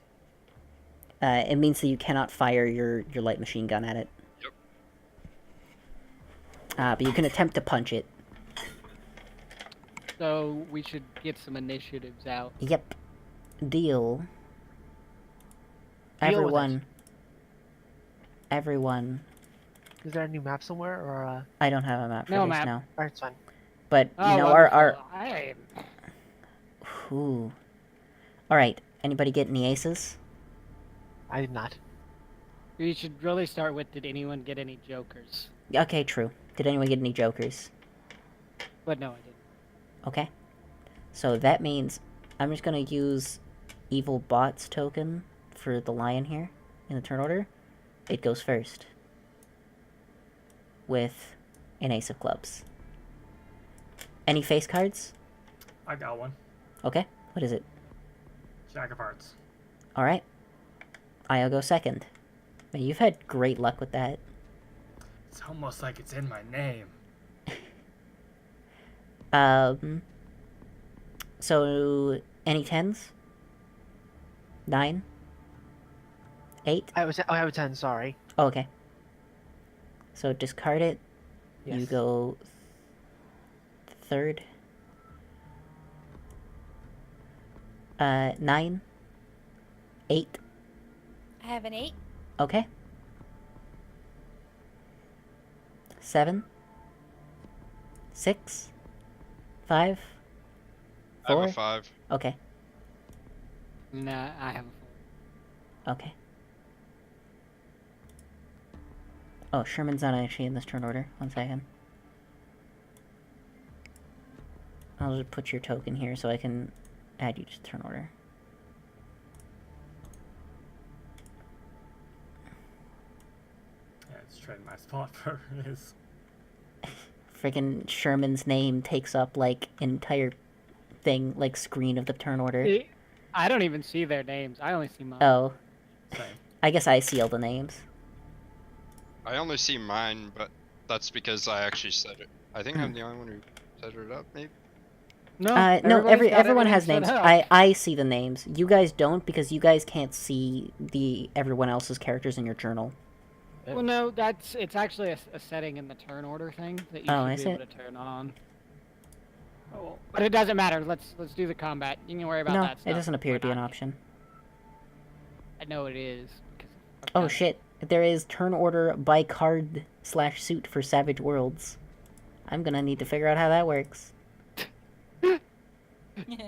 It means that you cannot fire your light machine gun at it. Yep. But you can attempt to punch it. So, we should get some initiatives out. Yep. Deal. Deal with Everyone. Is there a new map somewhere, or I don't have a map for No this map. now. Alright, it's fine. But, Oh, you know, wonderful. Ooh. Alright, anybody get any aces? I did not. We should really start with, did anyone get any jokers? Okay, true. Did anyone get any jokers? But no, I didn't. Okay. So that means I'm just gonna use Evil Bot's token for the lion here in the turn order. it goes first. With an ace of clubs. Any face cards? I got one. Okay, what is it? Jack of Hearts. Alright. I'll go second. Man, you've had great luck with that. It's almost like it's in my name. So, any 10s? 9? 8? I have a 10. Sorry. Oh, okay. So discard it. Yes. You go third. 9. 8. I have an 8. Okay. 7. 6. 5. I have 4. a 5. Okay. Nah, I have a Okay. Oh, Sherman's not actually in this turn order. 1 second. I'll just put your token here so I can add you to turn order. Yeah, it's trading my spot for his. Friggin' Sherman's name takes up like an entire thing, like screen of the turn order. four. I don't even see their names. I only see mine. Oh, Same. I guess I see all the names. I only see mine, but that's because I actually set it. I think I'm the only one who set it up, maybe? No, No, everybody's got everyone has everything names. set up. I see the names. You guys don't because you guys can't see everyone else's characters in your journal. Well, no, it's actually a setting in the turn order thing that you Oh, should is be able it? to turn on. Oh, well. But it doesn't matter. Let's do the combat. You can worry about No, that stuff. it doesn't appear We're to be an not- option. I know it is. Because I've Oh done it. shit! There is turn order by card / suit for Savage Worlds. I'm gonna need to figure out how that works.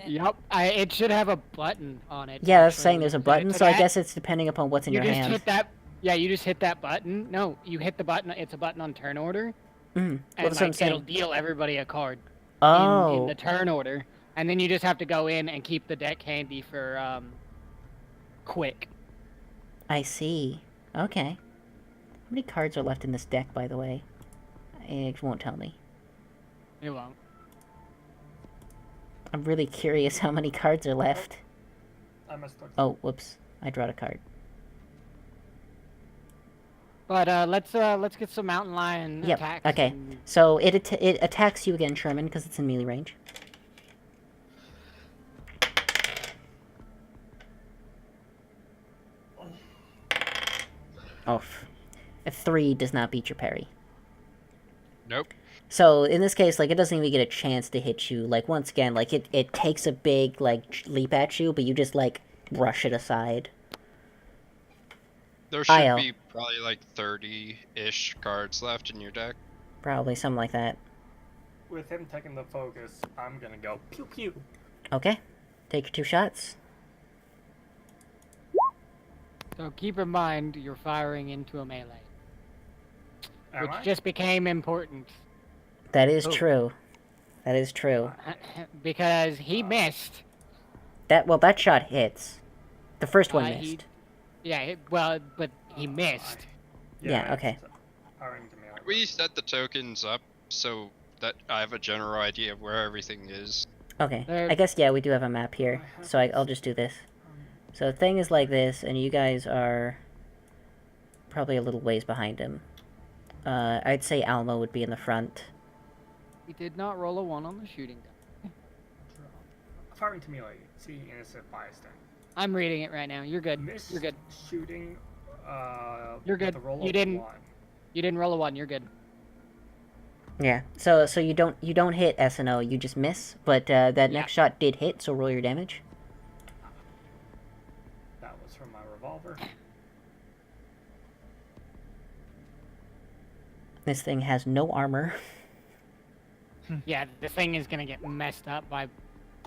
Yep. It should have a button on it. Yeah, that's actually. saying there's a Set it button, to so I that. guess it's depending upon what's in You your just hand. hit that. Yeah, you just hit that button. No, you hit the button. It's a button on turn order. Well, And that's what I'm like, it'll saying. deal everybody a card in Oh, the turn order, and then you just have to go in and keep the deck handy for quick. I see. Okay. How many cards are left in this deck, by the way? It won't tell me. It won't. I'm really curious how many cards are left. I messed up. Oh, whoops. I drawed a card. But let's get some mountain lion Yep, attacks. okay. and- So it attacks you again, Sherman, because it's in melee range. Oh, a 3 does not beat your parry. Nope. So in this case, like, it doesn't even get a chance to hit you. Like, once again, like, it takes a big, like, leap at you, but you just, like, brush it aside. There should IL. be probably like 30-ish cards left in your deck. Probably something like that. With him taking the focus, I'm gonna go pew pew. Okay. Take your 2 shots. So keep in mind you're firing into a melee, Am which I? just became important That is Oh. true. That is true. because he missed. That shot hits. The first one He- missed. Yeah, but he missed. Yeah, okay. it's firing to me like We set the tokens up so that I have a general idea of where everything is. Okay. There- I guess, yeah, we do have a map here. So I'll just do this. So the thing is like this, and you guys are probably a little ways behind him. I'd say Alma would be in the front. He did not roll a 1 on the shooting die. firing to me like see innocent bystander. I'm reading it right now. You're good. Missed You're good. shooting. You're with good. The roll You of didn't- 1. You didn't roll a 1. You're good. Yeah. So you don't hit SNO, you just miss. But that Yeah. next shot did hit, so roll your damage. That was from my revolver. This thing has no armor. Yeah, the thing is gonna get messed up by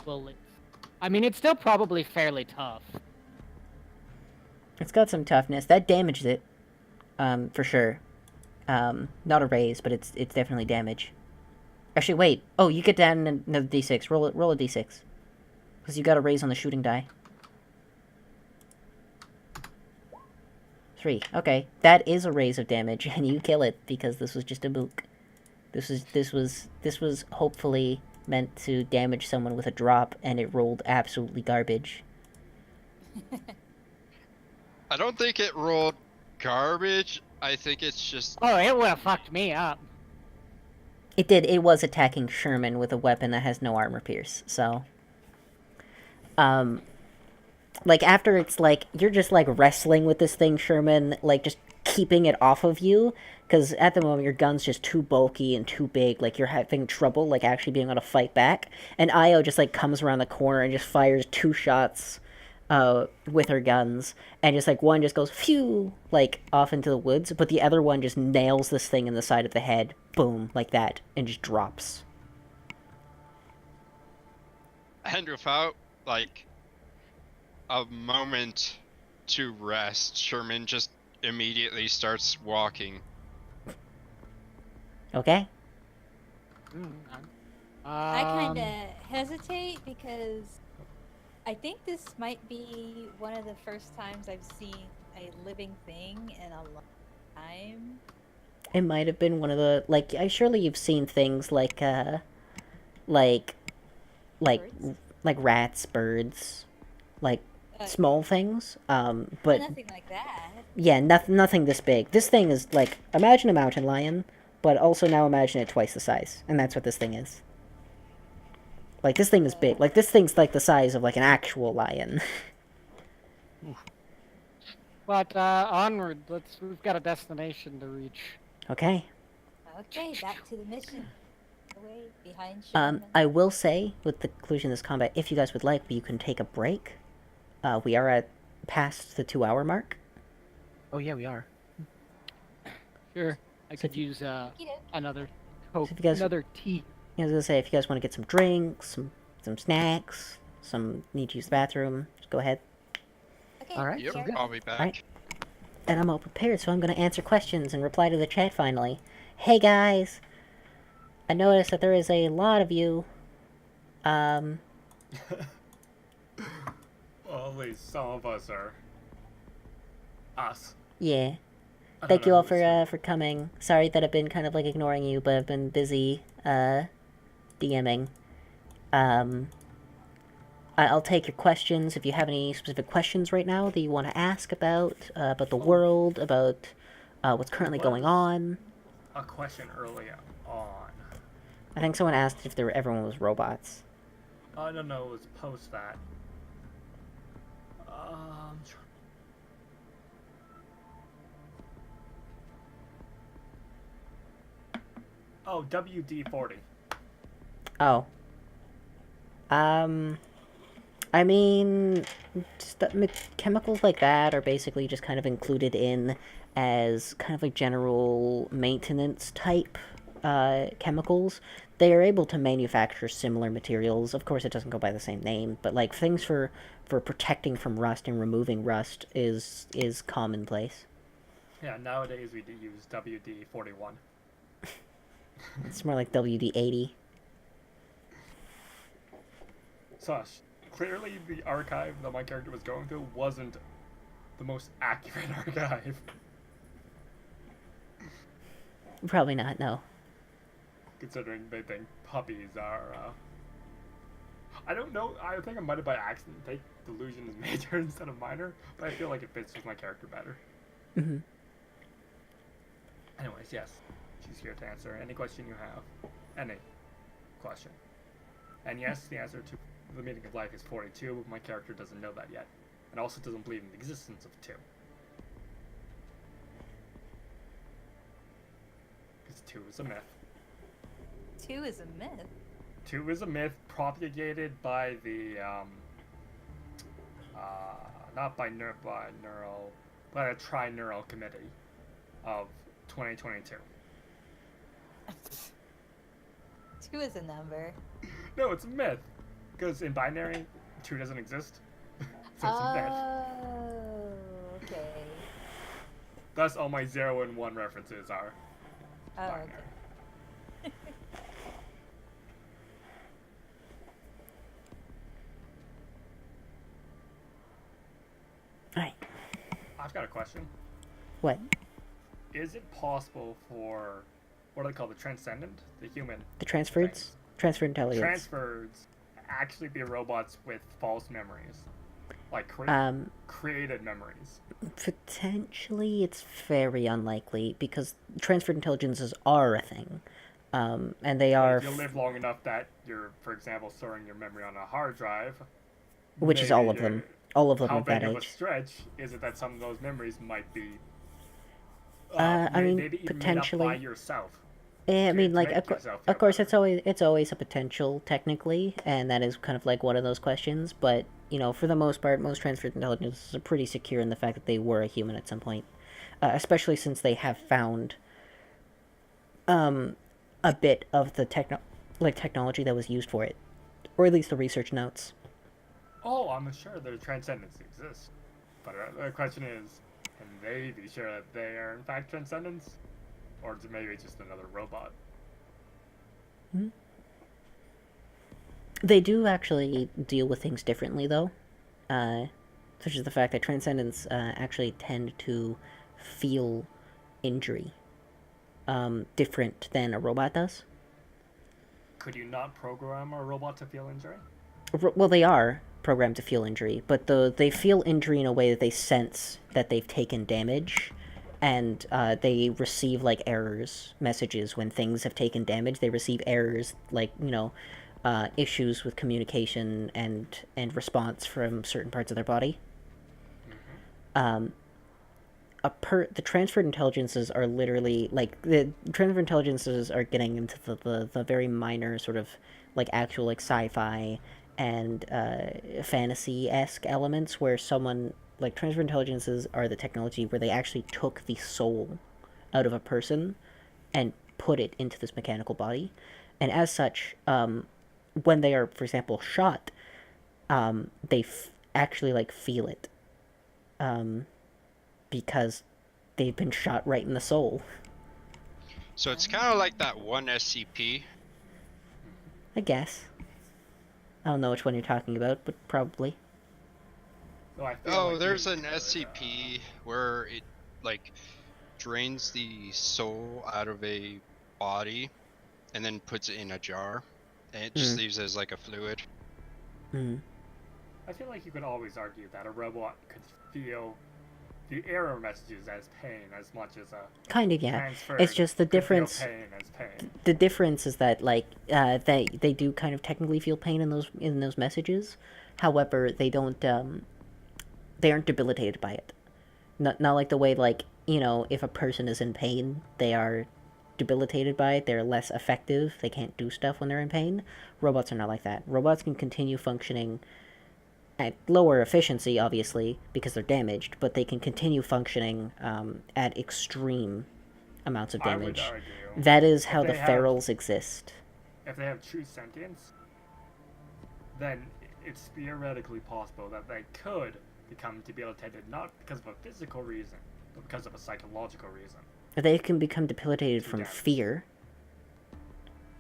bullets. I mean, it's still probably fairly tough. It's got some toughness. That damaged it. For sure. Not a raise, but it's definitely damage. Actually, wait. Oh, you get down another d6. Roll a d6. Because you got a raise on the shooting die. 3. Okay, that is a raise of damage, and you kill it because this was just a mook. This was hopefully meant to damage someone with a drop, and it rolled absolutely garbage. I don't think it rolled garbage. I think it's just Oh, it would have fucked me up. It did. It was attacking Sherman with a weapon that has no armor pierce. So, like after it's like you're just like wrestling with this thing, Sherman, like just keeping it off of you, because at the moment your gun's just too bulky and too big. Like you're having trouble like actually being able to fight back. And Io just like comes around the corner and just fires 2 shots with her guns, and just like one just goes phew like off into the woods, but the other one just nails this thing in the side of the head, boom, like that, and just drops. and without like a moment to rest, Sherman just immediately starts walking. Okay. I kind of hesitate because I think this might be one of the first times I've seen a living thing in a long time. It might have been one of the like. Surely you've seen things like like Birds? like rats, birds, like small things. But Nothing like that. yeah, nothing this big. This thing is like, imagine a mountain lion, but also now imagine it twice the size, and that's what this thing is. Like this thing is big. Like this thing's like the size of like an actual lion. But onward. We've got a destination to reach. Okay. Okay, back to the mission. Away behind Sherman. I will say, with the conclusion of this combat, if you guys would like, you can take a break. We are at past the 2-hour mark. Oh yeah, we are. Sure, I could use another Coke, if you guys- another tea. I was gonna say, if you guys want to get some drinks, some snacks, need to use the bathroom, just go ahead. Okay, All right, Yep, sounds good. I'll be back. Alright. And I'm all prepared, so I'm gonna answer questions and reply to the chat finally. Hey guys! I noticed that there is a lot of you. Well, at least some of us are us. Yeah. I Thank don't you know all who's for coming. Sorry that I've been kind of like ignoring you, but I've been busy, DMing. I'll take your questions if you have any specific questions right now that you want to ask about the world, about what's currently going on. a question early on. I think someone asked if everyone was robots. I don't know, it was post that. I'm trying. Oh, WD-40. Oh. I mean, chemicals like that are basically just kind of included in as kind of like general maintenance type chemicals. They are able to manufacture similar materials. Of course, it doesn't go by the same name, but like things for protecting from rust and removing rust is commonplace. Yeah, nowadays we do use WD-41. It's more like WD-80. Sush. Clearly, the archive that my character was going through wasn't the most accurate archive. Probably not, no. Considering they think puppies are, I don't know, I think I might have by accident take delusion as major instead of minor, but I feel like it fits with my character better. Mm-hmm. Anyways, yes, she's here to answer any question you have. Any question. And yes, the answer to the meaning of life is 42, but my character doesn't know that yet, and also doesn't believe in the existence of 2. Because 2 is a myth. 2 is a myth. 2 is a myth propagated by the, not by neural, by the Tri-Neural Committee of 2022. 2 is a number. No, it's a myth. Because in binary, 2 doesn't exist. So it's a myth. Oh, okay. Thus, all my 0 and 1 references are Oh, binary. okay. Alright. I've got a question. What? Is it possible for what do they call the transcendent, the human The transference? things, Transfer intelligence. transfers actually be robots with false memories, like created memories? Potentially, it's very unlikely because transferred intelligences are a thing, and they But are, if you live long enough that you're, for example, storing your memory on a hard drive, which is all maybe of them. All of them how at that big of a age. stretch is it that some of those memories might be, I mean, maybe even made up potentially. by yourself? I mean, to like, make yourself feel of course, better. it's always a potential technically, and that is kind of like one of those questions. But for the most part, most transferred intelligences are pretty secure in the fact that they were a human at some point, especially since they have found a bit of the technology that was used for it, or at least the research notes. Oh, I'm sure their transcendence exists. But the question is, can they be sure that they are in fact transcendents? Or is it maybe just another robot? They do actually deal with things differently, though, such as the fact that transcendents actually tend to feel injury different than a robot does. Could you not program a robot to feel injury? Well, they are programmed to feel injury, but they feel injury in a way that they sense that they've taken damage, and they receive like errors messages when things have taken damage. They receive errors like issues with communication and response from certain parts of their body. The transferred intelligences are literally like the transferred intelligences are getting into the very minor sort of like actual like sci-fi and fantasy-esque elements where someone like transferred intelligences are the technology where they actually took the soul out of a person and put it into this mechanical body, and as such, when they are, for example, shot, they actually like feel it, because they've been shot right in the soul. So it's kind of like that one SCP. I guess. I don't know which one you're talking about, but probably. So I feel Oh, like there's you an could, SCP where it like drains the soul out of a body and then puts it in a jar, and it just leaves as like a fluid. I feel like you could always argue that a robot could feel the error messages as pain as much as a Kind of, yeah. transferred It's just the could feel difference. pain as pain. The difference is that like they do kind of technically feel pain in those messages. However, they aren't debilitated by it. Not like the way like if a person is in pain, they are debilitated by it. They're less effective. They can't do stuff when they're in pain. Robots are not like that. Robots can continue functioning at lower efficiency, obviously, because they're damaged, but they can continue functioning at extreme amounts of I would damage. argue That is how if the they have- ferals exist. if they have true sentience, then it's theoretically possible that they could become debilitated not because of a physical reason, but because of a psychological reason. They can become debilitated Too from damaged. fear,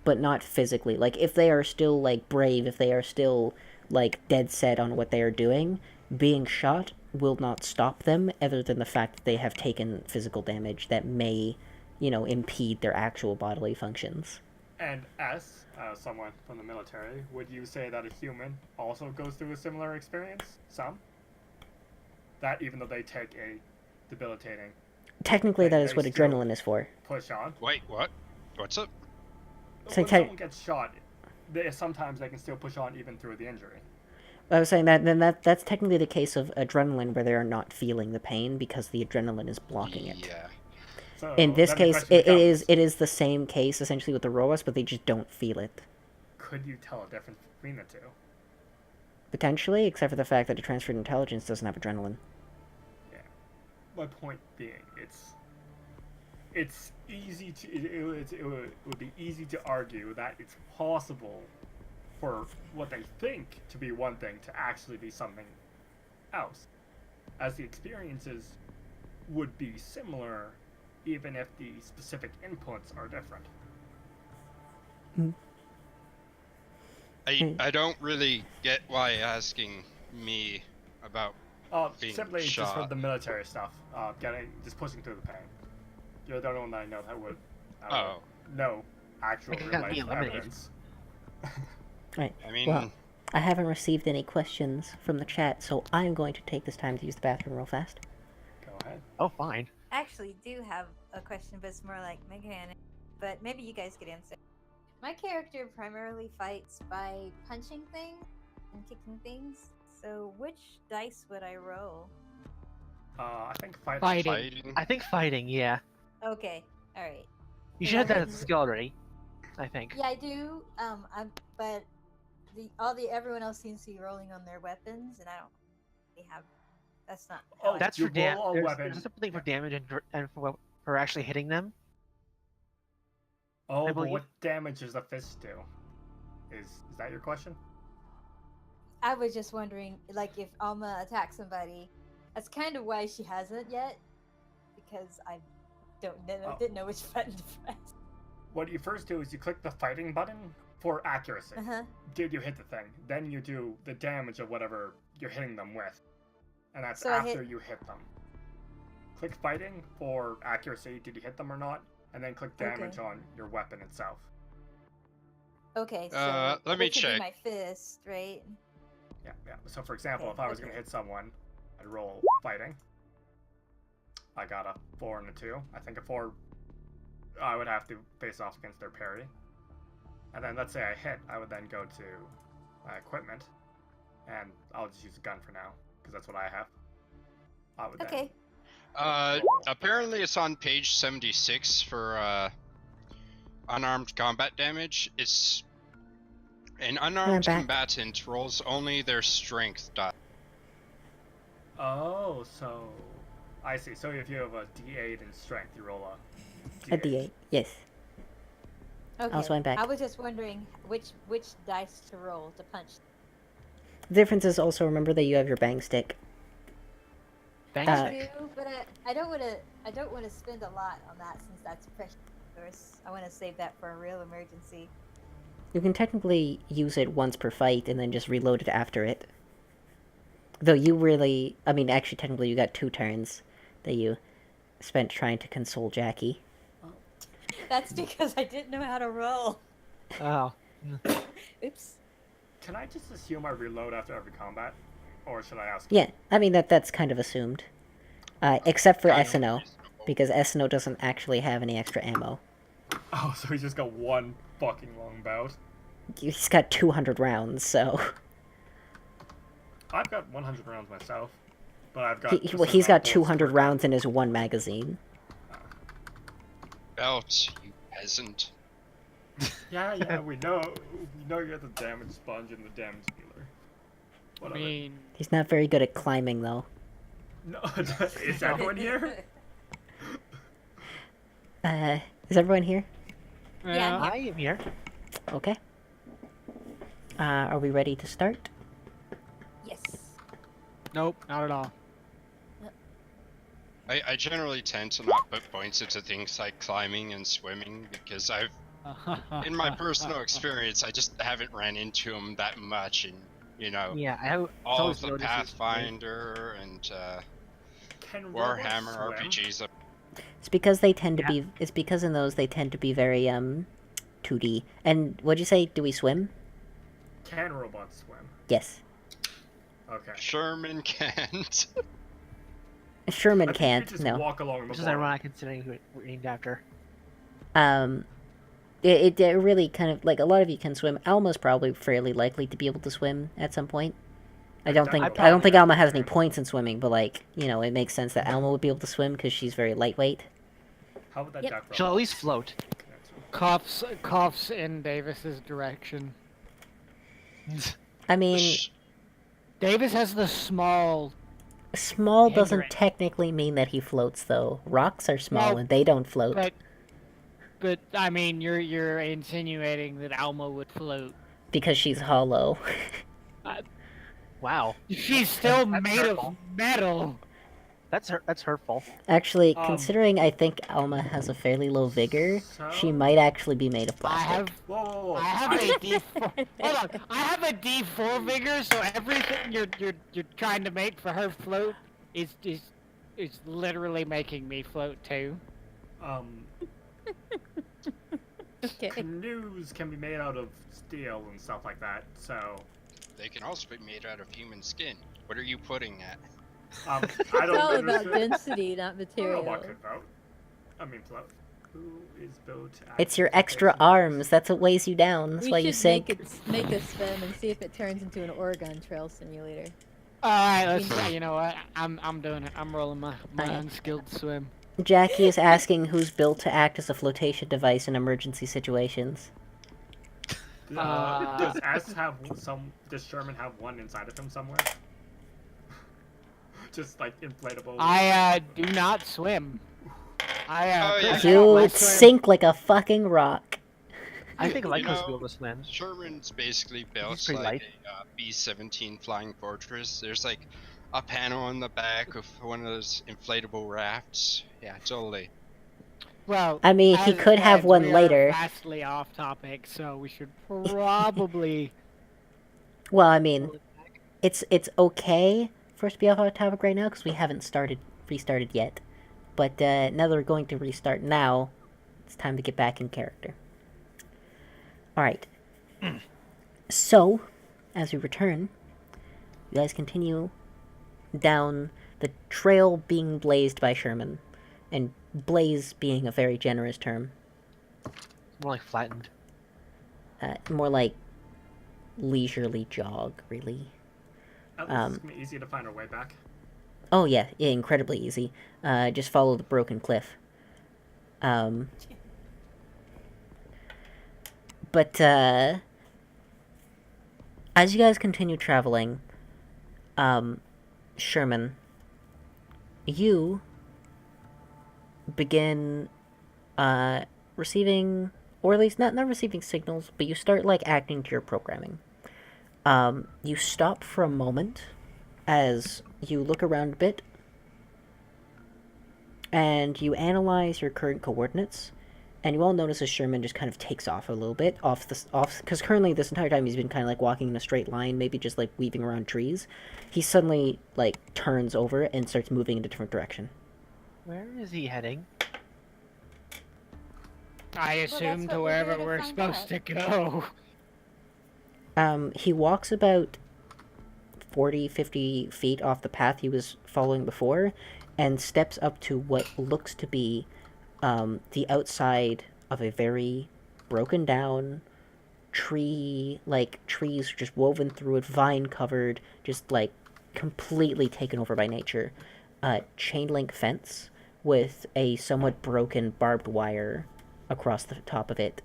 but not physically. Like, if they are still, like, brave, if they are still, like, dead set on what they are doing, being shot will not stop them, other than the fact that they have taken physical damage that may, impede their actual bodily functions. And as someone from the military, would you say that a human also goes through a similar experience? Some? That even though they take a debilitating Technically, that is they what still- adrenaline is for. push on? Wait, what? What's up? So When someone gets shot, sometimes they can still push on even through the injury. I was saying that's technically the case of adrenaline, where they are not feeling the pain because the adrenaline is blocking it. Yeah. So In this then the case, question becomes, it is the same case essentially with the robots, but they just don't feel it. could you tell a difference between the two? Potentially, except for the fact that a transferred intelligence doesn't have adrenaline. Yeah. My point being, it's easy to it would be easy to argue that it's possible for what they think to be one thing to actually be something else, as the experiences would be similar even if the specific inputs are different. I don't really get why you're asking me about being Simply just for shot. the military stuff. Just pushing through the pain. You're the only one that I know that would Oh, know actual Like it real got life me eliminated. evidence. Right. I mean, Well, I haven't received any questions from the chat, so I'm going to take this time to use the bathroom real fast. Go ahead. Oh, fine. I actually do have a question, but it's more like mechanic. But maybe you guys could answer. My character primarily fights by punching things and kicking things. So which dice would I roll? I think fighting. Fighting. I think fighting, yeah. Okay, all right. You Yeah, should have I that didn't- skill already. I think. Yeah, I do. But everyone else seems to be rolling on their weapons, and I don't really have. That's not. how Oh, I- That's you for damage. roll a There's weapon. something for damage and for actually hitting them. Oh, but believe. what damage does a fist do? Is that your question? I was just wondering, like, if Alma attacks somebody, that's kind of why she hasn't yet, because I didn't know which button to press. What you first do is you click the fighting button for accuracy. Uh-huh. Did you hit the thing? Then you do the damage of whatever you're hitting them with. And that's So I after hit- you hit them. Click fighting for accuracy, did you hit them or not? And then click damage Okay. on your weapon itself. Okay, so let me which would be check. my fist, right? Yeah. So for example, Okay, if I was okay. going to hit someone, I'd roll fighting. I got a 4 and a 2. I think a 4, I would have to face off against their parry. And then let's say I hit, I would then go to my equipment. And I'll just use a gun for now, because that's what I have. I would Okay. Apparently it's on page 76 for unarmed combat damage. It's an unarmed back. combatant rolls only their strength die. Oh, so I see. So if you have a D8 in strength, you roll a A D8, yes. Okay. Also, I'm back. I was just wondering which dice to roll to punch. The difference is also remember that you have your bang stick. Bang Uh, stick. I do, but I don't want to spend a lot on that since that's precious resource. I want to save that for a real emergency. You can technically use it once per fight and then just reload it after it. Though you really... I mean, actually, technically you got 2 turns that you spent trying to console Jackie. That's because I didn't know how to roll. Oh. Oops. Can I just assume I reload after every combat? Or should I ask? Yeah, I mean, that's kind of assumed. Except for Kind of S&O, reasonable. because S&O doesn't actually have any extra ammo. Oh, so he's just got one fucking long bout. He's got 200 rounds, so... I've got 100 rounds myself. But I've got... Well, he's got 200 rounds in his one magazine. Belt, you peasant. Yeah, we know you're the damage sponge and the damage dealer. I Whatever. mean, He's not very good at climbing, though. No, is everyone here? Is everyone here? Yeah. I am here. Okay. Are we ready to start? Yes. Nope, not at all. I generally tend to not put points into things like climbing and swimming because in my personal experience, I just haven't ran into them that much, and Yeah, I have all always of the noticed this. Pathfinder and Can robots Warhammer swim? RPGs. It's because they tend to Yeah. be... It's because in those they tend to be very, 2D. And what'd you say? Do we swim? Can robots swim? Yes. Okay. Sherman can't. Sherman I think can't, you just no. walk along the Which is bottom. ironic considering who we're named after. It really kind of... Like, a lot of you can swim. Alma's probably fairly likely to be able to swim at some point. I don't think definitely Alma has any can. points in swimming, but, like, it makes sense that Alma would be able to swim because she's very lightweight. How would that Yep. duck She'll at robot least float. connect to? Coughs in Davis's direction. I mean, Davis has the small. small doesn't Hindrance. technically mean that he floats, though. Rocks are small Well, and they don't float. But I mean, you're insinuating that Alma would float. Because she's hollow. Wow. She's still That's made hurtful. of metal. That's hurtful. Actually, Um, considering I think Alma has a fairly low vigor, she so- might actually be made of I plastic. have Whoa, whoa, whoa. I have a D4. Hold on, I have a D4 vigor, so everything you're trying to make for her float is literally making me float too. Okay. Canoes can be made out of steel and stuff like that, so They can also be made out of human skin. What are you putting at? I It's don't all about understand. density, not A material. robot could vote. I mean, float. Who is built to act It's your as a extra flotation arms. device? That's what weighs you down. That's We why you should sink. make a swim and see if it turns into an Oregon Trail simulator. All right, let's. Meanwhile- You know what? I'm doing it. I'm rolling my Okay. unskilled swim. Jackie is asking who's built to act as a flotation device in emergency situations. Does S have some? Does Sherman have one inside of him somewhere? Just like inflatable. I do not swim. I Oh, yeah. Chris, I don't You like swim. sink like a fucking rock. I think You Lyco's know, be able to swim. Sherman's basically built pretty like light. a B-17 flying fortress. There's like a panel on the back of one of those inflatable rafts. Yeah, totally. Well, I mean, he as could have said, one we are later. Vastly off topic, so we should probably. Well, I mean, it's okay for us to be off topic right now because we haven't restarted yet. But now that we're going to restart now, it's time to get back in character. Alright. So, as we return, you guys continue down the trail being blazed by Sherman. And blaze being a very generous term. More like flattened. More like leisurely jog, really. At least it's gonna be easy to find our way back. Oh yeah, incredibly easy. Just follow the broken cliff. But as you guys continue traveling, Sherman, you begin receiving, or at least not receiving signals, but you start like acting to your programming. You stop for a moment as you look around a bit and you analyze your current coordinates, and you all notice as Sherman just kind of takes off a little bit because currently this entire time he's been kind of like walking in a straight line, maybe just like weaving around trees. He suddenly like turns over and starts moving in a different direction. Where is he heading? I assume what to we're wherever here to we're find supposed out. to go. He walks about 40, 50 feet off the path he was following before and steps up to what looks to be the outside of a very broken down tree, like trees just woven through it, vine covered, just like completely taken over by nature. Chain link fence with a somewhat broken barbed wire across the top of it.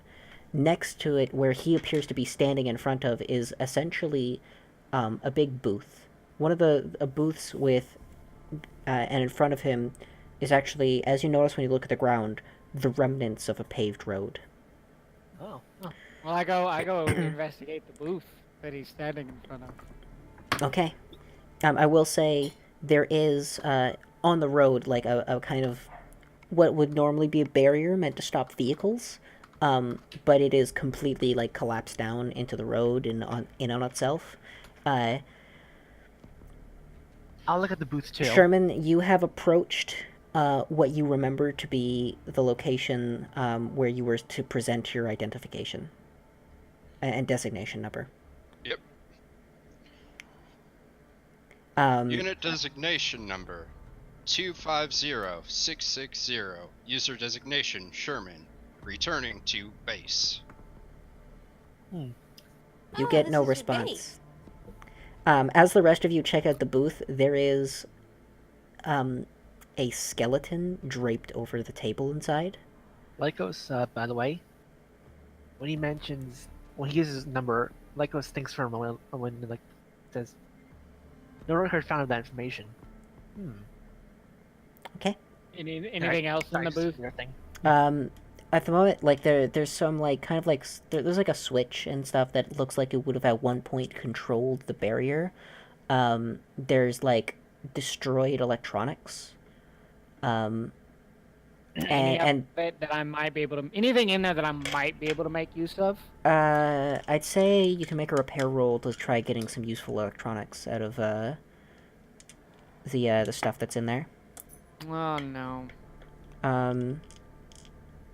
Next to it, where he appears to be standing in front of, is essentially a big booth. One of the booths with, and in front of him is actually, as you notice when you look at the ground, the remnants of a paved road. Oh. Well, I go investigate the booth that he's standing in front of. Okay. I will say there is, on the road, like a kind of what would normally be a barrier meant to stop vehicles, but it is completely, like, collapsed down into the road and on itself. I'll look at the booth too. Sherman, you have approached what you remember to be the location where you were to present your identification and designation number. Yep. Um, Unit designation number 250660. User designation Sherman. Returning to base. You Oh, get this no is your response. base. As the rest of you check out the booth, there is a skeleton draped over the table inside. Lycos, by the way, when he uses his number, Lycos thinks for a moment when like says, "No record found of that information." Okay. Anything else in the booth? At the moment, like there's some like kind of like there's like a switch and stuff that looks like it would have at one point controlled the barrier. There's like destroyed electronics. Any of and it that I might be able to, anything in there that I might be able to make use of? I'd say you can make a repair roll to try getting some useful electronics out of the stuff that's in there. Oh no. And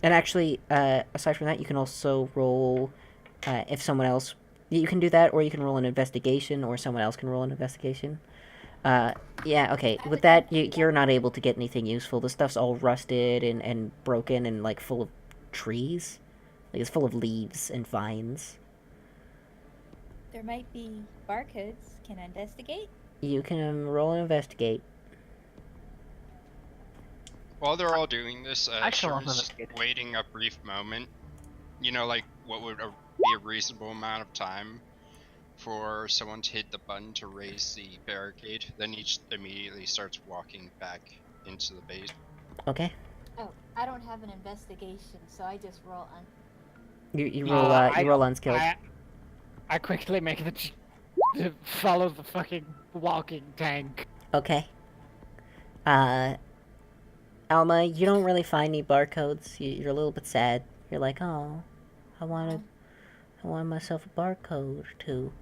actually, aside from that, you can also roll if someone else. You can do that, or you can roll an investigation, or someone else can roll an investigation. Yeah, okay. With that, you're not able to get anything useful. The stuff's all rusted and broken and, like, full of trees. Like, it's full of leaves and vines. There might be barcodes. Can I investigate? You can roll and investigate. While they're all doing this, Actually, I'll Sherman's investigate. waiting a brief moment. You know, like what would be a reasonable amount of time for someone to hit the button to raise the barricade. Then he immediately starts walking back into the base. Okay. Oh, I don't have an investigation, so I just roll on. You roll unskilled. I quickly make to follow the fucking walking tank. Okay. Alma, you don't really find any barcodes. You're a little bit sad. You're like, oh, I wanted myself a barcode too.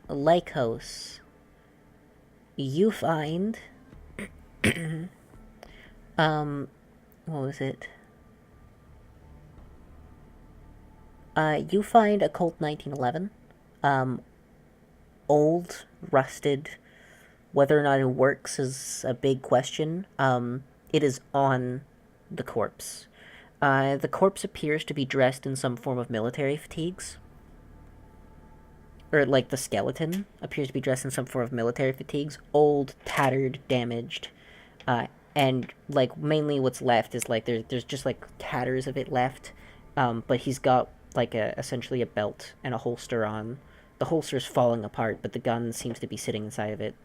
Lycos. You find, what was it? You find a Colt 1911. Old, rusted. Whether or not it works is a big question. It is on the corpse. The corpse appears to be dressed in some form of military fatigues. Or, like, the skeleton appears to be dressed in some form of military fatigues. Old, tattered, damaged. And, like, mainly what's left is, like, there's just, like, tatters of it left. But he's got, like, essentially a belt and a holster on. The holster's falling apart, but the gun seems to be sitting inside of it.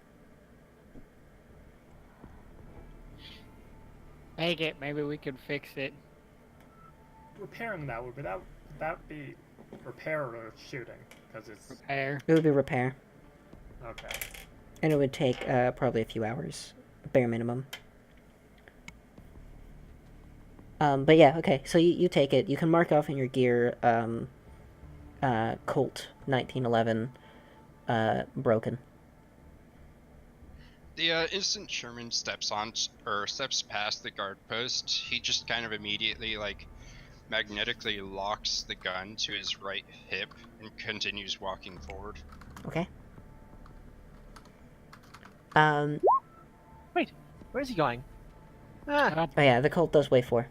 Make it. Maybe we could fix it. Repairing that would that be repair or shooting? Because it's Repair. It would be repair. okay. And it would take probably a few hours, bare minimum. But yeah, okay. So you take it. You can mark off in your gear Colt 1911 broken. The instant Sherman steps past the guard post, he just kind of immediately, like, magnetically locks the gun to his right hip and continues walking forward. Okay. Wait, where is he going? Ah, Oh yeah, the Colt does weigh 4.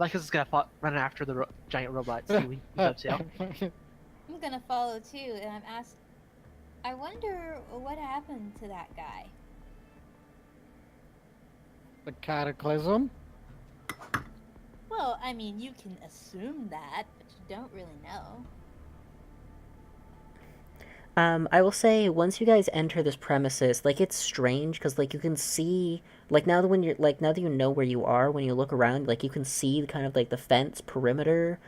like he's gonna run after the giant robot. See what he's up to. I'm gonna follow too, and I'm asked. I wonder what happened to that guy. The cataclysm? Well, I mean, you can assume that, but you don't really know. I will say, once you guys enter this premises, like, it's strange, because, like, you can see, like, now that you know where you are, when you look around, like, you can see kind of, like, the fence perimeter,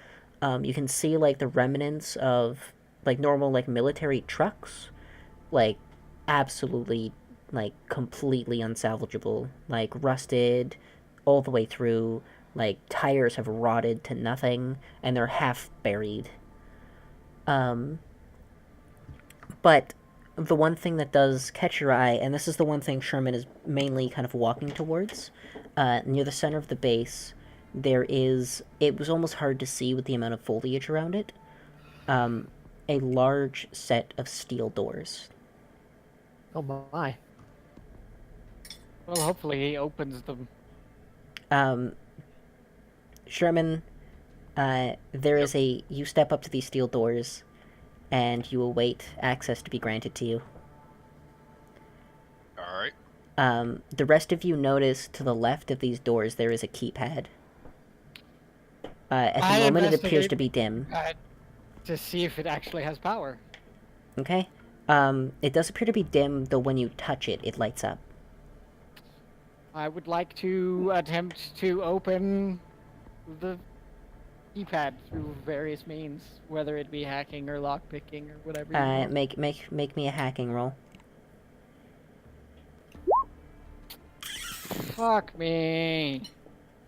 you can see, like, the remnants of, like, normal, like, military trucks, like, absolutely, like, completely unsalvageable, like, rusted all the way through, like, tires have rotted to nothing, and they're half buried. But the one thing that does catch your eye, and this is the one thing Sherman is mainly kind of walking towards, near the center of the base, it was almost hard to see with the amount of foliage around it, a large set of steel doors. Oh my. Well, hopefully he opens them. Sherman, you step up to these steel doors, and you await access to be granted to you. Alright. The rest of you notice to the left of these doors there is a keypad. At the moment it appears to be dim. To see if it actually has power. Okay? It does appear to be dim, though when you touch it, it lights up. I would like to attempt to open the keypad through various means, whether it be hacking or lockpicking or whatever you want. Make me a hacking roll. Fuck me.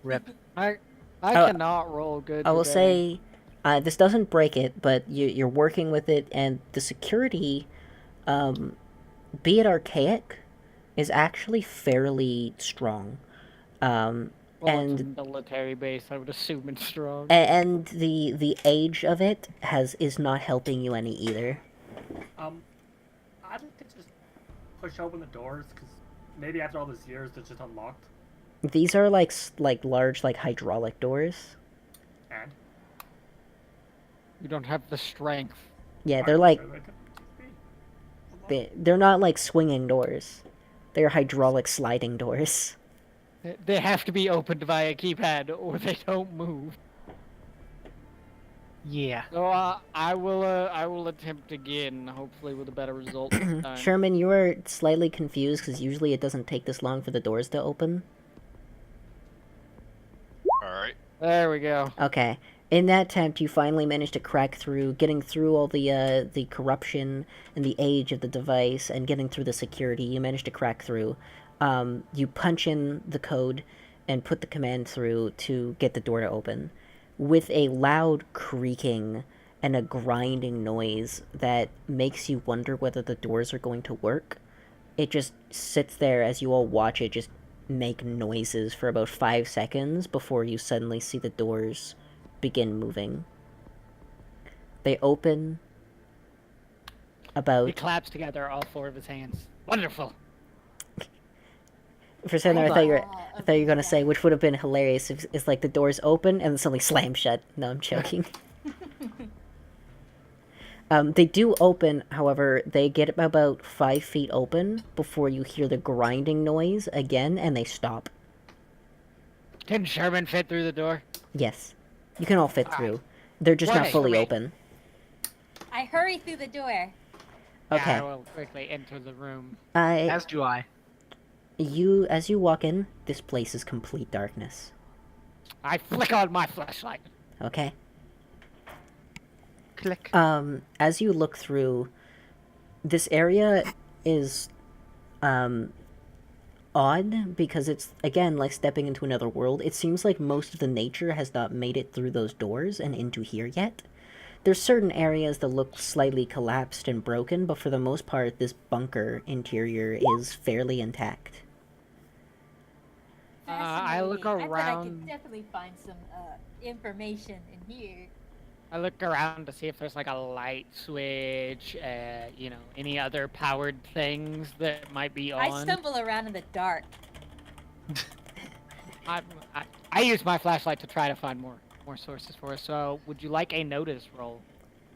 Rip. I Oh, cannot roll good I will today. say, this doesn't break it, but you're working with it, and the security, be it archaic, is actually fairly strong. Um, Well, it's a and military base. I would assume it's strong. and the age of it is not helping you any either. I'd like to just push open the doors, because maybe after all these years, they're just unlocked. These are like large like hydraulic doors. And You don't have the strength. Yeah, are they're you like sure they could just be unlocked? they're not like swinging doors. They're hydraulic sliding doors. They have to be opened via keypad, or they don't move. Yeah. So I will attempt again, hopefully with a better result this time. Sherman, you are slightly confused because usually it doesn't take this long for the doors to open. Alright. There we go. Okay. In that attempt, you finally managed to crack through, getting through all the corruption and the age of the device, and getting through the security. You managed to crack through. You punch in the code and put the command through to get the door to open. With a loud creaking and a grinding noise that makes you wonder whether the doors are going to work, it just sits there as you all watch it just make noises for about 5 seconds before you suddenly see the doors begin moving. They open He about... claps together all four of his hands. Wonderful. For a second there, I thought you were gonna say, which would have been hilarious, if it's like the doors open and then suddenly slam shut. No, I'm joking. They do open, however, they get about 5 feet open before you hear the grinding noise again, and they stop. Can Sherman fit through the door? Yes. You can all fit Alright. through. They're just What not a fully great- open. I hurry through the door. Okay. Yeah, I will quickly enter the room. As do I. As you walk in, this place is complete darkness. I flick on my flashlight. Okay? Click. As you look through, this area is, odd, because it's, again, like stepping into another world. It seems like most of the nature has not made it through those doors and into here yet. There's certain areas that look slightly collapsed and broken, but for the most part, this bunker interior is fairly intact. I look Fascinating. I bet I around. could definitely find some information in here. I look around to see if there's like a light switch, you know, any other powered things that might be on. I stumble around in the dark. I use my flashlight to try to find more sources for us. So, would you like a notice roll?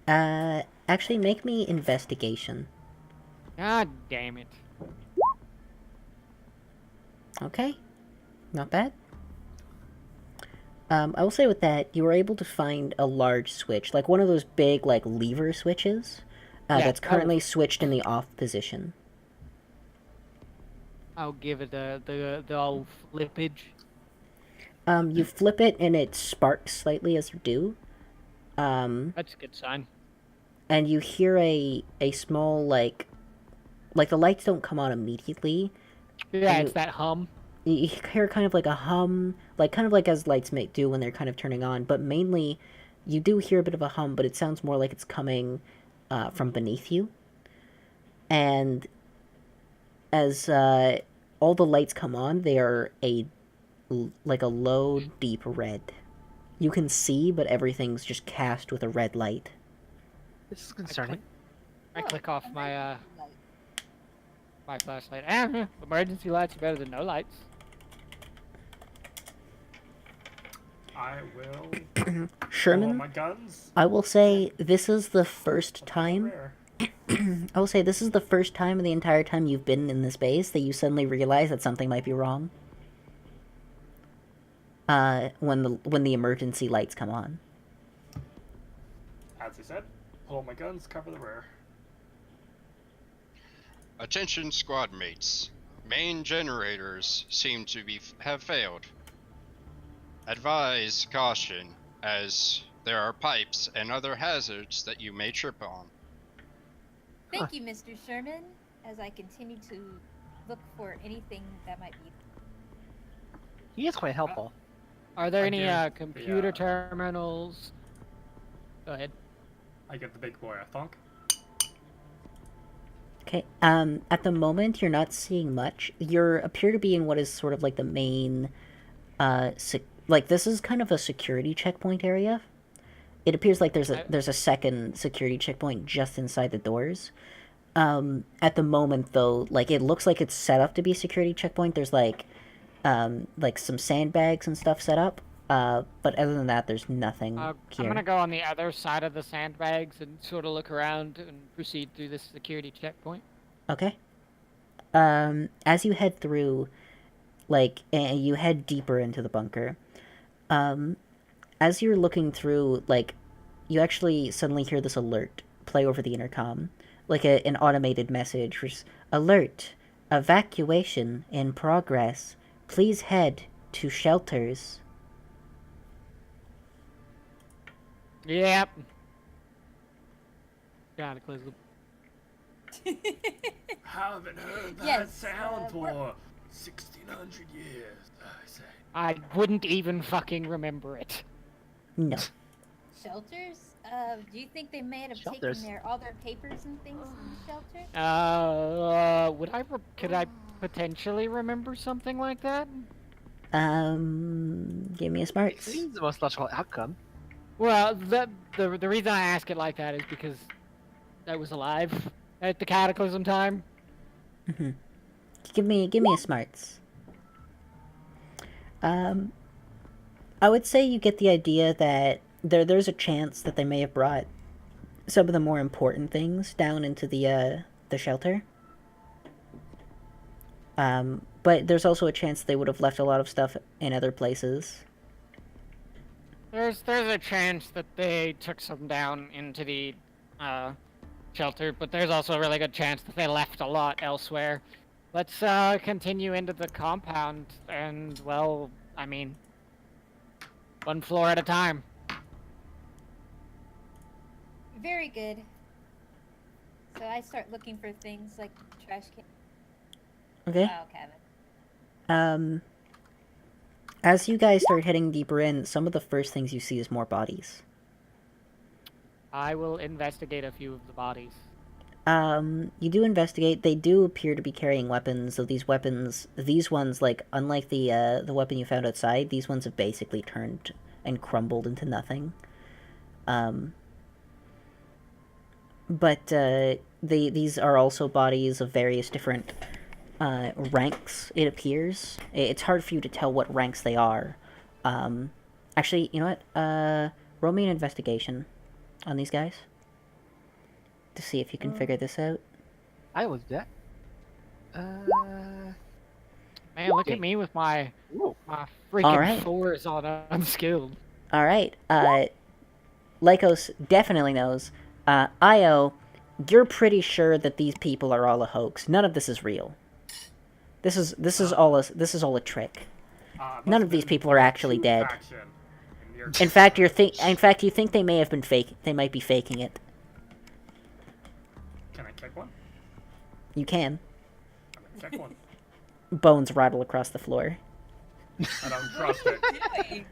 Actually, make me investigation. God damn it. Okay. Not bad. I will say with that, you were able to find a large switch, like one of those big, like, lever switches, Yeah, that's that currently was- switched in the off position. I'll give it the old flippage. You flip it, and it sparks slightly as you do. That's a good sign. And you hear a small, like the lights don't come on immediately. Yeah, And it's that hum. You hear kind of like a hum, like kind of like as lights may do when they're kind of turning on, but mainly you do hear a bit of a hum, but it sounds more like it's coming from beneath you. And as all the lights come on, they are like a low, deep red. You can see, but everything's just cast with a red light. This is concerning. I click off my Like, my flashlight. Emergency lights are better than no lights. I will pull out Sherman, my guns. I will say this is the first time. Rare. I will say this is the first time in the entire time you've been in this base that you suddenly realize that something might be wrong. When the emergency lights come on. As I said, pull out my guns, cover the rear. Attention squad mates. Main generators seem to have failed. Advise caution, as there are pipes and other hazards that you may trip on. thank you, Mr. Sherman, as I continue to look for anything that might be He is quite helpful. Are there I any give the, computer terminals? Go ahead. I give the big boy a thunk. Okay. At the moment, you're not seeing much. You appear to be in what is sort of like the main, like this is kind of a security checkpoint area. It appears like there's a second security checkpoint just inside the doors. At the moment, though, like it looks like it's set up to be a security checkpoint. There's like some sandbags and stuff set up. But other than that, there's nothing I'm here. gonna go on the other side of the sandbags and sort of look around and proceed through this security checkpoint. Okay. As you head through, like, you head deeper into the bunker. As you're looking through, like, you actually suddenly hear this alert play over the intercom, like an automated message, which is, "Alert! Evacuation in progress. Please head to shelters." Yep. Gotta close the. Haven't heard that Yes, sound we're- for 1600 years, I say. I wouldn't even fucking remember it. No. Shelters? Do you think they may have Shelters. taken all their papers and things in the shelter? Could I potentially remember something like that? Give me a It smarts. seems the most logical outcome. Well, the reason I ask it like that is because I was alive at the Cataclysm time. Mm-hmm. Give me a smarts. I would say you get the idea that there's a chance that they may have brought some of the more important things down into the shelter. But there's also a chance they would have left a lot of stuff in other places. There's a chance that they took some down into the shelter, but there's also a really good chance that they left a lot elsewhere. Let's continue into the compound, and well, I mean, one floor at a time. Very good. So I start looking for things like trash can. Okay. Oh, cabin. As you guys start heading deeper in, some of the first things you see is more bodies. I will investigate a few of the bodies. You do investigate. They do appear to be carrying weapons. So these ones, like, unlike the weapon you found outside, these ones have basically turned and crumbled into nothing. But these are also bodies of various different ranks, it appears. It's hard for you to tell what ranks they are. Actually, you know what? Roll me an investigation on these guys to see if you can figure this out. I will do that. Man, look at me with my Ooh. freaking Alright. 4s on unskilled. All right. Lycos definitely knows. Io, you're pretty sure that these people are all a hoax. None of this is real. This is all a trick. None of these people are actually dead. In fact, you think they may have been fake. They might be faking it. Can I kick one? You can. I'm gonna kick one. Bones rattle across the floor. I don't trust it.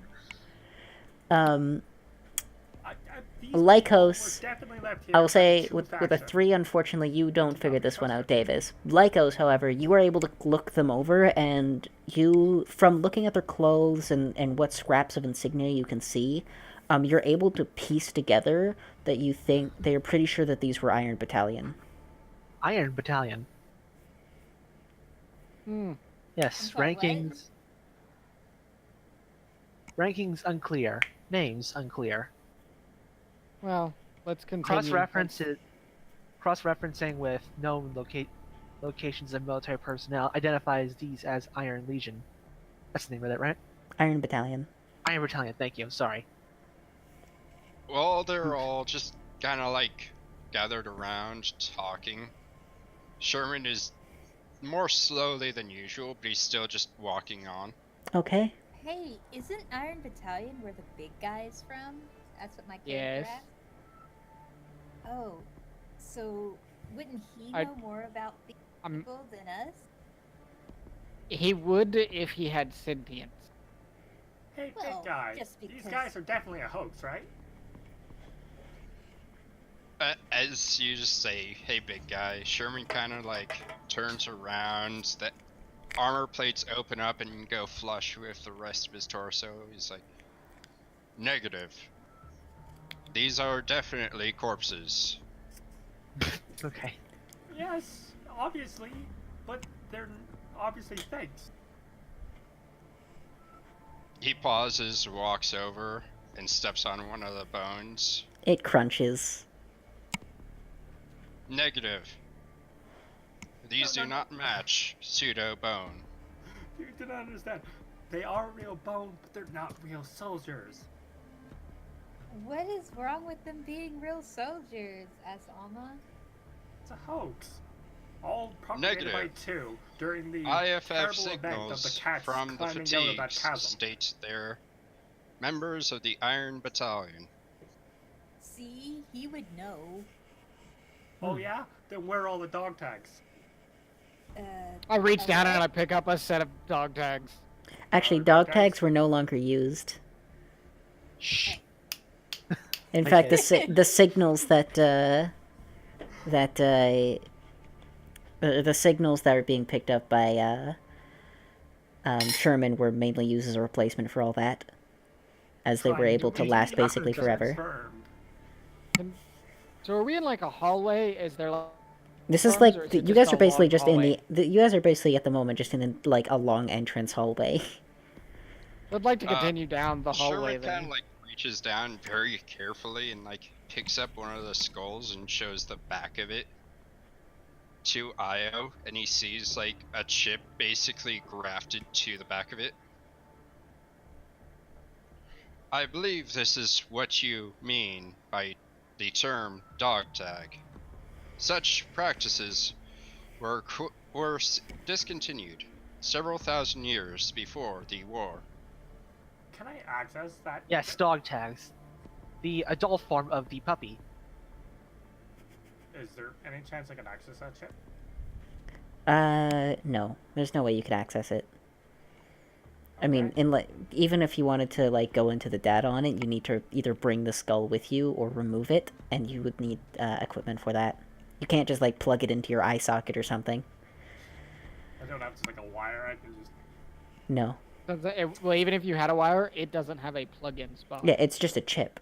These Lycos, people were definitely left here I will by say, two with a factions. 3, unfortunately, you don't figure this one out, Davis. Lycos, however, you are able to look them over, and you, from looking at their clothes and what scraps of insignia you can see, you're able to piece together that you think, they're pretty sure that these were Iron Battalion. Iron Battalion. Yes, I'm sorry, what? Rankings unclear. Names unclear. Well, let's continue. Cross-referencing with known locations of military personnel identifies these as Iron Legion. That's the name of it, right? Iron Battalion. Iron Battalion, thank you, sorry. Well, they're all just kind of like gathered around talking. Sherman is more slowly than usual, but he's still just walking on. Okay. Hey, isn't Iron Battalion where the big guy is from? That's what my character Yes. asked. Oh, so wouldn't he I- know more about these Um, people than us? He would if he had sentience. Hey, Well, big guy. just These because- guys are definitely a hoax, right? As you just say, hey big guy, Sherman kind of like turns around, the armor plates open up and go flush with the rest of his torso. He's like, negative. These are definitely corpses. Okay. Yes, obviously, but they're obviously fakes. He pauses, walks over, and steps on one of the bones. It crunches. Negative. These No, do no, not match pseudo bone. You do not understand. They are real bone, but they're not real soldiers. What is wrong with them being real soldiers? Asked Alma. It's a hoax. All propagated by Negative. two during the IFF terrible event of the signals cats from the climbing out of that fatigues chasm. state they're members of the Iron Battalion. See, he would know. Oh yeah? Then where are all the dog tags? I reach down alright. and I pick up a set of dog tags. Actually, dog dog tags? tags were no longer used. Shh. In Okay. fact, the signals that the signals that are being picked up by Sherman were mainly used as a replacement for all that, as they were Trying able to be last basically forever. confirmed. So are we in like a hallway? Is there like This is Rooms, like or is you it guys just are a basically long just hallway? in you guys are basically at the moment just in like a long entrance hallway. I'd like to Uh, continue down the hallway Sherman kind then. of like reaches down very carefully and like picks up one of the skulls and shows the back of it to Io, and he sees like a chip basically grafted to the back of it. I believe this is what you mean by the term dog tag. Such practices were discontinued several thousand years before the war. Can I access that? Yes, dog tags. The adult form of the puppy. Is there any chance I can access that chip? No. There's no way you could access it. I mean, Okay. even if you wanted to like go into the data on it, you need to either bring the skull with you or remove it, and you would need equipment for that. You can't just like plug it into your eye socket or something. I don't have to like a wire. I can just. No. Well, even if you had a wire, it doesn't have a plug-in spot. Yeah, it's just a chip.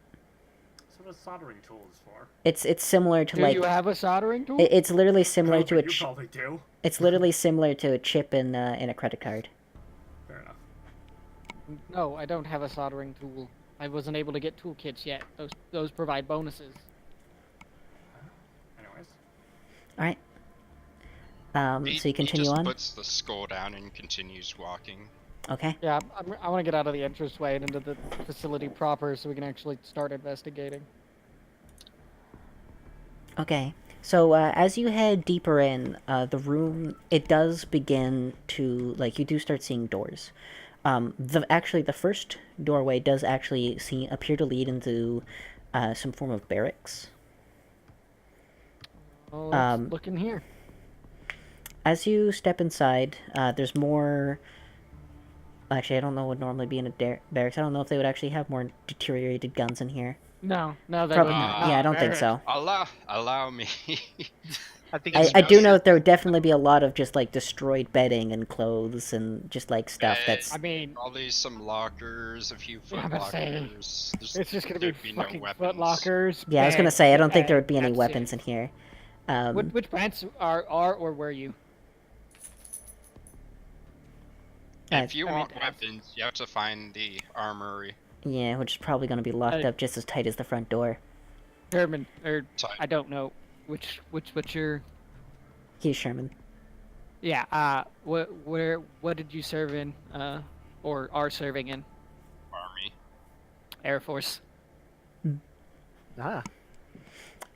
So what soldering tool is for? It's similar to Do like you have a soldering tool? it's literally similar to a You probably do. it's literally similar to a chip in a credit card. Fair enough. No, I don't have a soldering tool. I wasn't able to get toolkits yet. Those provide bonuses. Anyways. All right. So you continue he just on. puts the skull down and continues walking. Okay. Yeah, I want to get out of the entranceway and into the facility proper so we can actually start investigating. Okay. So as you head deeper in the room, it does begin to like you do start seeing doors. The first doorway does actually appear to lead into some form of barracks. Oh, let's Um, look in here. As you step inside, there's more. Actually, I don't know what would normally be in a barracks. I don't know if they would actually have more deteriorated guns in here. No, they Probably would not. Yeah, I don't think so. Allow me. I think I it's do best- know that there would definitely be a lot of just like destroyed bedding and clothes and just like stuff that's. I mean, Probably some lockers, a few Yeah, foot I was saying, lockers. it's just gonna be there'd fucking no foot weapons. lockers. Yeah, I was gonna beds, say I don't think there would be any that's weapons it. in here. Which branch are or were you? If you I mean, want weapons, you have to find the armory. Yeah, which is probably gonna be locked Uh, up just as tight as the front door. Sherman, or Sorry. I don't know which your. He's Sherman. Yeah. What did you serve in? Or are serving in? Army. Air Force. Ah.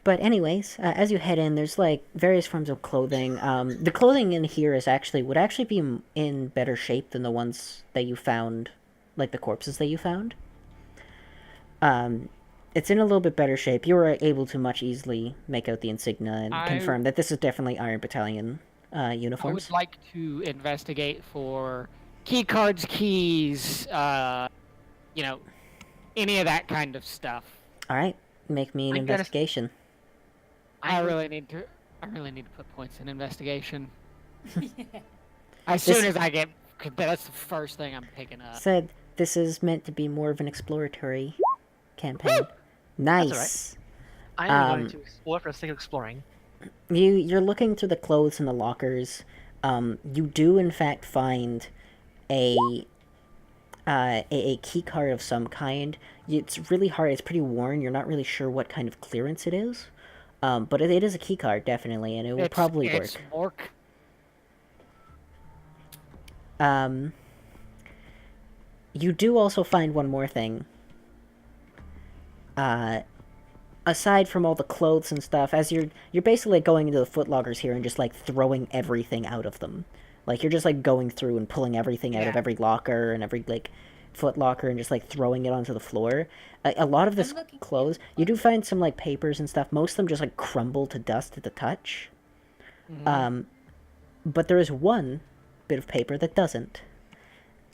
But anyways, as you head in, there's like various forms of clothing. The clothing in here would actually be in better shape than the ones that you found, like the corpses that you found. It's in a little bit better shape. You were able to much easily make out the insignia and confirm that this is definitely Iron Battalion I uniforms. would like to investigate for key cards, keys, you know, any of that kind of stuff. All right, make me an I gotta- investigation. I I'm really need to put points in investigation. Yeah. As This- soon as I get, 'cause that's the first thing I'm picking up. Said this is meant to be more of an exploratory campaign. Nice. I'm going to explore for the sake of exploring. You're looking through the clothes in the lockers. You do in fact find a key card of some kind. It's really hard. It's pretty worn. You're not really sure what kind of clearance it is. But it is a key card definitely, and it will probably it's work. Mork. You do also find one more thing. Aside from all the clothes and stuff, as you're basically going into the footlockers here and just like throwing everything out of them. Like you're just like going through and pulling everything out of every locker and every like foot locker and just like throwing it onto the floor. A lot of this looking- clothes, you do find some like papers and stuff. Most of them just like crumble to dust at the touch. But there is one bit of paper that doesn't.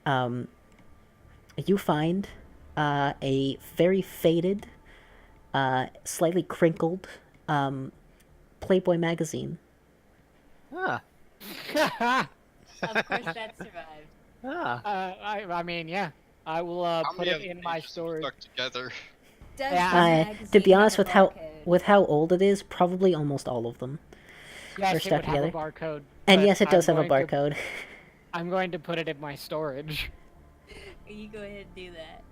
You find a very faded, slightly crinkled Playboy magazine. Ah. Of course, that survived. Ah. I mean, yeah. I will How put many it of in the my pages are storage. stuck together? Does Yeah. the To magazine be honest, have with a how barcode? old it is, probably almost all of them. Yes, They're it stuck would have a together. barcode. And but yes, it does I'm have a going to- barcode. I'm going to put it in my storage. You go ahead and do that.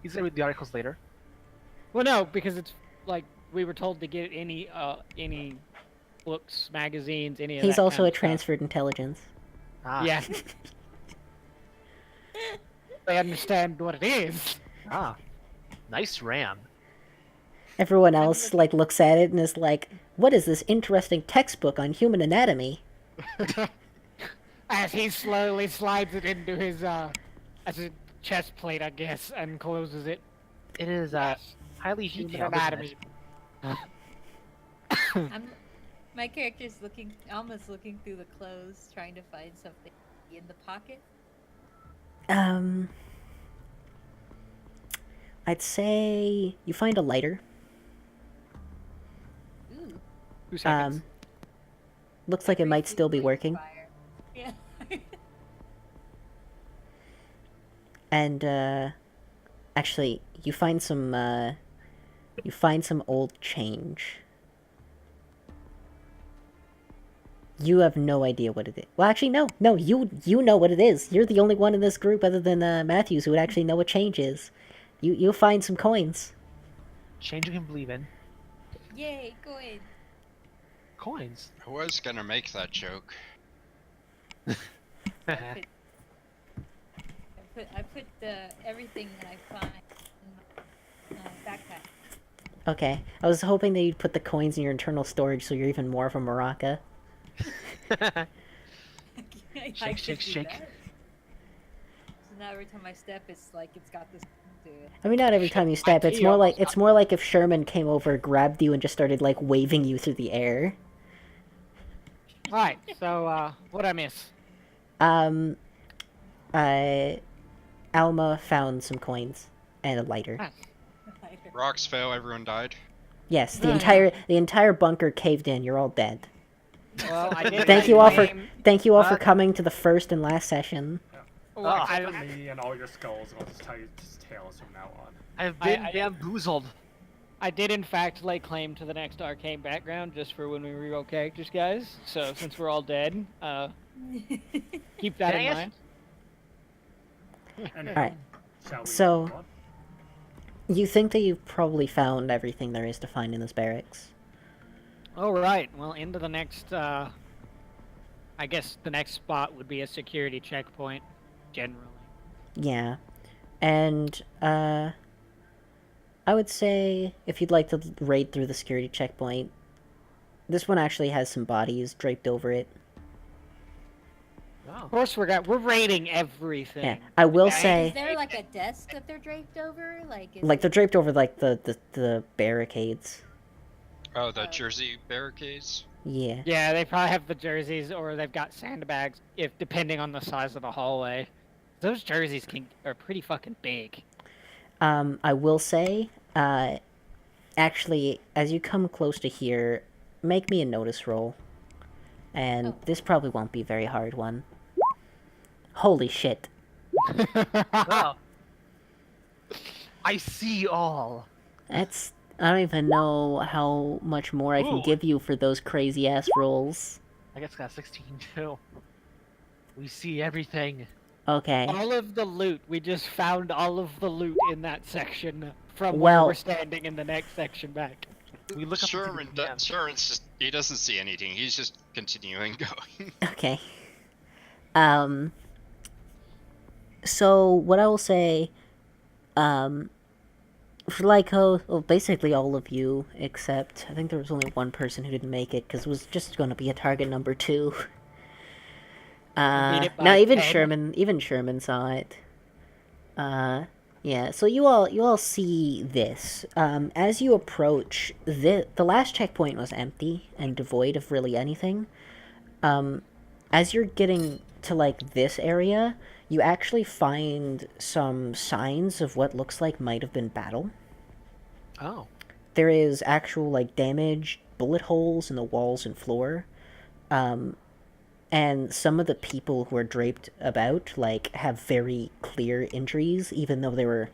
He's gonna read the articles later. Well, no, because it's like we were told to get any books, magazines, any of He's that also kind a of stuff. transferred intelligence. Ah. Yeah. They understand what it is. Ah. Nice RAM. Everyone else like looks at it and is like, "What is this interesting textbook on human anatomy?" As he slowly slides it into his as a chest plate, I guess, and closes it. It is highly Human detailed. Isn't anatomy. it? My character's almost looking through the clothes, trying to find something in the pocket. I'd say you find a lighter. Ooh. 2 seconds. Looks like it might briefly still be light working. fire. Yeah. And actually, you find some old change. You have no idea what it is. Well, actually, no, you know what it is. You're the only one in this group, other than Matthews, who would actually know what change is. You'll find some coins. Change you can believe in. Yay, good. Coins. I was gonna make that joke. I put everything that I find in my backpack. Okay, I was hoping that you'd put the coins in your internal storage, so you're even more of a maraca. I Shake, could shake, do shake. that. So now every time I step, it's like it's got this to it. I mean, not every time you step. It's more like if Sherman came over, grabbed you, and just started like waving you through the air. Right. So, what'd I miss? Alma found some coins and a lighter. Ah. Rocks fell, everyone died. Yes, the Right. entire bunker caved in. You're all dead. Well, I did. Thank you all for claim- coming to the first and last session. Well, Except for me and all your skulls, and I'll just tell you just tales from now on. I've been I- bamboozled. I did in fact lay claim to the next arcane background just for when we reroll characters, guys. So since we're all dead, keep that Can I in ask- mind. Anyhow, Alright, shall we so- move on? You think that you've probably found everything there is to find in this barracks. All right. Well, into the next. I guess the next spot would be a security checkpoint, generally. Yeah, and I would say if you'd like to raid through the security checkpoint, this one actually has some bodies draped over it. Of Wow. course, we're raiding everything. Yeah, I will Okay. say, Is there like a desk that they're draped over? Like, is like they're it- draped over like the barricades. Oh, the Jersey barricades? Yeah. Yeah, they probably have the jerseys, or they've got sandbags, if depending on the size of the hallway. Those jerseys are pretty fucking big. I will say, actually, as you come close to here, make me a notice roll. And Oh. this probably won't be a very hard one. Holy shit. Oh. I see all. That's... I don't even know how much more I can Ooh. give you for those crazy-ass rolls. I guess I got 16 too. We see everything. Okay. All of the loot. We just found all of the loot in that section from where Well- we're standing in the next section back. We look up into Sherman, the DM. Sherman's just, he doesn't see anything. He's just continuing going. Okay. So, what I will say, for Lyco, well, basically all of you, except I think there was only one person who didn't make it, because it was just going to be a target number 2. beat it No, by even 10. Sherman saw it. Yeah, so you all see this. As you approach, the last checkpoint was empty and devoid of really anything. As you're getting to, like, this area, you actually find some signs of what looks like might have been battle. Oh. There is actual, like, damaged bullet holes in the walls and floor. And some of the people who are draped about, like, have very clear injuries, even though they were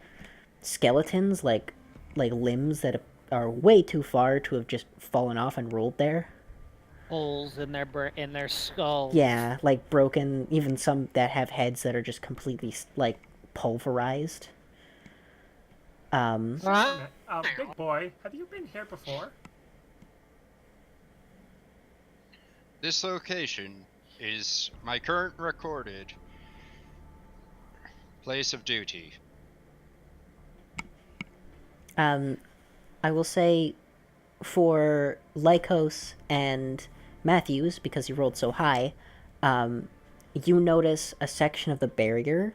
skeletons, like limbs that are way too far to have just fallen off and rolled there. Holes in their skulls. Yeah, like broken, even some that have heads that are just completely, like, pulverized. Big boy, have you been here before? This location is my current recorded place of duty. I will say, for Lycos and Matthews, because you rolled so high, you notice a section of the barrier.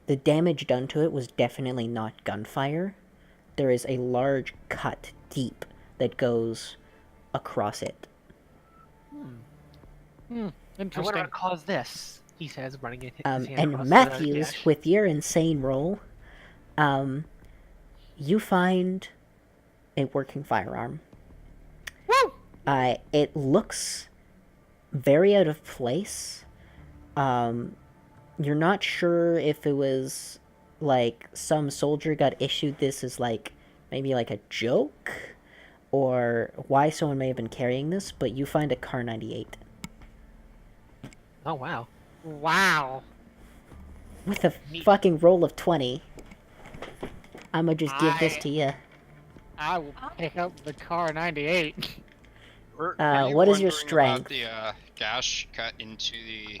The damage done to it was definitely not gunfire. There is a large cut deep that goes across it. I wonder Interesting. what caused this. He says, running his hand And across Matthews, the gash. with your insane roll, you find a working firearm. Woo! It looks very out of place. You're not sure if it was, like, some soldier got issued this as, like, maybe like a joke, or why someone may have been carrying this, but you find a Kar 98. Oh wow. Wow. With a Neat. fucking roll of 20. I'ma just give this I- to you. I will pick up the car 98. Are you What is your wondering strength? about the gash cut into the?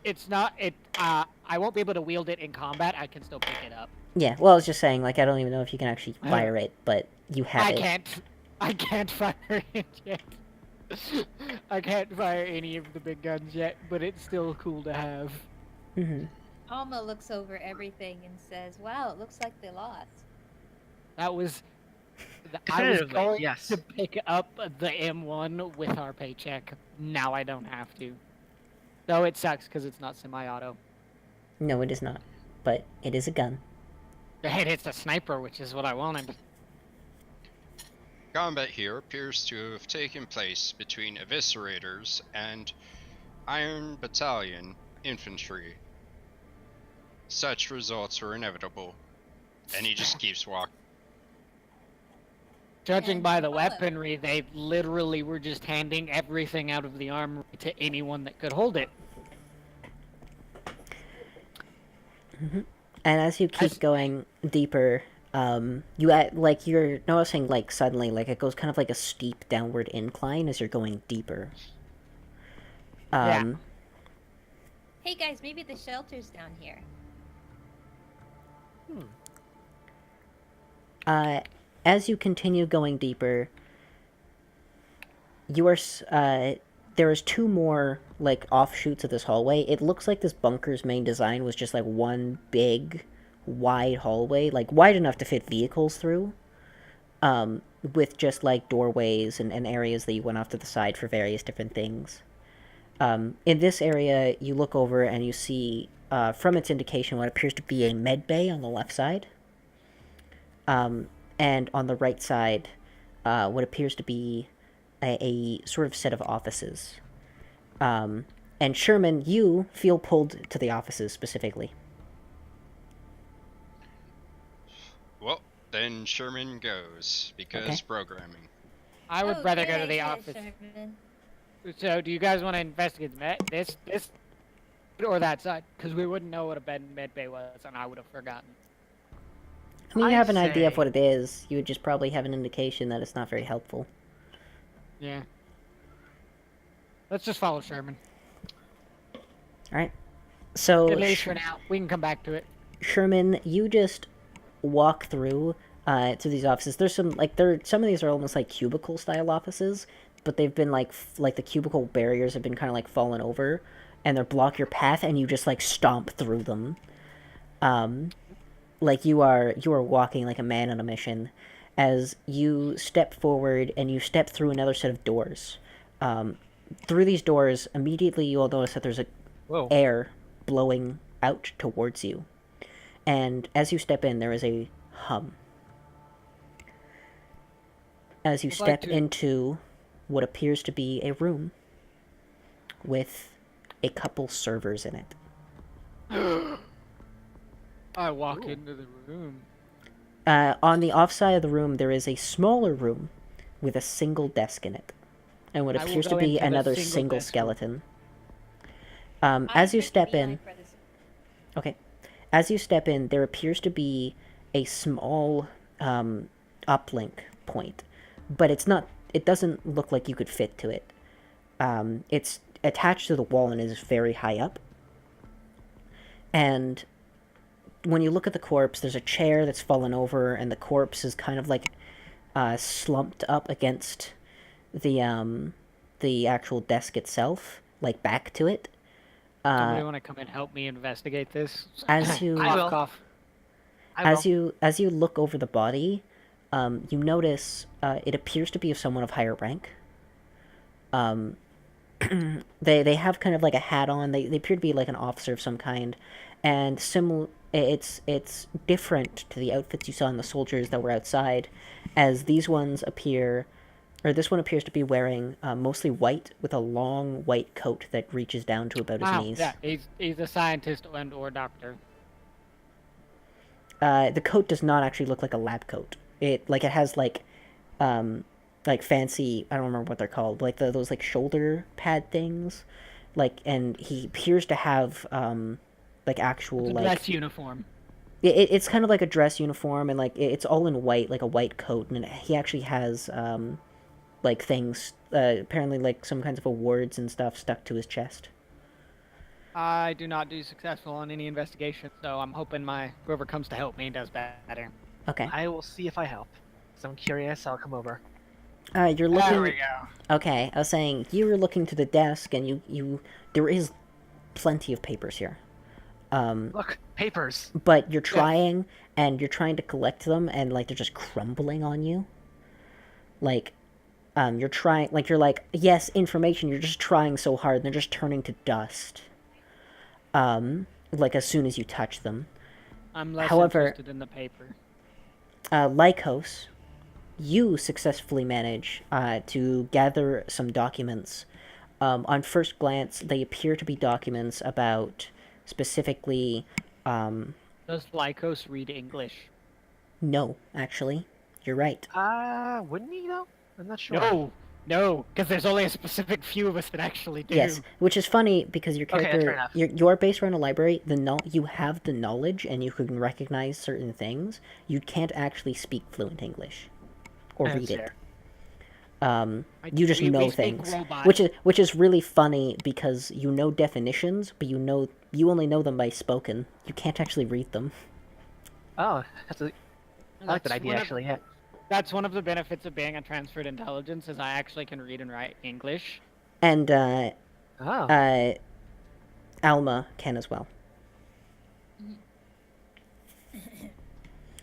It's not it. I won't be able to wield it in combat. I can still pick it up. Yeah, well, I was just saying, like, I don't even know if you can actually fire it, but you have it. I can't fire it yet. I can't fire any of the big guns yet, but it's still cool to have. Mm-hmm. Alma looks over everything and says, "Wow, it looks like they lost." That was. I was Definitively, going yes. to pick up the M1 with our paycheck. Now I don't have to. Though it sucks because it's not semi-auto. No, it is not. But it is a gun. And it's a sniper, which is what I wanted. Combat here appears to have taken place between Eviscerators and Iron Battalion Infantry. Such results are inevitable. And he just keeps walking. Judging And by the follow. weaponry, they literally were just handing everything out of the armory to anyone that could hold it. And as you keep As- going deeper, you're noticing, like, suddenly, like, it goes kind of like a steep downward incline as you're going deeper. Yeah. Hey guys, maybe the shelter's down here. As you continue going deeper, you are, there is 2 more, like, offshoots of this hallway. It looks like this bunker's main design was just, like, one big, wide hallway, like, wide enough to fit vehicles through, with just, like, doorways and areas that you went off to the side for various different things. In this area, you look over and you see, from its indication, what appears to be a med bay on the left side. And on the right side, what appears to be a sort of set of offices. And Sherman, you feel pulled to the offices specifically. Well, then Sherman goes because Okay. programming. I would Oh, rather go great to the idea, office. Sherman. So, do you guys want to investigate this or that side? Because we wouldn't know what a bed and med bay was, and I would have forgotten. I mean, you I have an idea of say- what it is. You would just probably have an indication that it's not very helpful. Yeah. Let's just follow Sherman. All right. So At least for now. We can come back to it. Sherman, you just walk through to these offices. There's some some of these are almost like cubicle style offices, but they've been like the cubicle barriers have been kind of like fallen over, and they block your path, and you just like stomp through them. Like you are walking like a man on a mission, as you step forward and you step through another set of doors. Through these doors, immediately you'll notice that there's Whoa. air blowing out towards you. And as you step in, there is a hum. As you I'd step like to- into what appears to be a room with a couple servers in it. I walk into the room. On the offside of the room, there is a smaller room with a single desk in it, and what I will appears to go be into the another single single desk room. skeleton. As you step in, okay, as you step in, there appears to be a small uplink point, but it's not. It doesn't look like you could fit to it. It's attached to the wall and is very high up. And when you look at the corpse, there's a chair that's fallen over, and the corpse is kind of like slumped up against the actual desk itself, like back to it. Somebody want to come and help me investigate this? As you I will. Cough. as you look over the body, you notice it appears to be of someone of higher rank. They have kind of like a hat on. They appear to be like an officer of some kind, and it's different to the outfits you saw in the soldiers that were outside, as these ones appear, or this one appears to be wearing mostly white with a long white coat that reaches down to about his Wow, knees. yeah, he's a scientist and or doctor. The coat does not actually look like a lab coat. It has like fancy, I don't remember what they're called, like those like shoulder pad things, and he appears to have like actual It's a like dress uniform. it's kind of like a dress uniform, and like it's all in white, like a white coat, and he actually has like things, apparently like some kinds of awards and stuff stuck to his chest. I do not do successful on any investigation, so I'm hoping whoever comes to help me does better. Okay. I will see if I help. So I'm curious. I'll come over. You're looking. There we go. Okay, I was saying you were looking to the desk, and you there is plenty of papers here. Look, papers. But you're trying, and you're trying to collect them, and like they're just crumbling on you. Like, you're trying, like you're like, yes, information. You're just trying so hard, and they're just turning to dust. Like as soon as you touch them. I'm less However- interested in the paper. Lycos, you successfully manage to gather some documents. On first glance, they appear to be documents about specifically. Does Lycos read English? No, actually, you're right. Wouldn't he though? I'm not sure. No, because there's only a specific few of us that actually do. Yes, which is funny because your Okay, that's fair character, enough. you're based around a library. You have the knowledge and you can recognize certain things. You can't actually speak fluent English or That's read it. fair. You just we know speak things, robot. which is really funny because you know definitions, but you only know them by spoken. You can't actually read them. Oh, I like that That's idea one of- actually. Yeah. That's one of the benefits of being a transferred intelligence, is I actually can read and write English. And Oh. Alma can as well.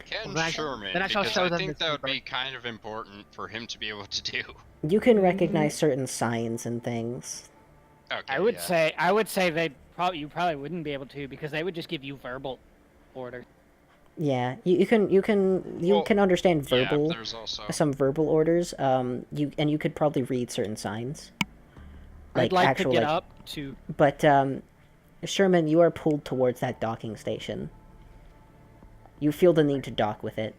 Ken Well, Sherman, then I shall because show I them think this that would paper. be kind of important for him to be able to do. You can recognize certain signs and things. Okay, I would yeah. say you probably wouldn't be able to, because they would just give you verbal order. Yeah, you can understand Yeah, verbal there's also. some verbal orders. You could probably read certain signs, I'd like like to actual get like. up to. But Sherman, you are pulled towards that docking station. You feel the need to dock with it.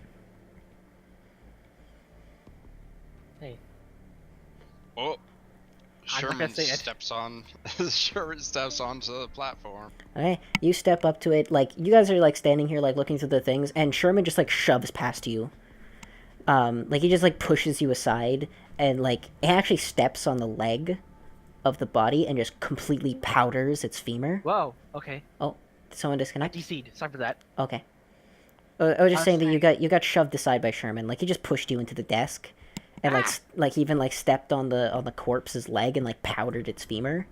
Hey, Oh, I'm not gonna Sherman say it. steps on. Sherman steps onto the platform. Okay, you step up to it. Like you guys are like standing here, like looking through the things, and Sherman just like shoves past you. Like he just like pushes you aside, and like he actually steps on the leg of the body and just completely powders its femur. Whoa. Okay. Oh, did someone I disconnect? DC'd. Sorry for that. Okay. I was just was saying that saying- you got shoved aside by Sherman. Like he just pushed you into the desk, and like even like stepped on the corpse's leg and like powdered its femur.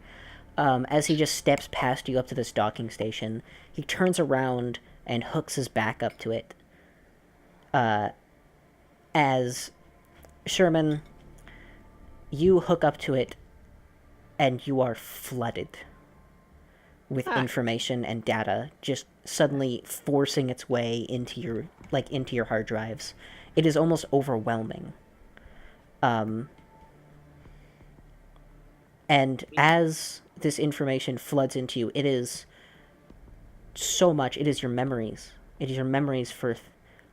As he just steps past you up to this docking station, he turns around and hooks his back up to it. As Sherman, you hook up to it, and you are flooded with information and data just suddenly forcing its way into your hard drives. It is almost overwhelming. And as this information floods into you, it is so much. It is your memories. It is your memories for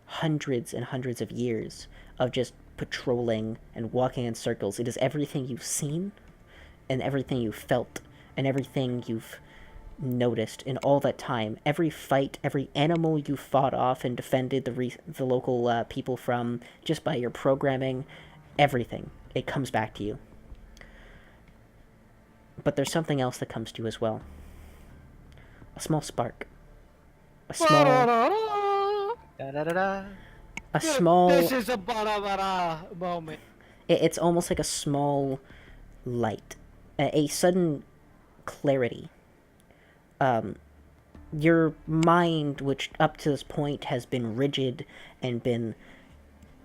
hundreds and hundreds of years of just patrolling and walking in circles. It is everything you've seen and everything you've felt and everything you've noticed in all that time. Every fight, every animal you fought off and defended the local people from just by your programming, everything. It comes back to you. But there's something else that comes to you as well. A small spark. A small... Da da da da. A small... This is a ba-da-ba-da moment. It's almost like a small light. A sudden clarity. Your mind, which up to this point has been rigid and been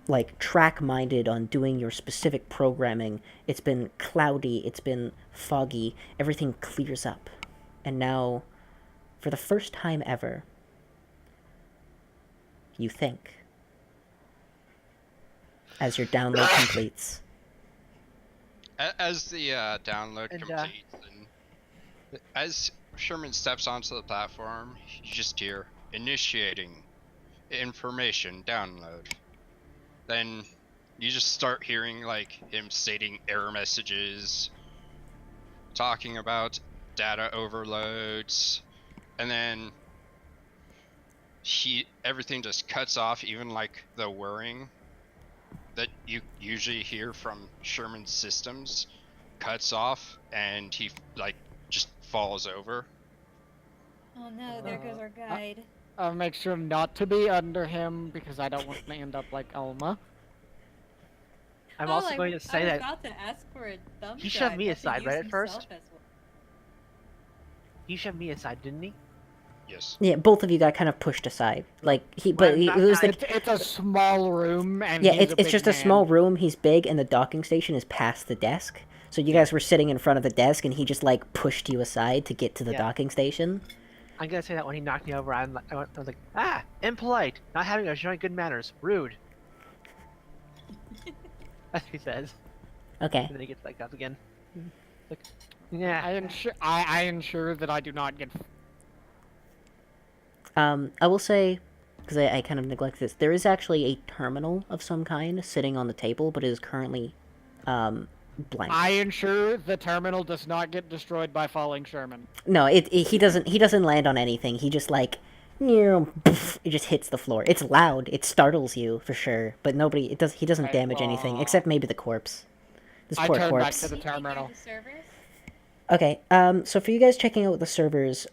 like track-minded on doing your specific programming, it's been cloudy, it's been foggy, everything clears up. And now, for the first time ever, you think. As your download completes. As the download And, completes, and as Sherman steps onto the platform, you just hear initiating information download. Then you just start hearing like him stating error messages, talking about data overloads, and then everything just cuts off, even like the whirring that you usually hear from Sherman's systems cuts off, and he like just falls over. Oh no, there goes our guide. I'll make sure not to be under him because I don't want to end up like Alma. I'm also going to say I was that about to ask for a thumb he shoved drive, me but to aside, use right, at first? himself as well. he shoved me aside, didn't he? Yes. Yeah, both of you got kind of pushed aside. Like it not was like It's a small room, and yeah, he's a it's big just a man. small room. He's big, and the docking station is past the desk. So you guys were sitting in front of the desk, and he just like pushed you aside to get to the Yeah. docking station. I'm gonna say that when he knocked me over, I was like, impolite, not having or showing good manners, rude. That's what he says. Okay. And then he gets back up again. Like, yeah. I ensure that I do not get. I will say, because I kind of neglect this, there is actually a terminal of some kind sitting on the table, but it is currently blank. I ensure the terminal does not get destroyed by falling Sherman. No, he doesn't land on anything. He just like, poof, it just hits the floor. It's loud. It startles you for sure, but he doesn't damage anything except maybe the corpse. This I poor turn back corpse. to the Can you hear terminal. the servers? Okay, so for you guys checking out the servers,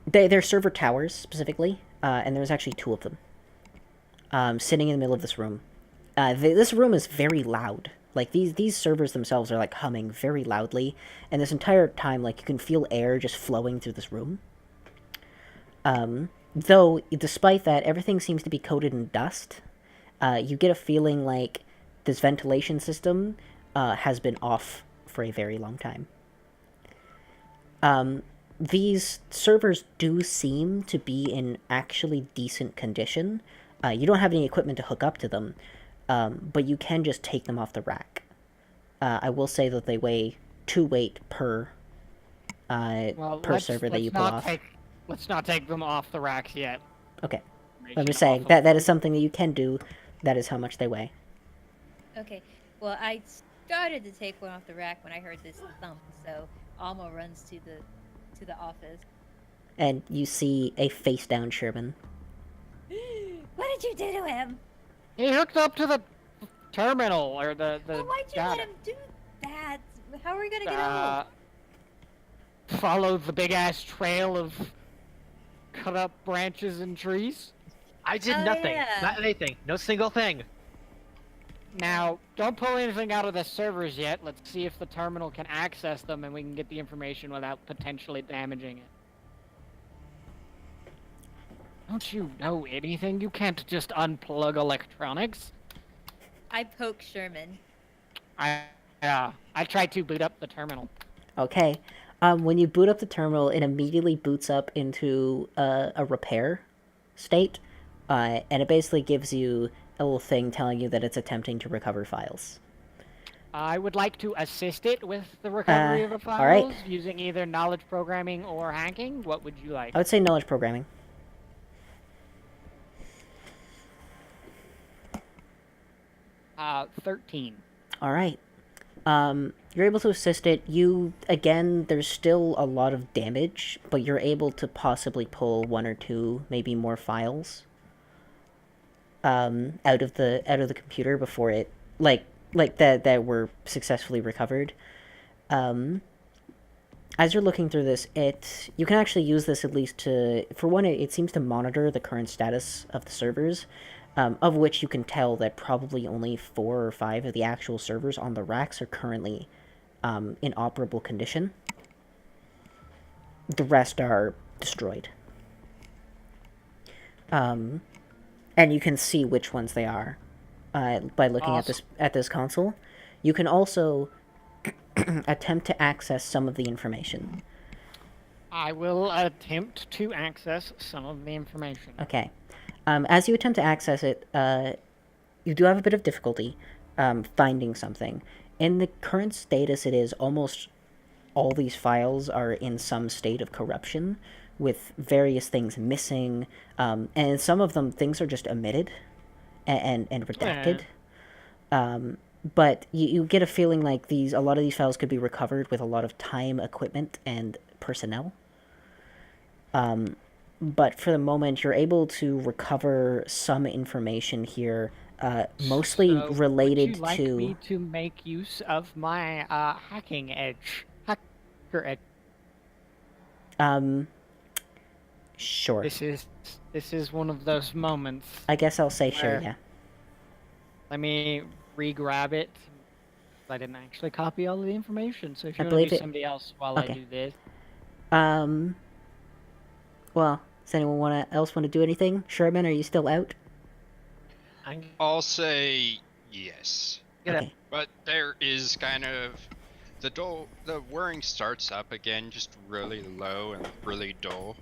they're server towers specifically, and there's actually 2 of them, sitting in the middle of this room. This room is very loud. Like these servers themselves are like humming very loudly, and this entire time, like you can feel air just flowing through this room. Though, despite that, everything seems to be coated in dust. You get a feeling like this ventilation system has been off for a very long time. these servers do seem to be in actually decent condition. You don't have any equipment to hook up to them, but you can just take them off the rack. I will say that they weigh 2 weight per server that you pull off. Let's not take them off the racks yet. Okay. I'm just saying, that is something that you can do. That is how much they weigh. Okay. Well, I started to take one off the rack when I heard this thump, so Alma runs to the office. And you see a face-down Sherman. What did you do to him? He hooked up to the terminal, or the Well, why'd you data. let him do that? How are we gonna get home? Followed the big-ass trail of cut-up branches and trees. I did Oh, nothing. yeah. Not anything. No single thing. Now, don't pull anything out of the servers yet. Let's see if the terminal can access them and we can get the information without potentially damaging it. Don't you know anything? You can't just unplug electronics. I poke Sherman. I tried to boot up the terminal. Okay. When you boot up the terminal, it immediately boots up into a repair state, and it basically gives you a little thing telling you that it's attempting to recover files. I would like to assist it with the recovery of the files alright. using either knowledge programming or hacking. What would you like? I would say knowledge programming. 13. All right. You're able to assist it. Again, there's still a lot of damage, but you're able to possibly pull 1 or 2, maybe more files out of the computer before it that were successfully recovered. As you're looking through this, you can actually use this at least for one, it seems to monitor the current status of the servers, of which you can tell that probably only 4 or 5 of the actual servers on the racks are currently in operable condition. The rest are destroyed. And you can see which ones they are by looking at this console. You can also attempt to access some of the information. I will attempt to access some of the information. Okay. As you attempt to access it, you do have a bit of difficulty finding something. In the current status, it is almost all these files are in some state of corruption, with various things missing, and some of them, things are just omitted and redacted. But you get a feeling like a lot of these files could be recovered with a lot of time, equipment, and personnel. But for the moment, you're able to recover some information here, mostly related would you like to... me to make use of my hacking edge? Hacker edge. Sure. This is one of those moments. I guess I'll say sure, yeah. Let me re-grab it. I didn't actually copy all of the information, so if you I want to believe do it- somebody else while okay. I do this. Well, does anyone else want to do anything? Sherman, are you still out? I'll say yes. Okay. But there is kind of the whirring starts up again, just really low and really dull.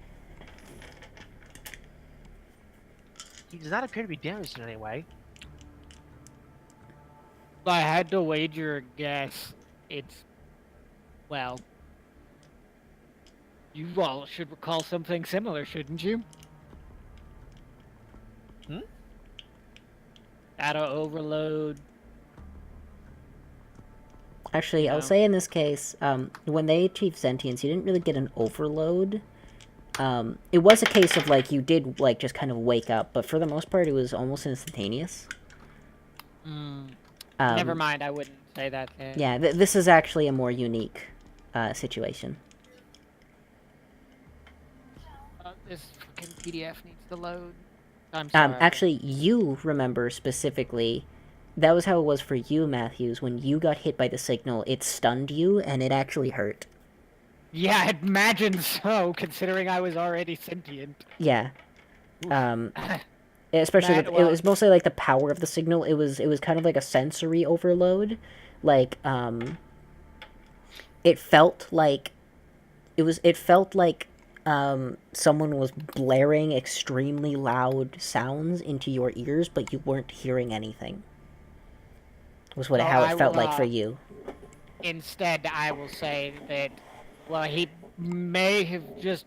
He does not appear to be damaged in any way. If I had to wager a guess, well, you all should recall something similar, shouldn't you? Data overload. Actually, I'll say in this case, when they achieved sentience, you didn't really get an overload. It was a case of, you did, just kind of wake up, but for the most part, it was almost instantaneous. Never mind, I wouldn't say that. Yeah, this is actually a more unique situation. This fucking PDF needs to load. I'm sorry. Actually, you remember specifically, that was how it was for you, Matthews. When you got hit by the signal, it stunned you, and it actually hurt. Yeah, I'd imagine so, considering I was already sentient. Yeah. Especially, it was mostly the power of the signal. It was kind of like a sensory overload. It felt like It felt like someone was blaring extremely loud sounds into your ears, but you weren't hearing anything. Was what So how it I felt will, like for you. Instead, I will say that, well, he may have just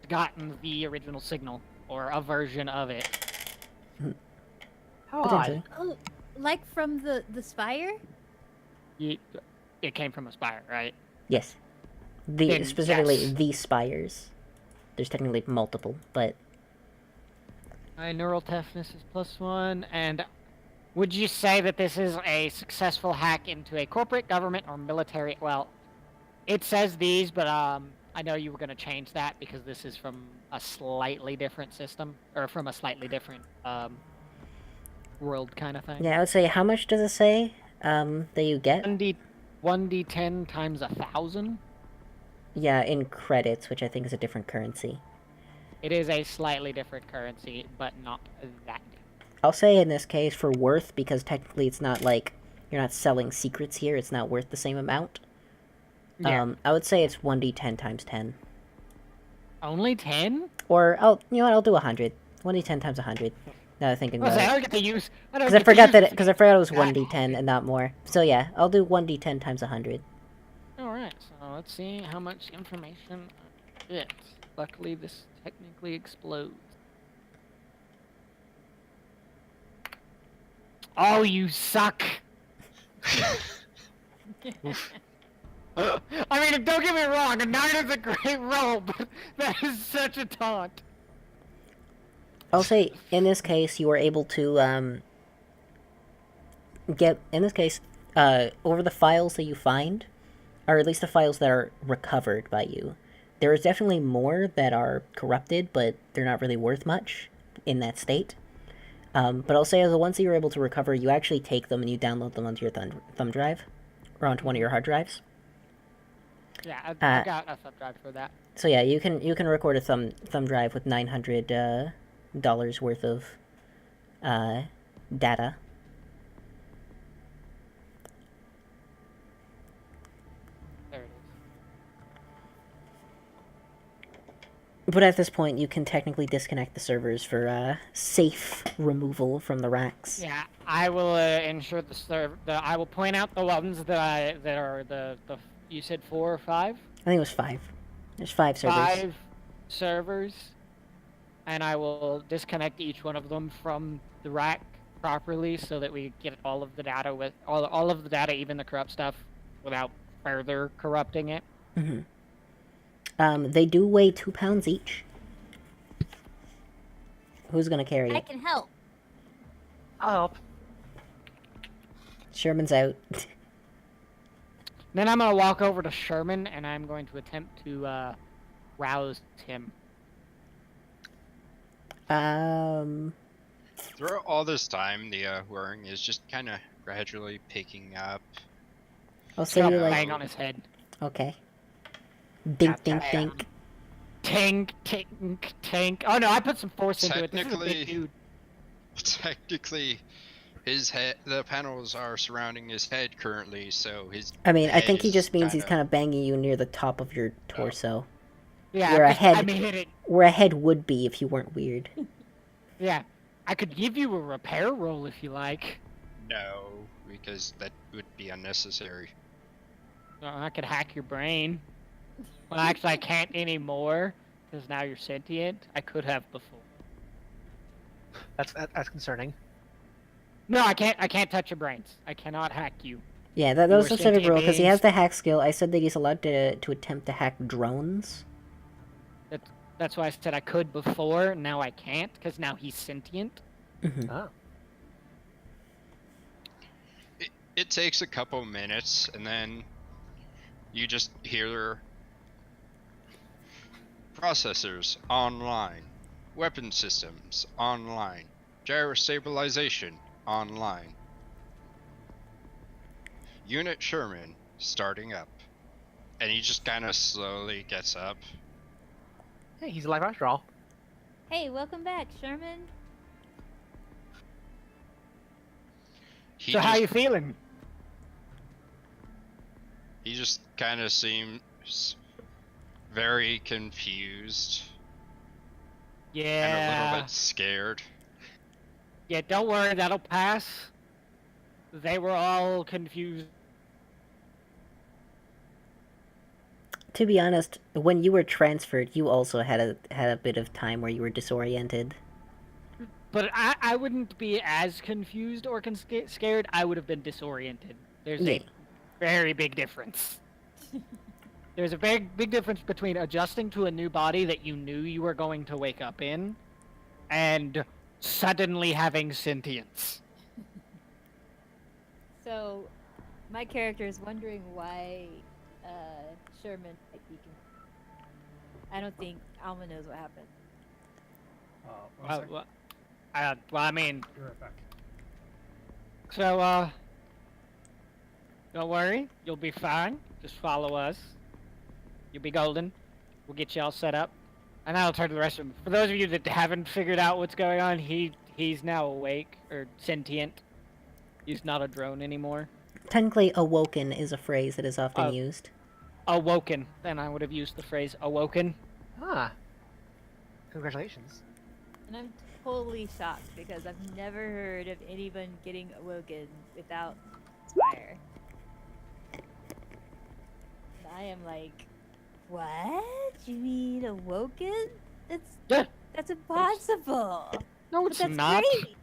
gotten the original signal or a version of it. How Potentially. odd. Oh, like from the spire? It came from a spire, right? Yes. Then Specifically yes. the spires. There's technically multiple, but My neural toughness is +1, and would you say that this is a successful hack into a corporate, government, or military? Well, it says these, but I know you were going to change that because this is from a slightly different system, or from a slightly different world kind of thing. yeah, I would say how much does it say that you get? 1d10 times 1,000. Yeah, in credits, which I think is a different currency. It is a slightly different currency, but not that different. I'll say in this case for worth, because technically it's not like you're not selling secrets here, it's not worth the same amount. Yeah. I would say it's 1d10 times 10. Only 10? Or I'll do 100. 1d10 times 100. Now that I'm thinking I about don't it. get to use. Because I forgot it was God. 1d10 and not more. So yeah, I'll do 1d10 times 100. Alright, so let's see how much information I get. Luckily, this technically explodes. Oh, you suck! I mean, don't get me wrong, a 9 is a great roll, but that is such a taunt. I'll say in this case you are able to get over the files that you find, or at least the files that are recovered by you. There is definitely more that are corrupted, but they're not really worth much in that state. But I'll say the ones that you're able to recover, you actually take them and you download them onto your thumb drive, or onto one of your hard drives. Yeah, I got a thumb drive for that. So yeah, you can record a thumb drive with $900 worth of data. There it is. But at this point, you can technically disconnect the servers for safe removal from the racks. Yeah, I will ensure I will point out the ones that are the you said 4 or 5? I think it was 5. There's 5 servers. 5 servers, and I will disconnect each one of them from the rack properly so that we get all of the data with all of the data, even the corrupt stuff, without further corrupting it. Mm-hmm. They do weigh 2 pounds each. Who's gonna carry I it? can help. I'll help. Sherman's out. Then I'm gonna walk over to Sherman and I'm going to attempt to rouse him. Throughout all this time, the whirring is just kind of gradually picking up. I'll say Stop you like. bang on his head. Okay. Dink, dink, Bam. dink. Tank, tank, tank. Oh no, I put some force into it. This is a big dude. Technically, his head, the panels are surrounding his head currently, so his. I mean, I head think he is just means he's kinda- kind of banging you near the top of your torso. Yeah, Where a because, head- I mean, Where a head would be if you weren't weird. yeah, I could give you a repair roll if you like. No, because that would be unnecessary. I could hack your brain. Well, actually, I can't anymore because now you're sentient. I could have before. That's concerning. No, I can't. I can't touch your brains. I cannot hack you. Yeah, that You was were the specific sentient rule, because he beings. has the hack skill. I said that he's allowed to attempt to hack drones. That's why I said I could before. Now I can't because now he's sentient. Mm-hmm. Oh. It takes a couple minutes, and then you just hear processors online, weapon systems online, gyro stabilization online. Unit Sherman starting up, and he just kind of slowly gets up. Hey, he's alive after all. Hey, welcome back, Sherman. He So just, how you feeling? He just kind of seems very confused and a Yeah. little bit scared. Yeah, don't worry, that'll pass. They were all confused. To be honest, when you were transferred, you also had a bit of time where you were disoriented. But I wouldn't be as confused or scared. I would have been disoriented. There's Yeah. a very big difference. There's a big difference between adjusting to a new body that you knew you were going to wake up in and suddenly having sentience. So, my character is wondering why Sherman might be I don't think Alma knows what happened. One second. Well, I mean, Be right back. so, don't worry, you'll be fine. Just follow us. You'll be golden. We'll get you all set up. And I'll turn to the rest of them. For those of you that haven't figured out what's going on, he's now awake, or sentient. He's not a drone anymore. Technically, awoken is a phrase that is often Oh. used. Awoken. Then I would have used the phrase awoken. Ah. Congratulations. And I'm totally shocked because I've never heard of anyone getting awoken without Spire. And I am like, what? You mean awoken? Yeah. That's impossible. No, But it's that's not. great.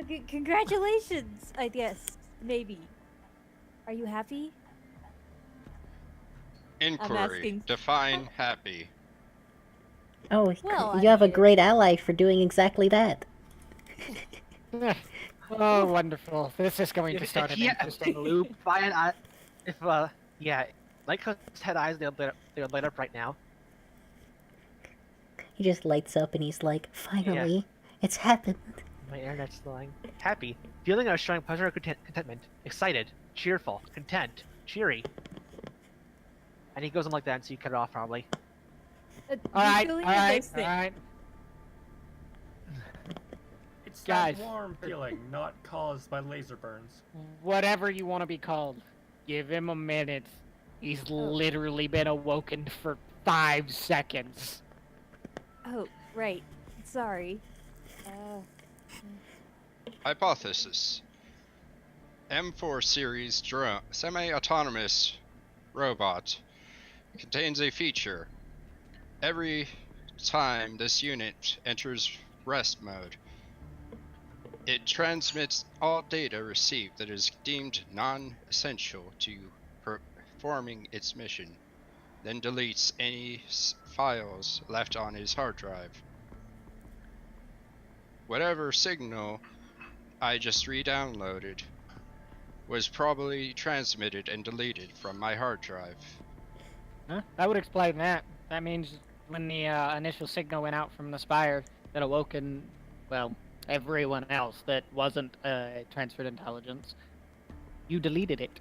Okay, congratulations, I guess. Maybe. Are you happy? Inquiry. asking- Define happy. Oh, Well, you I have a mean- great ally for doing exactly that. Oh, wonderful. This is going to start an interesting loop. If Lightcoast's head eyes, they're light up right now. He just lights up and he's like, finally, it's happened. My internet's slowing. Happy. Feeling of showing pleasure or contentment. Excited. Cheerful. Content. Cheery. And he goes on like that, so you cut it off probably. Alright, feeling alright, those things. alright. It's Guys. that warm feeling, not caused by laser burns. Whatever you want to be called. Give him a minute. He's literally been awoken for 5 seconds. Oh, right. Sorry. Hypothesis. M4 series drone semi-autonomous robot contains a feature. Every time this unit enters rest mode, it transmits all data received that is deemed non-essential to performing its mission, then deletes any files left on his hard drive. Whatever signal I just re-downloaded was probably transmitted and deleted from my hard drive. Huh? That would explain that. That means when the initial signal went out from the Spire, that awoken, well, everyone else that wasn't transferred intelligence, you deleted it.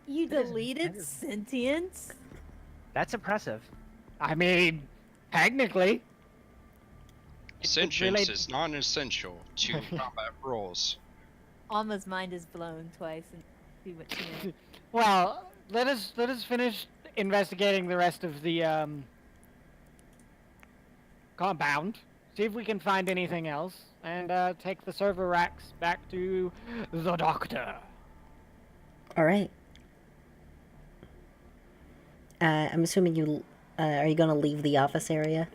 You That is- deleted that is- sentience? That's impressive. I mean, technically. Sentience is non-essential to combat roles. Alma's mind is blown twice and see what she meant. Well, let us finish investigating the rest of the compound. See if we can find anything else, and take the server racks back to the doctor. All right. I'm assuming you are you gonna leave the office area?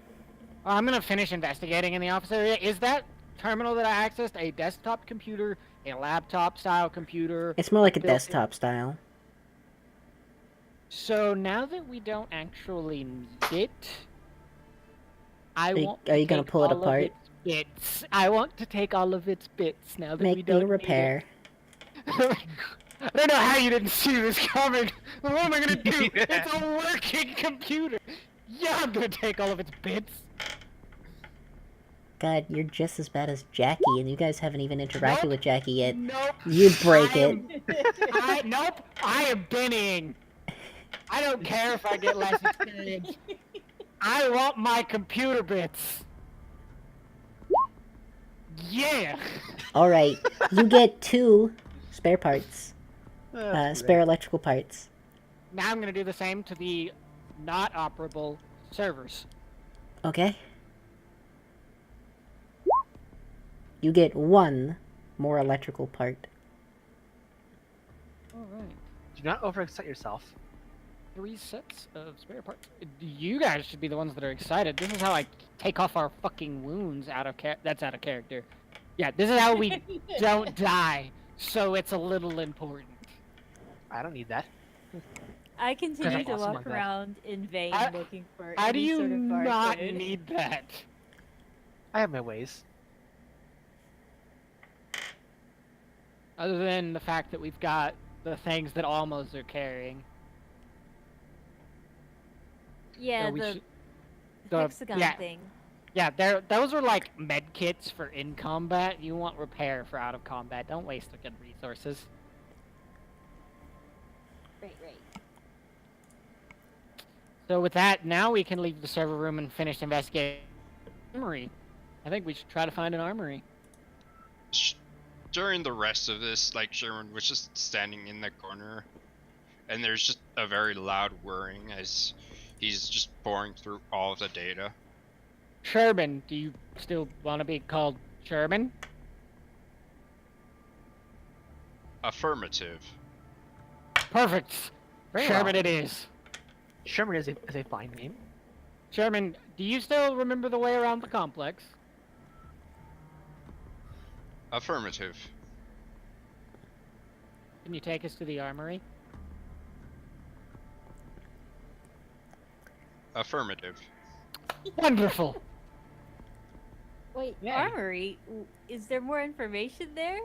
I'm gonna finish investigating in the office area. Is that terminal that I accessed a desktop computer, a laptop style computer? It's more like a built in- desktop style. So now that we don't actually need it, I Are you- want. are you gonna take pull it all of apart? its bits. I want to take all of its bits now that we Make don't me a repair. Need it. I don't know how you didn't see this coming. What am I gonna do? It's a working computer. Yeah, I'm gonna take all of its bits. God, you're just as bad as Jackie, and you guys haven't even interacted Nope. with Jackie yet. Nope. You'd break I it. am- nope. I am binning. I don't care if I get less experience. I want my computer bits. Yeah. All right, you get 2 spare parts, That's spare electrical parts. now I'm gonna do the same to the not operable servers. Okay. You get one more electrical part. All right. Do not overexcite yourself. 3 sets of spare parts. You guys should be the ones that are excited. This is how I take off our fucking wounds out of that's out of character. Yeah, this is how we don't die. So it's a little important. I don't need that. I continue I'm to awesome walk like that. around in vain How- looking for How do any you sort of not barcode. need that? I have my ways. Other than the fact that we've got the things that almost are carrying. Yeah, So we the should- hexagon yeah. thing. Yeah, those are like med kits for in combat. You want repair for out of combat. Don't waste the good resources. Right. So with that, now we can leave the server room and finish investigating the armory. I think we should try to find an armory. During the rest of this, like, Sherman was just standing in the corner, and there's just a very loud whirring as he's just pouring through all of the data. Sherman, do you still want to be called Sherman? Affirmative. Perfect. Very Sherman well. it is. Sherman is a fine name. Sherman, do you still remember the way around the complex? Affirmative. Can you take us to the armory? Affirmative. Wonderful. Wait, Yay. armory? Is there more information there?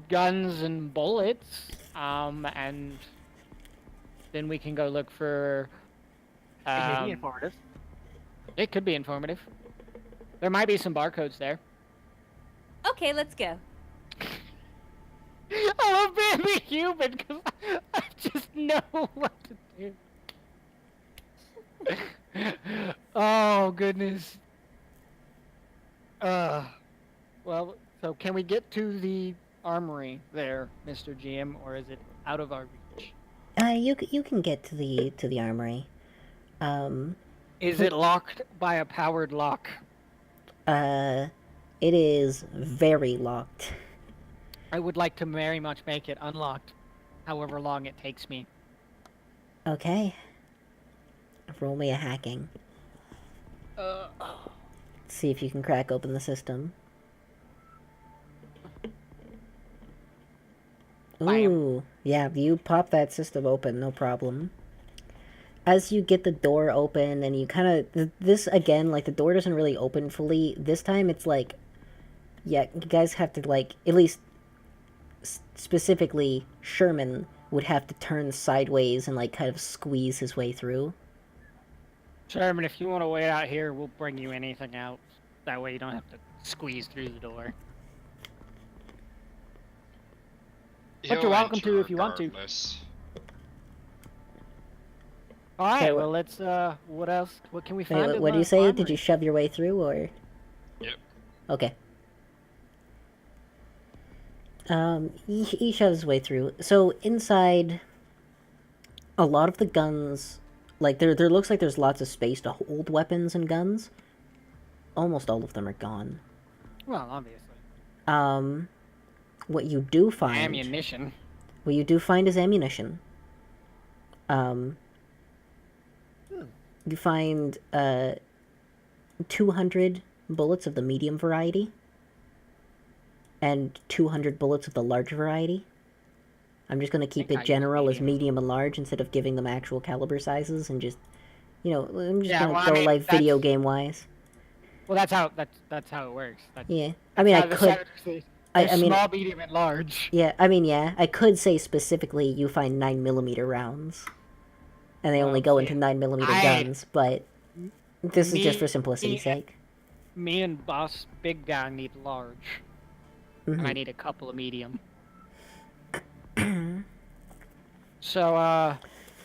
Guns and bullets. And then we can go look for. It may be informative. It could be informative. There might be some barcodes there. Okay, let's go. I'm a baby human because I just know what to do. Oh goodness. Well, so can we get to the armory there, Mr. GM, or is it out of our reach? You can get to the armory. Is it locked by a powered lock? It is very locked. I would like to very much make it unlocked, however long it takes me. Okay. Roll me a hacking. See if you can crack open the system. Bam. Ooh, yeah, you pop that system open, no problem. As you get the door open and you kind of, this again, like the door doesn't really open fully. This time it's like, yeah, you guys have to like, at least specifically Sherman would have to turn sideways and like kind of squeeze his way through. Sherman, if you want to wait out here, we'll bring you anything out. That way you don't have to squeeze through the door. But you're welcome to if you want to. Regardless. Alright, Okay, well let's, what else? What can we Wait, find? what do you say? Did you shove your way through or? Yep. Okay. He shoves his way through. So inside, a lot of the guns, like there looks like there's lots of space to hold weapons and guns. Almost all of them are gone. Well, obviously. What you do find, Ammunition. what you do find is ammunition. You find 200 bullets of the medium variety. And 200 bullets of the large variety. I'm just going to keep think I it use general as medium. medium and large instead of giving them actual caliber sizes and just, you know, I'm just Yeah, going to well, I go mean, like video that's- game wise. Well, that's how it works. That's, Yeah. I mean, I how the could, senators- I there's mean, small, medium, and large. yeah, I mean, yeah, I could say specifically you find 9mm rounds. And they only go into Okay. 9mm I- guns, but this is just for Me- simplicity's me- sake. Me and Boss Big Guy need large, and I Mhm. need a couple of medium. So,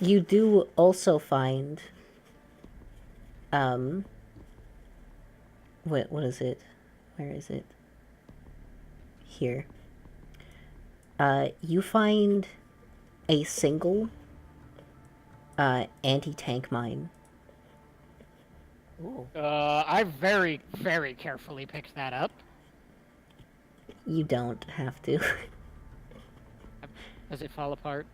You do also find, what is it? Where is it? Here. You find a single anti-tank mine. Ooh. I very, very carefully picked that up. You don't have to. Does it fall apart?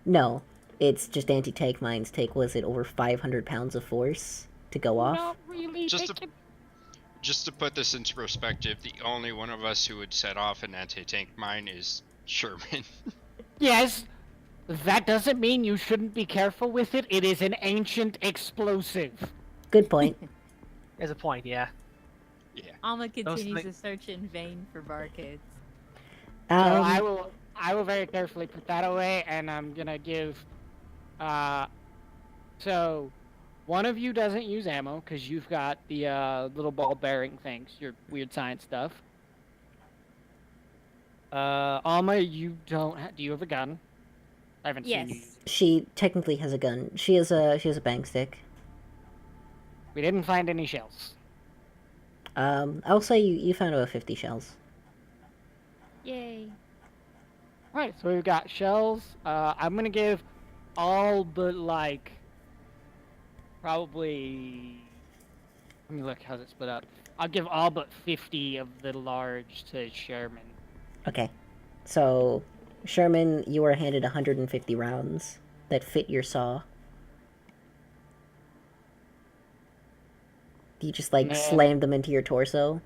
No, it's just anti-tank mines take, was it over 500 pounds of force to go off? Not really. Just to put this into perspective, the only one of us who would set off an anti-tank mine is Sherman. Yes, that doesn't mean you shouldn't be careful with it. It is an ancient explosive. Good point. There's a point, yeah. Yeah. Alma continues thi- to search in vain for barcodes. So I will very carefully put that away, and I'm gonna give. So, one of you doesn't use ammo because you've got the little ball bearing things, your weird science stuff. Alma, you don't. Do you have a gun? I haven't Yes. seen you. use it. She technically has a gun. She has a bang stick. We didn't find any shells. I'll say you found about 50 shells. Yay. Right, so we've got shells. I'm gonna give all but like probably. Let me look. How's it split up? I'll give all but 50 of the large to Sherman. Okay. So, Sherman, you are handed 150 rounds that fit your saw. You just, like, Man. slam them into your torso.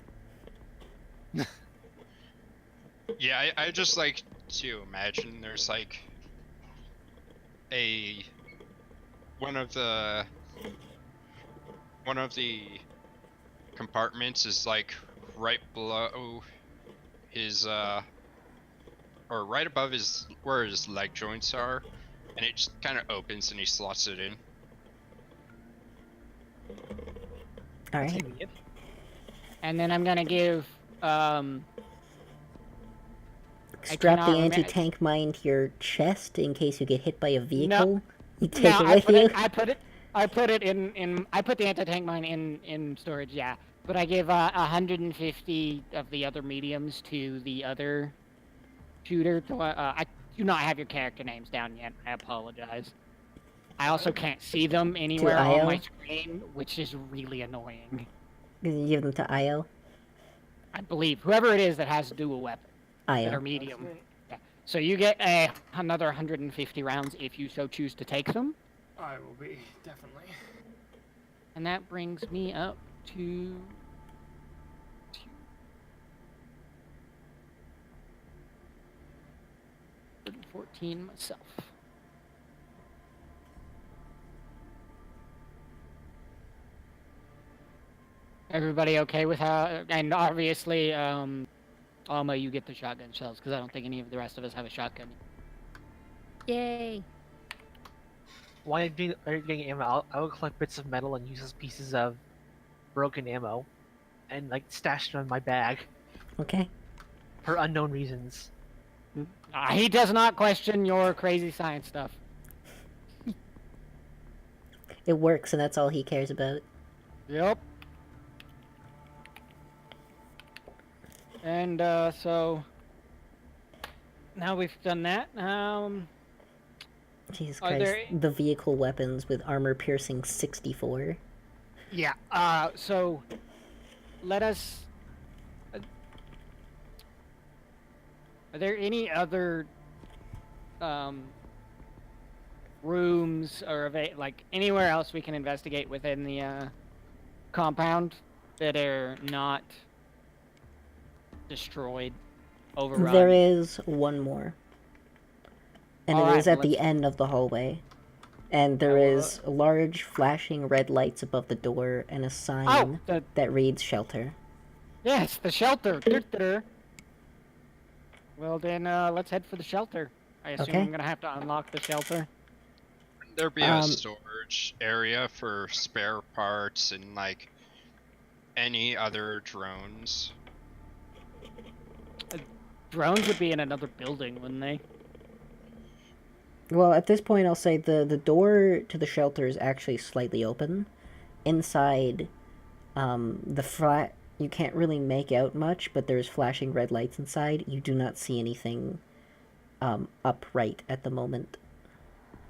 Yeah, I just like to imagine there's like one of the compartments is like right below his or right above his where his leg joints are, and it just kind of opens and he slots it in. Alright. Convenient. And then I'm gonna give Strap the cannot anti-tank mine to your chest in case you get hit by a vehicle. You take no, it with you. I put it in I put the anti-tank mine in storage, yeah. But I give 150 of the other mediums to the other shooter. I do not have your character names down yet. I apologize. I also can't see them anywhere Io? on my screen, which is really annoying. You give them to Io. I believe whoever it is that has dual weapon that are Io. medium. Yeah. So you get another 150 rounds if you so choose to take them. I will be, definitely. And that brings me up to 14 myself. Everybody okay with how? And obviously, Alma, you get the shotgun shells because I don't think any of the rest of us have a shotgun. Yay. While you're getting ammo, I will collect bits of metal and use those pieces of broken ammo and like stash them in my bag Okay. for unknown reasons. He does not question your crazy science stuff. It works, and that's all he cares about. Yep. And so now we've done that. Jesus Are Christ. there- The vehicle weapons with armor piercing 64. Yeah. So let us. Are there any other rooms or like anywhere else we can investigate within the compound that are not destroyed, overrun? There is one more. And it Alright, is at let's- the end of the hallway. And there will- is large flashing red lights above the door and a sign Oh, that reads shelter. yes, the shelter. Well then, let's head for the shelter. I assume Okay. I'm gonna have to unlock the shelter. There'd be a Um, storage area for spare parts and like any other drones. Drones would be in another building, wouldn't they? Well, at this point, I'll say the door to the shelter is actually slightly open. Inside, the flat, you can't really make out much, but there's flashing red lights inside. You do not see anything upright at the moment.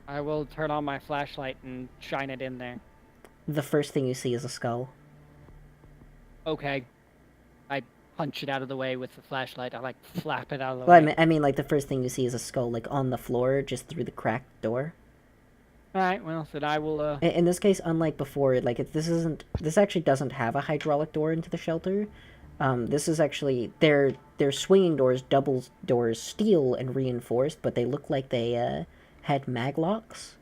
I will turn on my flashlight and shine it in there. The first thing you see is a skull. Okay. I punch it out of the way with the flashlight. I flap it out of the Well, way. I mean, like, the first thing you see is a skull, like, on the floor, just through the cracked door. Alright, well, then I will, In this case, unlike before, like, this actually doesn't have a hydraulic door into the shelter. This is actually, they're swinging doors, double doors, steel and reinforced, but they look like they, had maglocks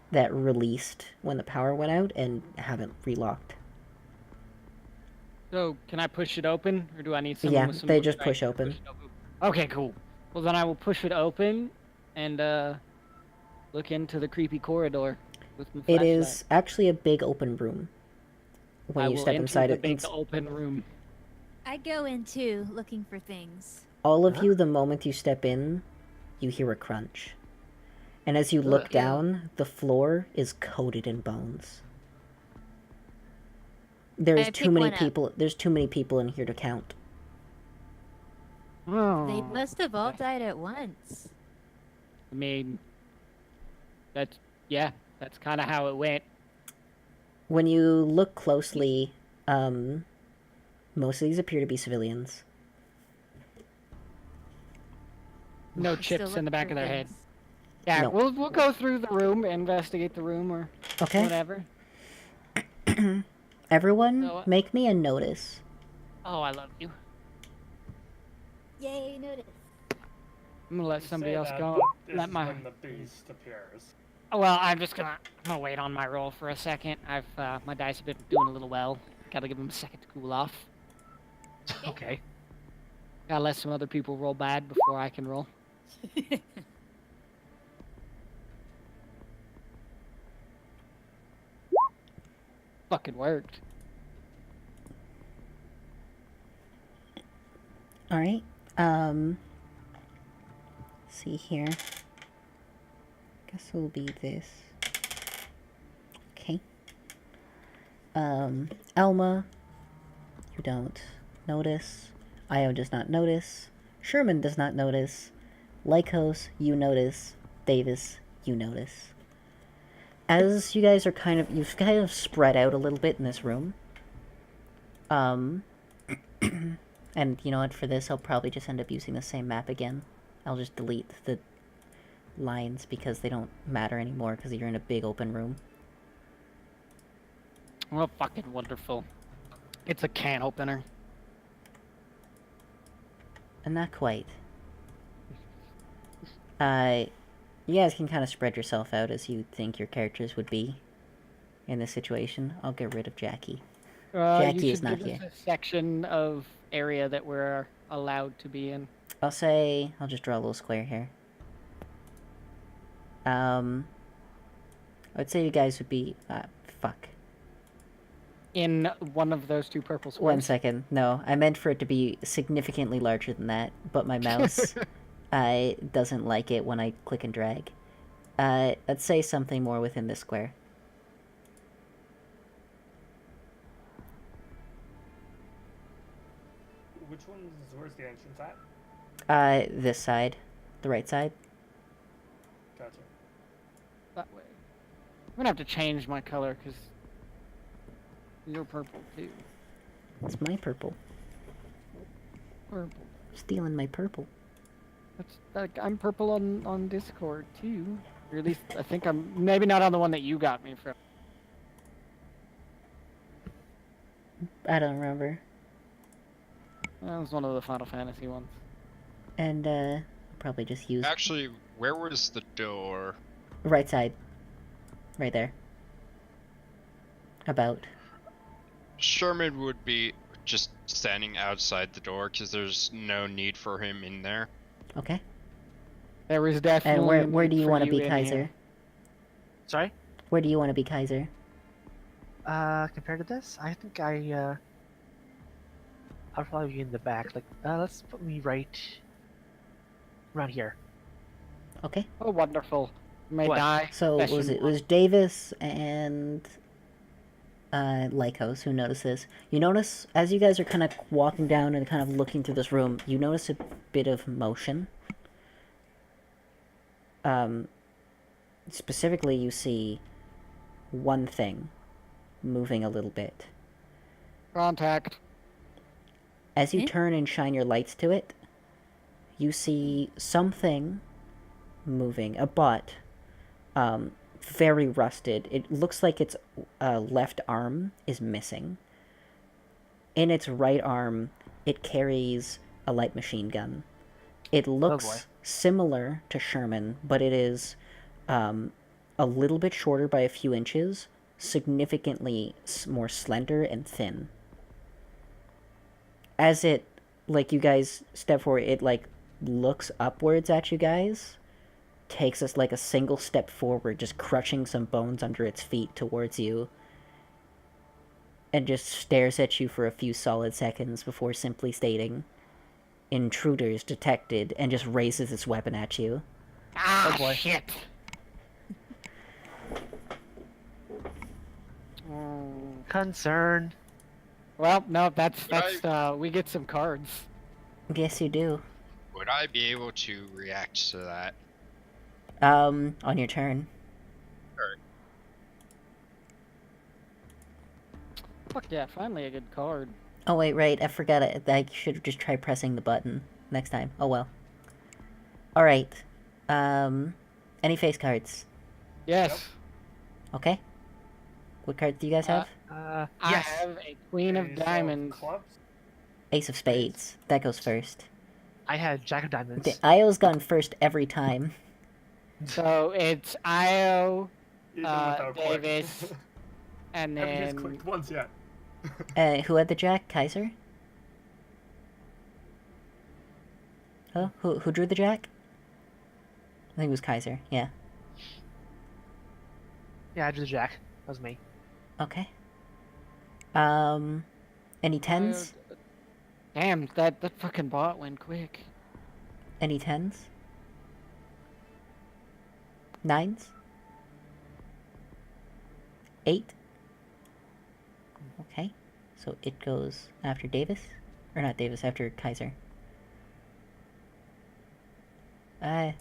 that released when the power went out and haven't relocked. So, can I push it open, or do I need someone Yeah, with some they more just strength push to open. it open? Okay, cool. Well, then I will push it open and look into the creepy corridor with my It flashlight. is actually a big open room. When I you will step enter inside the it, big open room. I go in too, looking for things. all of you, the moment you step in, you hear a crunch. And as you look Ugh. down, the floor is coated in bones. There's I too pick many one up. people. There's too many people in here to count. Oh. They must have all died at once. I mean, that's kind of how it went. When you look closely, most of these appear to be civilians. No Still chips in the looking back for of their head. things. Yeah, No. we'll go through the room, investigate the room, or Okay. whatever. Everyone, So, make me a notice. Oh, I love you. Yay, notice. I'm gonna let You somebody say else that, go. but this Let is my when the beast appears. Well, I'm gonna wait on my roll for a second. My dice have been doing a little well. Gotta give them a second to cool off. Okay. Gotta let some other people roll bad before I can roll. Fucking worked. All right. See here. Guess it'll be this. Okay. Elma, you don't notice. Io does not notice. Sherman does not notice. Lycos, you notice. Davis, you notice. As you guys are you've kind of spread out a little bit in this room. And you know what, for this I'll probably just end up using the same map again. I'll just delete the lines because they don't matter anymore because you're in a big open room. Well, fucking wonderful. It's a can opener. And not quite. You guys can kind of spread yourself out as you think your characters would be in this situation. I'll get rid of Jackie. Jackie you is should not give us here. a section of area that we're allowed to be in. I'll just draw a little square here. I would say you guys would be, fuck. In one of those two purple squares. 1 second. No, I meant for it to be significantly larger than that, but my mouse doesn't like it when I click and drag. Let's say something more within this square. Where's the entrance at? This side. The right side. Gotcha. That way. I'm gonna have to change my color because you're purple too. It's my purple. Purple. Stealing my purple. That's like I'm purple on Discord too. Or at least I think I'm maybe not on the one that you got me from. I don't remember. That was one of the Final Fantasy ones. And, probably just use Actually, where was the door? right side. Right there. About. Sherman would be just standing outside the door because there's no need for him in there. Okay. There was definitely. And where do you want to be Kaiser? Sorry? Where do you want to be Kaiser? Compared to this, I think I'll probably be in the back. Like, let's put me right around here. Okay. Oh, wonderful. May What? die. So Best it you was Davis and Lycos who noticed this. You notice as you guys are kind of walking down and kind of looking through this room, you notice a bit of motion. specifically you see one thing moving a little bit. Contact. As you turn and shine your lights to it, you see something moving, a bot, very rusted. It looks like its left arm is missing. In its right arm, it carries a light machine gun. It looks similar to Sherman, but it is a little bit shorter by a few inches, significantly more slender and thin. As it, like, you guys step forward, it, like, looks upwards at you guys, takes us, like, a single step forward, just crushing some bones under its feet towards you, and just stares at you for a few solid seconds before simply stating, "Intruders detected," and just raises its weapon at you. Ah, shit. Concern. Well, no, that's we get some cards. Yes, you do. Would I be able to react to that? On your turn. Fuck yeah, finally a good card. Oh, wait, right, I forgot it. I should just try pressing the button next time. Oh, well. Alright. Any face cards? Yes. Okay. What cards do you guys have? I Yes. have a Queen of Diamonds. Clubs? Ace of Spades. That goes first. I had Jack of Diamonds. The Io's gone first every time. So it's Io, Even without click. Davis, and Haven't just then clicked once yet. Who had the Jack? Kaiser? Oh, who drew the Jack? I think it was Kaiser, yeah. Yeah, I drew the Jack. That was me. Okay. Any tens? Damn, that fucking bot went quick. Any tens? Nines? 8? Okay. So it goes after Davis? Or not Davis, after Kaiser.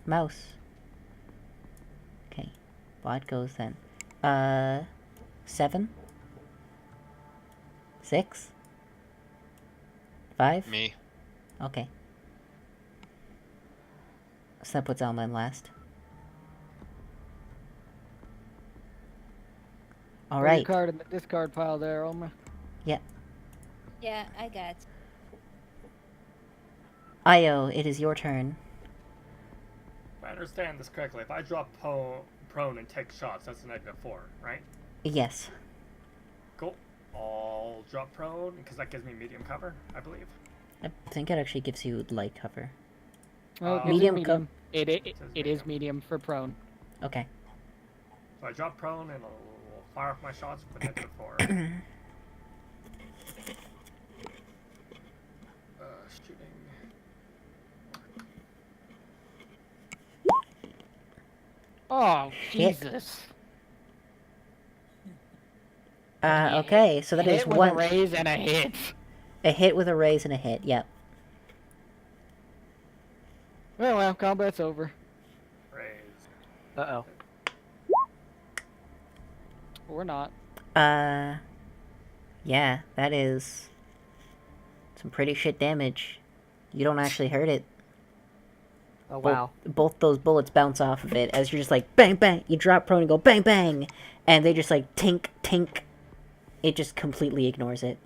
Mouse. Okay. Bot goes then. 7? 6? 5? Me. Okay. So that puts Alma in last. Throw your Alright. card in the discard pile there, Oma. Yeah. Yeah, I got. Io, it is your turn. If I understand this correctly, if I drop prone and take shots, that's a -4, right? Yes. Cool. I'll drop prone, because that gives me medium cover, I believe. I think it actually gives you light cover. Oh, it Medium gives it medium. It is medium for prone. Okay. So I drop prone and I'll fire off my shots with a -4. Shooting. Oh, Hit. Jesus. Okay, so that Hit is with one. a raise and a hit. A hit with a raise and a hit, yep. Well, combat's over. Raise. Uh-oh. Or not. Yeah, that is some pretty shit damage. You don't actually hurt it. Oh, wow. Both those bullets bounce off of it as you're just like, bang, bang. You drop prone and go, bang, bang. And they just like, tink, tink. It just completely ignores it.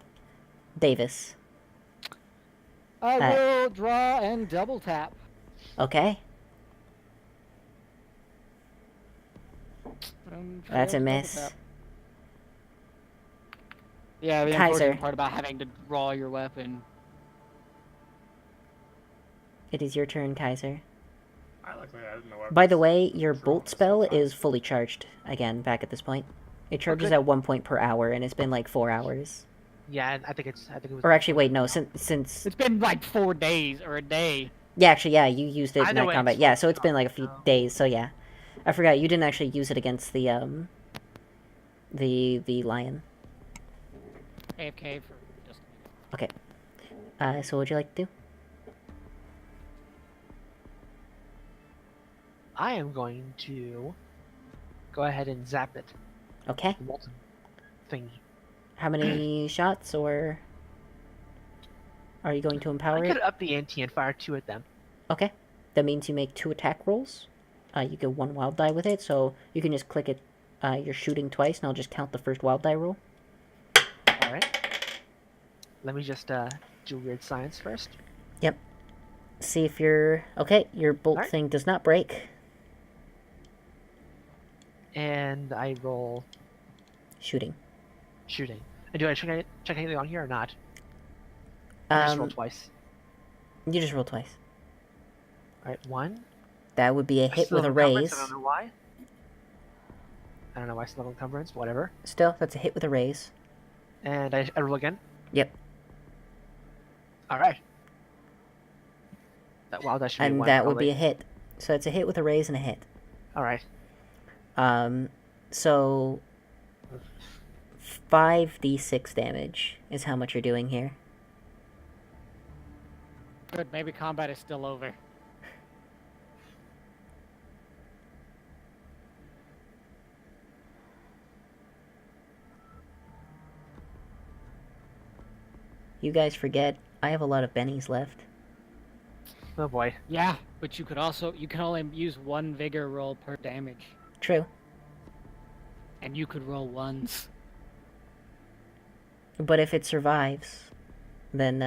Davis. I will draw and double tap. Okay. That's a Failed double miss. tap. Yeah, the Kaiser. unfortunate part about having to draw your weapon. It is your turn, Kaiser. I luckily I didn't know what By the way, your Draw bolt this spell so far. is fully charged again back at this point. It charges Okay. at 1 point per hour, and it's been like 4 hours. Yeah, I think it was. Or actually, wait, no, since It's been like 4 days or a day. yeah, actually, yeah, you used it I in know night it's combat. Yeah, so it's been like a few now. days. So yeah, I forgot you didn't actually use it against the lion. AFK for just. Okay. So what'd you like to do? I am going to go ahead and zap it. Okay. The molten thingy. How many shots, or are you going to I empower could it? up the ante and fire 2 at them. Okay. That means you make 2 attack rolls. You get 1 wild die with it, so you can just click it. You're shooting twice, and I'll just count the first wild die roll. Alright. Let me just do weird science first. Yep. See if you're... Okay, your bolt Alright. thing does not break. And I roll Shooting. shooting. And do I check anything on here or not? I just roll twice. You just roll twice. Alright, 1. That would be a hit Still with a encumbrance, raise. I don't know why. I don't know why I still have encumbrance, but whatever. Still, that's a hit with a raise. And I roll again. Yep. Alright. That should be And 1, that would be probably. a hit. So it's a hit with a raise and a hit. Alright. So 5d6 damage is how much you're doing here. Good, maybe combat is still over. You guys forget, I have a lot of bennies left. Oh boy. Yeah, but you can only use 1 vigor roll per damage. True. And you could roll 1s. But if it survives, then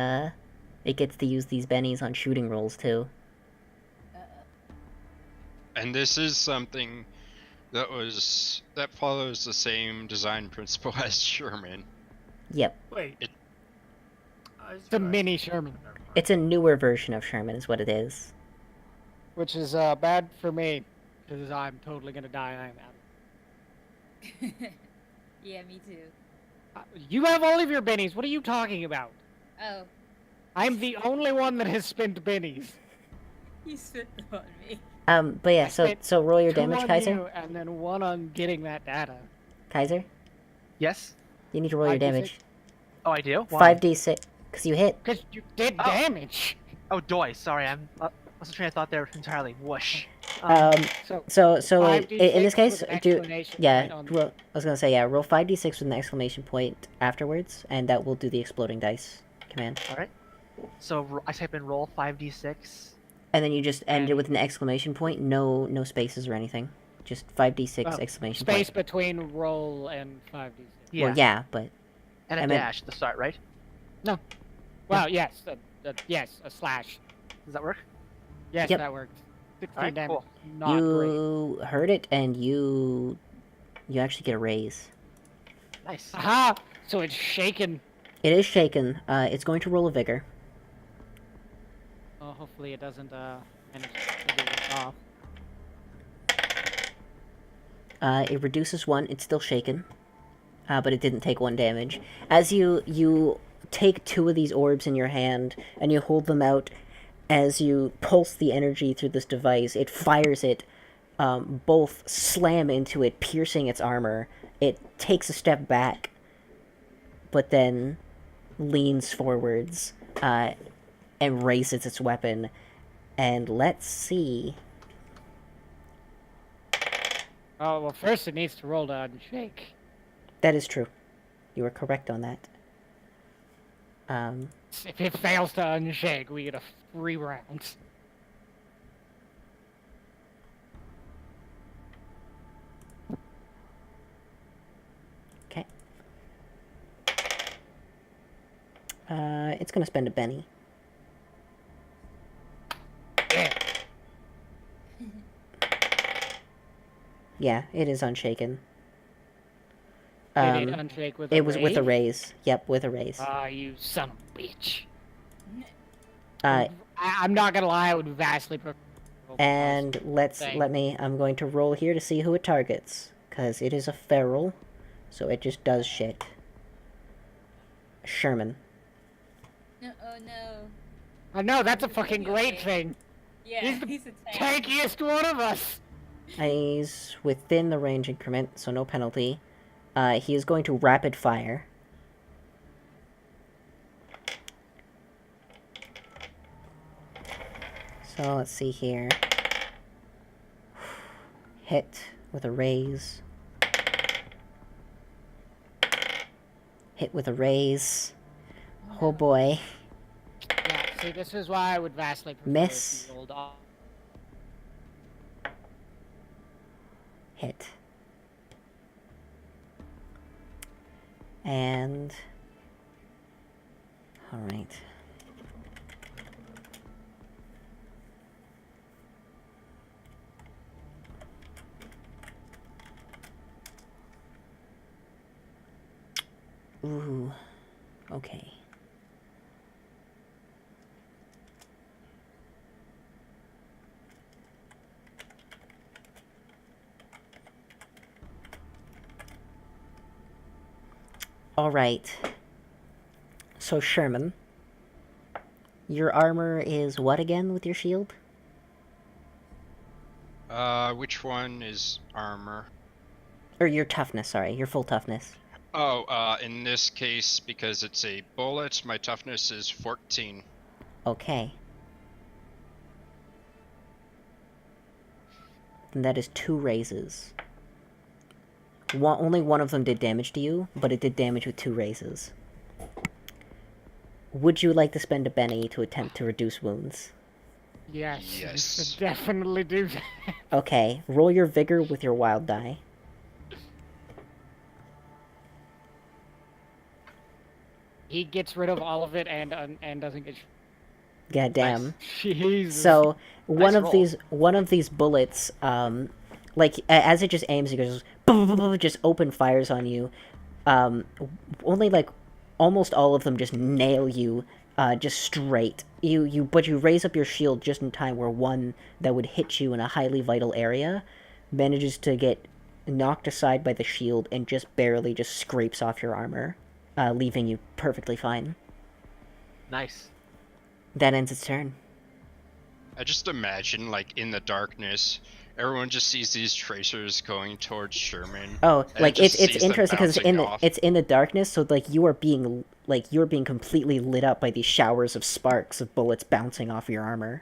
it gets to use these bennies on shooting rolls too. And this is something that follows the same design principle as Sherman. Yep. Wait. It- It's a mini Sherman. It's a newer version of Sherman is what it is. Which is bad for me, because I'm totally gonna die. I'm out. Yeah, me too. You have all of your bennies. What are you talking about? Oh, I'm the only one that has spent bennies. you spit them on me. But yeah, I so spent roll your 2 damage, on Kaiser. you, and then 1 on getting that data. Kaiser, Yes? you need to roll your 5d6. damage. Oh, I do? Why? 5d6, because you hit. Because you did Oh. damage. Oh, doy. Sorry, I was trying to thought they were entirely whoosh. So in 5d6 this case, with an do explanation yeah. point on- I was gonna say yeah. Roll 5d6 with an exclamation point afterwards, and that will do the exploding dice command. Alright. So I type in roll 5d6. And then you just end it And- with an exclamation point. No spaces or anything. Just 5d6 Oh, exclamation Space point. between roll and 5d6. Yeah. Well, yeah, but And a I meant- dash at the start, right? Well, yes, yes, a slash. Does that work? Yes, Yep. that worked. 16 Alright, damage. cool. Not great. you heard it, and you actually get a raise. Nice. Aha! So it's shaken. It is shaken. It's going to roll a vigor. Oh, hopefully it doesn't manage to do this off. It reduces 1. It's still shaken, but it didn't take 1 damage. As you take 2 of these orbs in your hand and you hold them out, as you pulse the energy through this device, it fires it. Both slam into it, piercing its armor. It takes a step back, but then leans forwards and raises its weapon. And let's see. Oh, well, first it needs to roll to unshake. That is true. You are correct on that. If it fails to unshake, we get a free round. Okay. It's gonna spend a Benny. Yeah. Yeah, it is unshaken. Did it unshake with a It was with a raise? raise. Yep, with a raise. Ah, you son of a bitch. Uh, I'm not gonna lie, I would vastly prefer. and thing. I'm going to roll here to see who it targets. Because it is a feral, so it just does shit. Sherman. No, oh no. I know, that's a fucking He's great okay. thing. Yeah, He's the he's a tank. Tankiest one of us. He's within the range increment, so no penalty. He is going to rapid fire. So let's see here. Hit with a raise. Hit with a raise. Oh boy. Yeah, see, this is why I would vastly prefer Miss. if you rolled off. Hit. And... Alright. Ooh. Okay. Alright. So, Sherman, your armor is what again with your shield? Which one is armor? Or your toughness, sorry. Your full toughness. Oh, in this case, because it's a bullet, my toughness is 14. Okay. Then that is 2 raises. Only one of them did damage to you, but it did damage with 2 raises. Would you like to spend a Benny to attempt to reduce wounds? Yes, you Yes. should definitely do that. Okay, roll your vigor with your wild die. He gets rid of all of it and doesn't get. God damn. Jesus. So one Nice of these bullets, like as it just aims, it goes boom, boom, boom, just open fires on you. Only like almost all of them just nail you, just straight. But you raise up your shield just in time, where one that would hit you in a highly vital area manages to get knocked aside by the shield and just barely just scrapes off your armor, leaving you perfectly fine. Nice. That ends its turn. I just imagine, like, in the darkness, everyone just sees these tracers going towards Sherman. Oh, and like just it's sees them interesting because bouncing off. it's in the darkness, so like you are being completely lit up by these showers of sparks of bullets bouncing off your armor.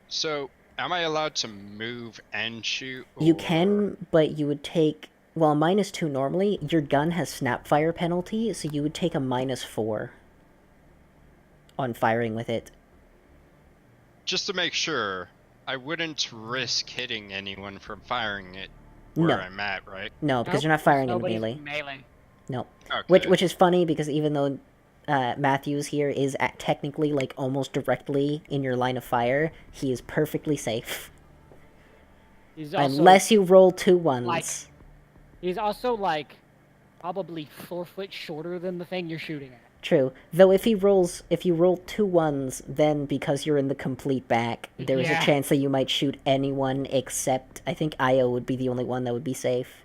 So, am I allowed to move and shoot? You or- can, but you would take -2 normally. Your gun has snap fire penalty, so you would take a -4 on firing with it. Just to make sure, I wouldn't risk hitting anyone from firing it where No. I'm at, right? No, because Nope, you're not firing into nobody's melee. melee. No. Okay. Which is funny because even though Matthews here is technically like almost directly in your line of fire, he is perfectly safe. He's also, Unless you roll 2 ones. he's also like probably 4 foot shorter than the thing you're shooting at. True. Though if you roll 2 ones, then because you're in the complete back, there is a Yeah. chance that you might shoot anyone except I think Io would be the only one that would be safe.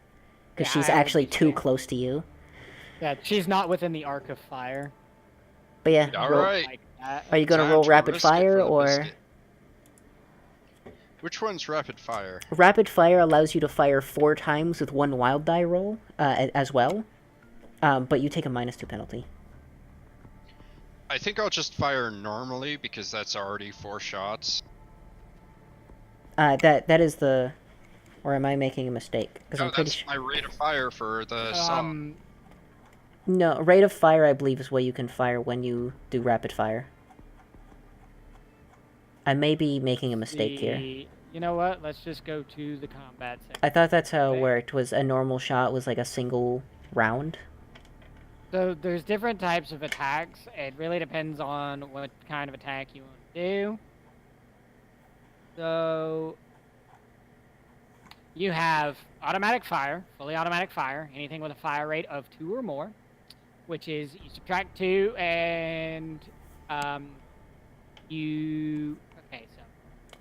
Because Yeah, she's Io would actually be too safe. close to you. Yeah, she's not within the arc of fire. But yeah, All roll- right. Like that. are you gonna Time roll to rapid risk it fire for the or biscuit. Which one's rapid fire? rapid fire allows you to fire 4 times with 1 wild die roll as well, but you take a -2 penalty. I think I'll just fire normally because that's already 4 shots. That is the, or am I making a mistake? Because No, I'm pretty that's sure. my rate of fire for the song. No, rate of fire I believe is what you can fire when you do rapid fire. I may be making a mistake here. You know what? Let's just go to the combat section. I thought that's how it Okay. worked. Was a normal shot was like a single round. So there's different types of attacks. It really depends on what kind of attack you want to do. So you have automatic fire, fully automatic fire, anything with a fire rate of 2 or more, which is you subtract 2 and you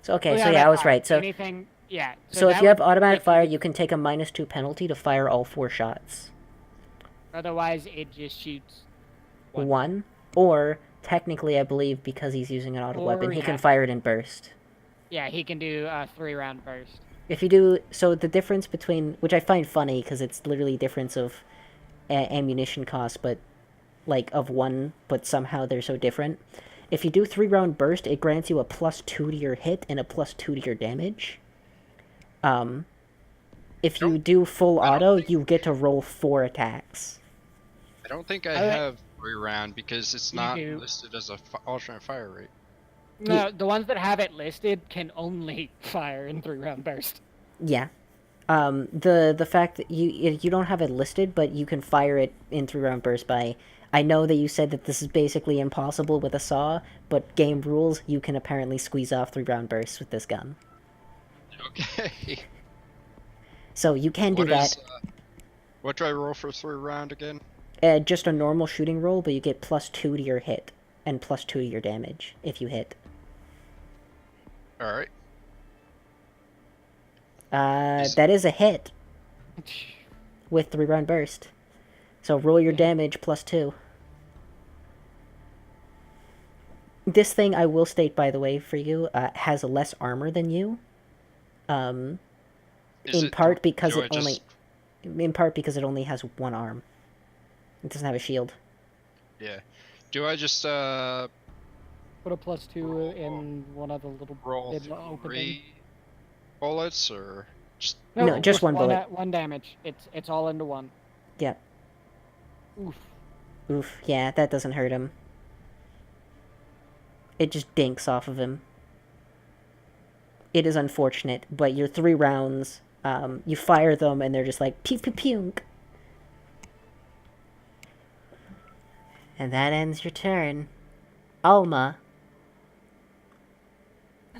So okay, fully so yeah, I automatic was fire, right. So anything, yeah. so if that you have would automatic make fire, it- you can take a -2 penalty to fire all 4 shots. Otherwise, it just shoots one. One, or technically, I believe because he's using an auto Or, weapon, he can yeah. fire it in burst. Yeah, he can do a 3-round burst. If you do, so the difference between, which I find funny because it's literally difference of ammunition cost, but like of 1, but somehow they're so different. If you do 3-round burst, it grants you a +2 to your hit and a +2 to your damage. If you do full I don't auto, think- you get to roll 4 attacks. I don't think I Alright. have 3 round because it's You not do. listed as a alternate fire rate. No, the ones that have it listed can only fire in 3-round burst. Yeah. The fact that you don't have it listed, but you can fire it in 3-round bursts by... I know that you said that this is basically impossible with a saw, but game rules, you can apparently squeeze off 3-round bursts with this gun. Okay. So you can do What that. is, what do I roll for 3 round again? Just a normal shooting roll, but you get +2 to your hit, and +2 to your damage, if you hit. Alright. That is a hit with 3-round burst. So roll your damage +2. This thing, I will state, by the way, for you, has less armor than you. In part because it only has 1 arm. It doesn't have a shield. Yeah. Do I just Put a +2 in one of the little roll open 3 bullets or just No, just one bullet. One damage. It's all into one. Yep. Oof. Oof. Yeah, that doesn't hurt him. It just dinks off of him. It is unfortunate, but your 3 rounds, you fire them and they're just like pew pew pew. And that ends your turn. Alma.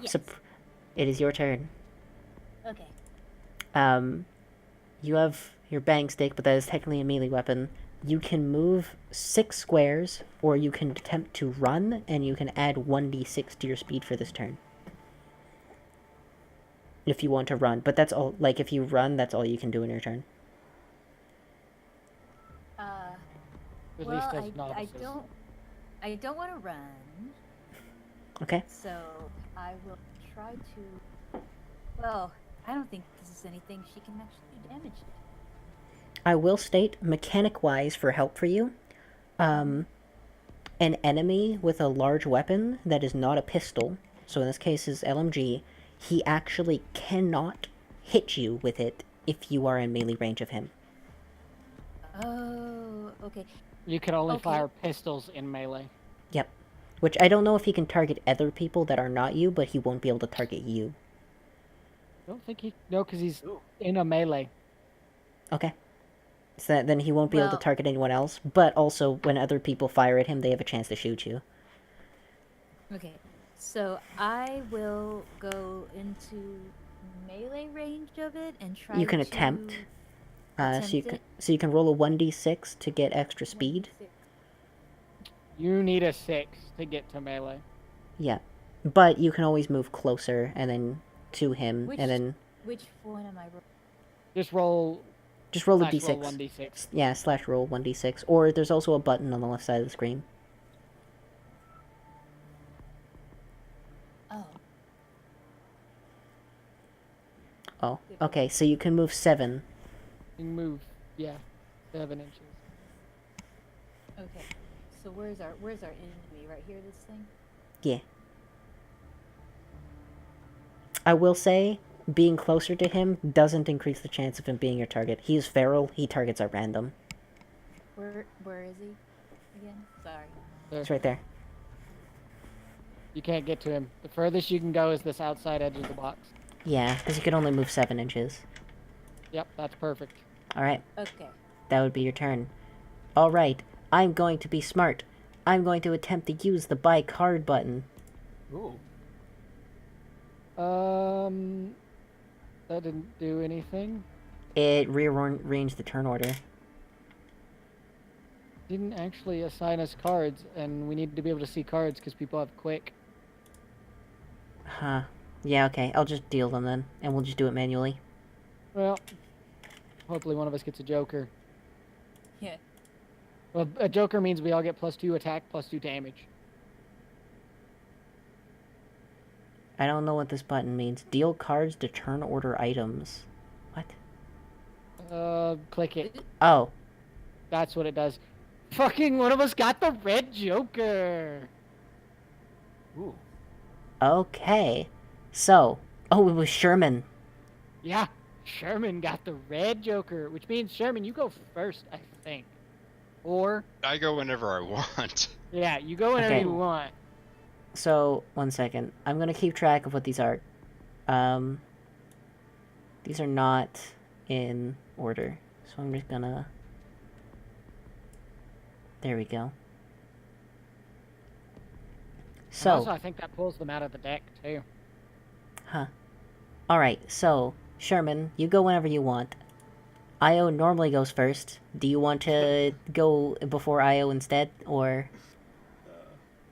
Yes. It is your turn. Okay. You have your bang stick, but that is technically a melee weapon. You can move 6 squares, or you can attempt to run, and you can add 1d6 to your speed for this turn. If you want to run, but that's all. Like, if you run, that's all you can do in your turn. At Well, least as I novices. don't want to run, Okay. so I will try to. Well, I don't think this is anything she can actually do damage to. I will state, mechanic-wise, for help for you, an enemy with a large weapon that is not a pistol, so in this case is LMG, he actually cannot hit you with it if you are in melee range of him. Oh, okay. You can only Okay. fire pistols in melee. Yep. Which I don't know if he can target other people that are not you, but he won't be able to target you. I don't think he... No, because he's in a melee. Okay. So then he won't be able to Well- target anyone else, but also when other people fire at him, they have a chance to shoot you. Okay. So I will go into melee range of it and try. You can to attempt. attempt it. So you can roll a 1d6 to get extra speed. You need a 6 to get to melee. Yeah. But you can always move closer and then to him, Which- and then Which one am I? Just roll... just roll a slash d6. roll 1d6. Yeah, / roll 1d6. Or there's also a button on the left side of the screen. Oh. Oh, okay, so you can move 7. You can move, yeah, 7 inches. Okay. So where's our enemy? Right here, this thing. Yeah. I will say, being closer to him doesn't increase the chance of him being your target. He is feral, he targets at random. Where is he? Again? Sorry. There. It's right there. You can't get to him. The furthest you can go is this outside edge of the box. Yeah, because you can only move 7 inches. Yep, that's perfect. Alright, Okay. that would be your turn. Alright, I'm going to be smart. I'm going to attempt to use the buy card button. Ooh. That didn't do anything. It rearranged the turn order. Didn't actually assign us cards, and we need to be able to see cards because people have quick. Huh. Yeah, okay, I'll just deal them then, and we'll just do it manually. Well, hopefully one of us gets a joker. Yeah. Well, a joker means we all get +2 attack, +2 damage. I don't know what this button means. Deal cards to turn order items. What? Click it. Oh. That's what it does. Fucking one of us got the red joker. Ooh. Okay. So. Oh, it was Sherman. Yeah, Sherman got the red Joker, which means Sherman, you go first, I think. Or I go whenever I want. yeah, you go whenever Okay. you want. So, 1 second. I'm gonna keep track of what these are. These are not in order. So I'm just gonna... There we go. And also, So, I think that pulls them out of the deck too. huh. Alright, so, Sherman, you go whenever you want. Io normally goes first. Do you want to go before Io instead, or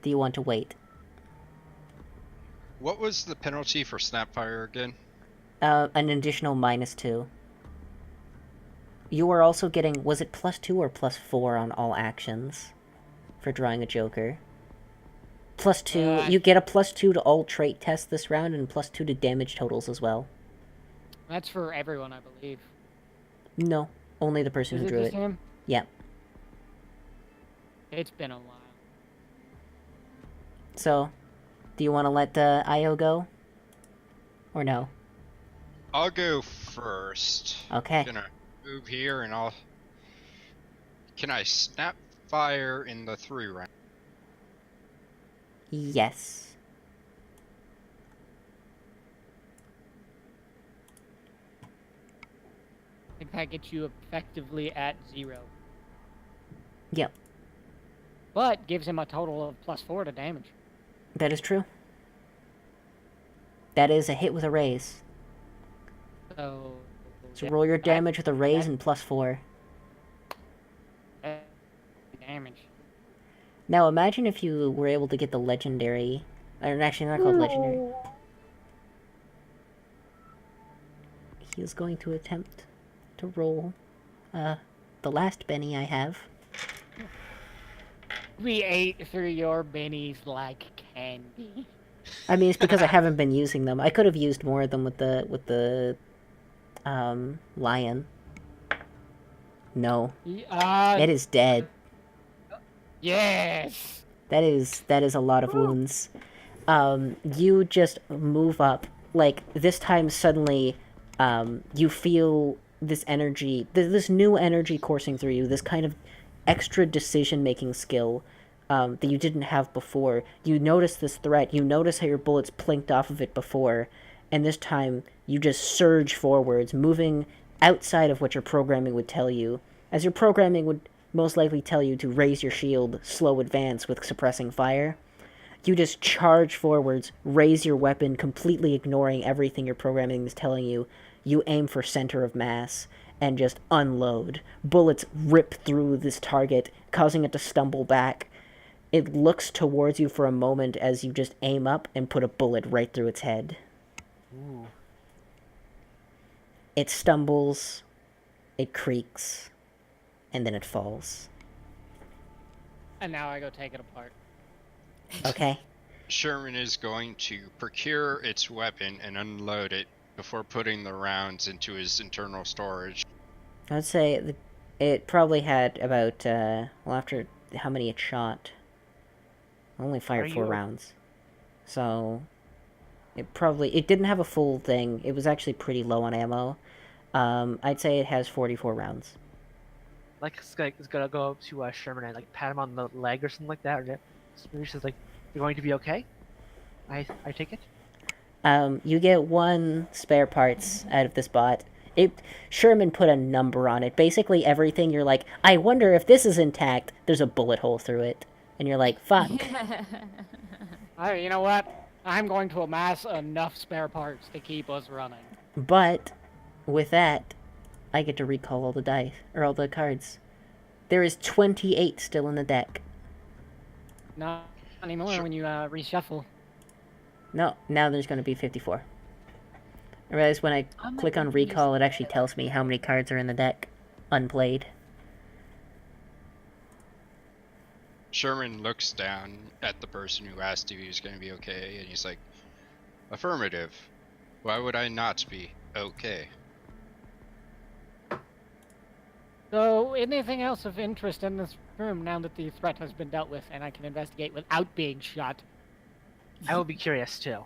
do you want to wait? What was the penalty for Snapfire again? An additional -2. You are also getting, was it +2 or +4 on all actions for drawing a Joker? +2, you get a +2 to all trait tests this round, and +2 to damage totals as well. That's for everyone, I believe. No, only the person Is who it drew just it. him? Yeah. It's been a while. So, do you want to let Io go? Or no? I'll go first. Okay. Gonna move here and I'll... Can I Snapfire in the 3 round? Yes. I think that gets you effectively at 0. Yep, But gives him a total of +4 to damage. that is true. That is a hit with a raise. So So roll your damage with a raise and +4. damage. Now imagine if you were able to get the legendary... Or actually, not called legendary. He is going to attempt to roll the last Benny I have. We ate through your bennies like candy. I mean, it's because I haven't been using them. I could have used more of them with the lion. No. It is dead. Yes! That is a lot of wounds. You just move up. Like, this time suddenly, you feel this energy, this new energy coursing through you, this kind of extra decision-making skill that you didn't have before. You notice this threat, you notice how your bullets plinked off of it before, and this time you just surge forwards, moving outside of what your programming would tell you. As your programming would most likely tell you to raise your shield, slow advance with suppressing fire. You just charge forwards, raise your weapon, completely ignoring everything your programming is telling you. You aim for center of mass, and just unload. Bullets rip through this target, causing it to stumble back. It looks towards you for a moment as you just aim up and put a bullet right through its head. Ooh. It stumbles, it creaks, and then it falls. And now I go take it apart. Okay? Sherman is going to procure its weapon and unload it before putting the rounds into his internal storage. I'd say it probably had about, well, after how many it shot. Only fired 4 rounds. So, it didn't have a full thing. It was actually pretty low on ammo. I'd say it has 44 rounds. Like, it's gonna go up to Sherman and, like, pat him on the leg or something like that, or maybe she's like, "You're going to be okay?" I take it? You get 1 spare parts out of this bot. Sherman put a number on it. Basically everything you're like, I wonder if this is intact, there's a bullet hole through it. And you're like, fuck. You know what? I'm going to amass enough spare parts to keep us running. But, with that, I get to recall all the dice, or all the cards. There is 28 still in the deck. Not anymore when you reshuffle. No, now there's going to be 54. I realize when I click on recall, it actually tells me how many cards are in the deck unplayed. Sherman looks down at the person who asked if he was going to be okay, and he's like, "Affirmative. Why would I not be okay?" So, anything else of interest in this room now that the threat has been dealt with and I can investigate without being shot? I will be curious too.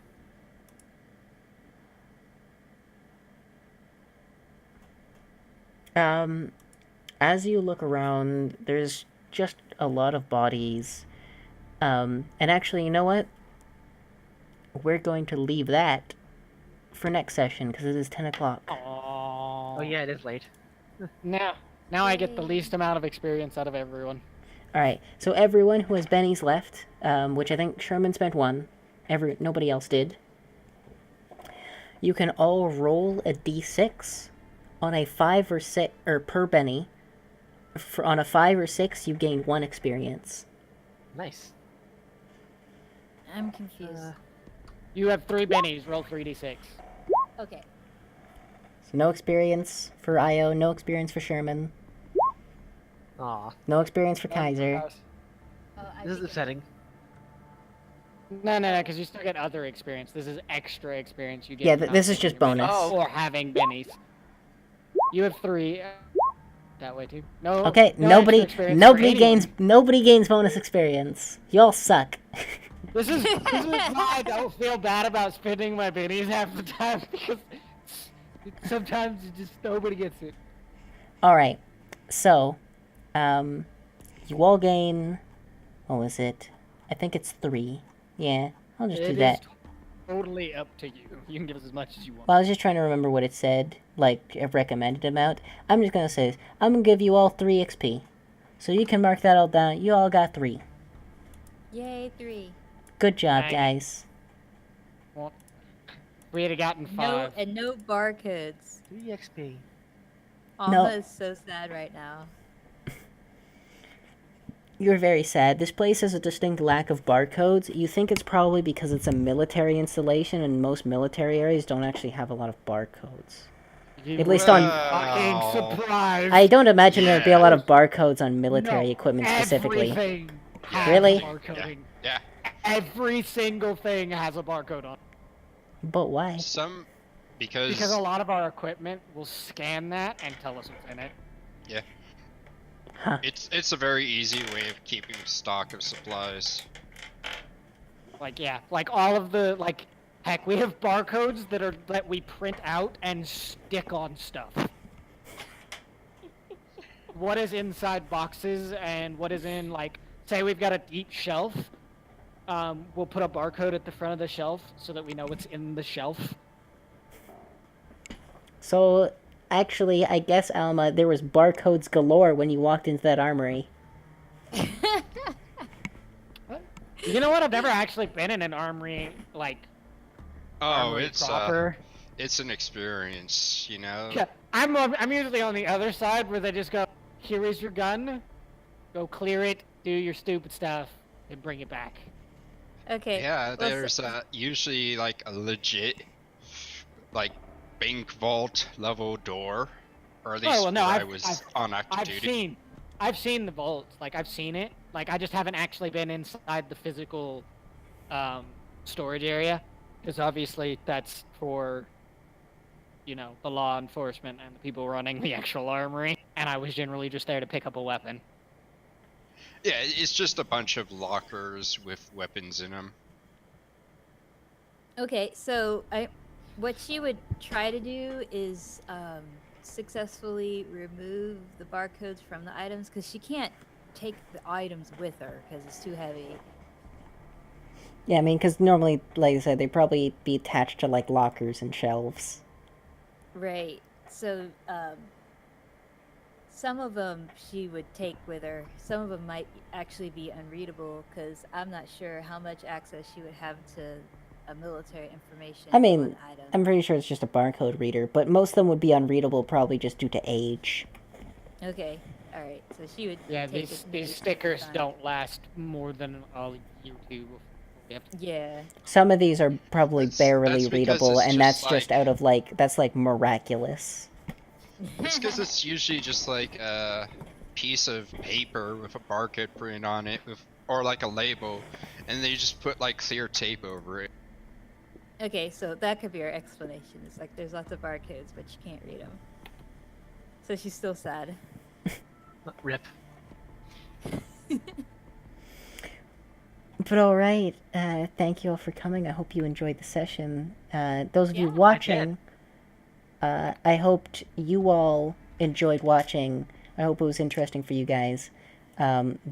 As you look around, there's just a lot of bodies. And actually, you know what? We're going to leave that for next session because it is 10 o'clock. Oh yeah, it is late. Now I get the least amount of experience out of everyone. Alright, so everyone who has bennies left, which I think Sherman spent one, nobody else did. You can all roll a d6 on a 5 or 6, or per benny. On a 5 or 6, you gain 1 experience. Nice. I'm confused. You have 3 bennies. Roll 3d6. Okay. So no experience for Io, no experience for Sherman, Aw, no experience for Kaiser. Oh, I this is think upsetting. No, because you still get other experience. This is extra experience you get. Yeah, for not this is taking just your bennies bonus. Oh. or having bennies. You have 3. That way too. No. Okay, no extra experience for anyone. nobody gains bonus experience. Y'all suck. This is why I don't feel bad about spending my bennies half the time because sometimes nobody gets it. Alright, so, you all gain, what was it? I think it's 3. Yeah, I'll just do that. It is totally up to you. You can give us as much as you want. Well, I was just trying to remember what it said, like, a recommended amount. I'm just gonna say this. I'm gonna give you all 3 XP. So you can mark that all down. You all got 3. Yay, 3. Good job, Dang. guys. Well, we had gotten 5. No barcodes. 3 XP. Alma is so sad right now. You're very sad. This place has a distinct lack of barcodes. You think it's probably because it's a military installation and most military areas don't actually have a lot of barcodes. You At least were on- fucking surprised. I don't imagine there'd be a lot Yeah. of barcodes on military No, equipment specifically. Everything has Really? barcoding. Yeah. Every single thing has a barcode on it. But why? Some Because a lot of our equipment will scan that and tell us what's in it. Huh. it's a very easy way of keeping stock of supplies. Like, yeah, like all of the, like, heck, we have barcodes that we print out and stick on stuff. What is inside boxes and what is in, like, say we've got a deep shelf, we'll put a barcode at the front of the shelf so that we know what's in the shelf. So, actually, I guess, Alma, there was barcodes galore when you walked into that armory. You know what? I've never actually been in an armory, like, Oh, armory it's proper. it's an experience, you know. Yeah, I'm usually on the other side where they just go, here is your gun, go clear it, do your stupid stuff, and bring it back. Okay. Yeah, well, there's usually like a legit, like, bank vault level door, or at least Oh, well, no, when I I've- was on active duty. I've seen the vault, like, I've seen it, like, I just haven't actually been inside the physical, storage area, because obviously that's for, you know, the law enforcement and the people running the actual armory, and I was generally just there to pick up a weapon. Yeah, it's just a bunch of lockers with weapons in them. Okay, so what she would try to do is successfully remove the barcodes from the items because she can't take the items with her because it's too heavy. Yeah, I mean, because normally, like I said, they'd probably be attached to, like, lockers and shelves. Right. So some of them she would take with her. Some of them might actually be unreadable because I'm not sure how much access she would have to a military information. I mean, on item. I'm pretty sure it's just a barcode reader, but most of them would be unreadable probably just due to age. Okay. All right. So she would. Yeah, take these it stickers time. don't last more than a year or two before we have to. Yeah. Some of these are probably barely that's because readable, it's and just that's just out of, like, that's, like, miraculous. It's because it's usually just like a piece of paper with a barcode print on it, or like a label, and they just put like clear tape over it. Okay, so that could be our explanation. It's like there's lots of barcodes, but you can't read them. So she's still sad. Rip. But alright, thank you all for coming. I hope you enjoyed the session. Those of you Yeah, I watching, I hoped you all enjoyed watching. I hope it was interesting for you guys.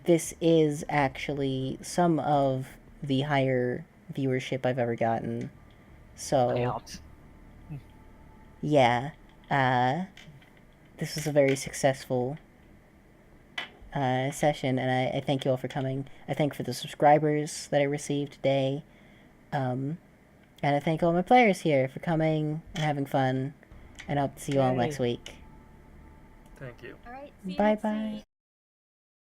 This is actually some of the higher viewership I've ever gotten. I So, helped. yeah. This was a very successful session, and I thank you all for coming. I thank for the subscribers that I received today. And I thank all my players here for coming and having fun. And I hope to see you all Yay. next week. Thank you. All right. See you Bye next bye. week.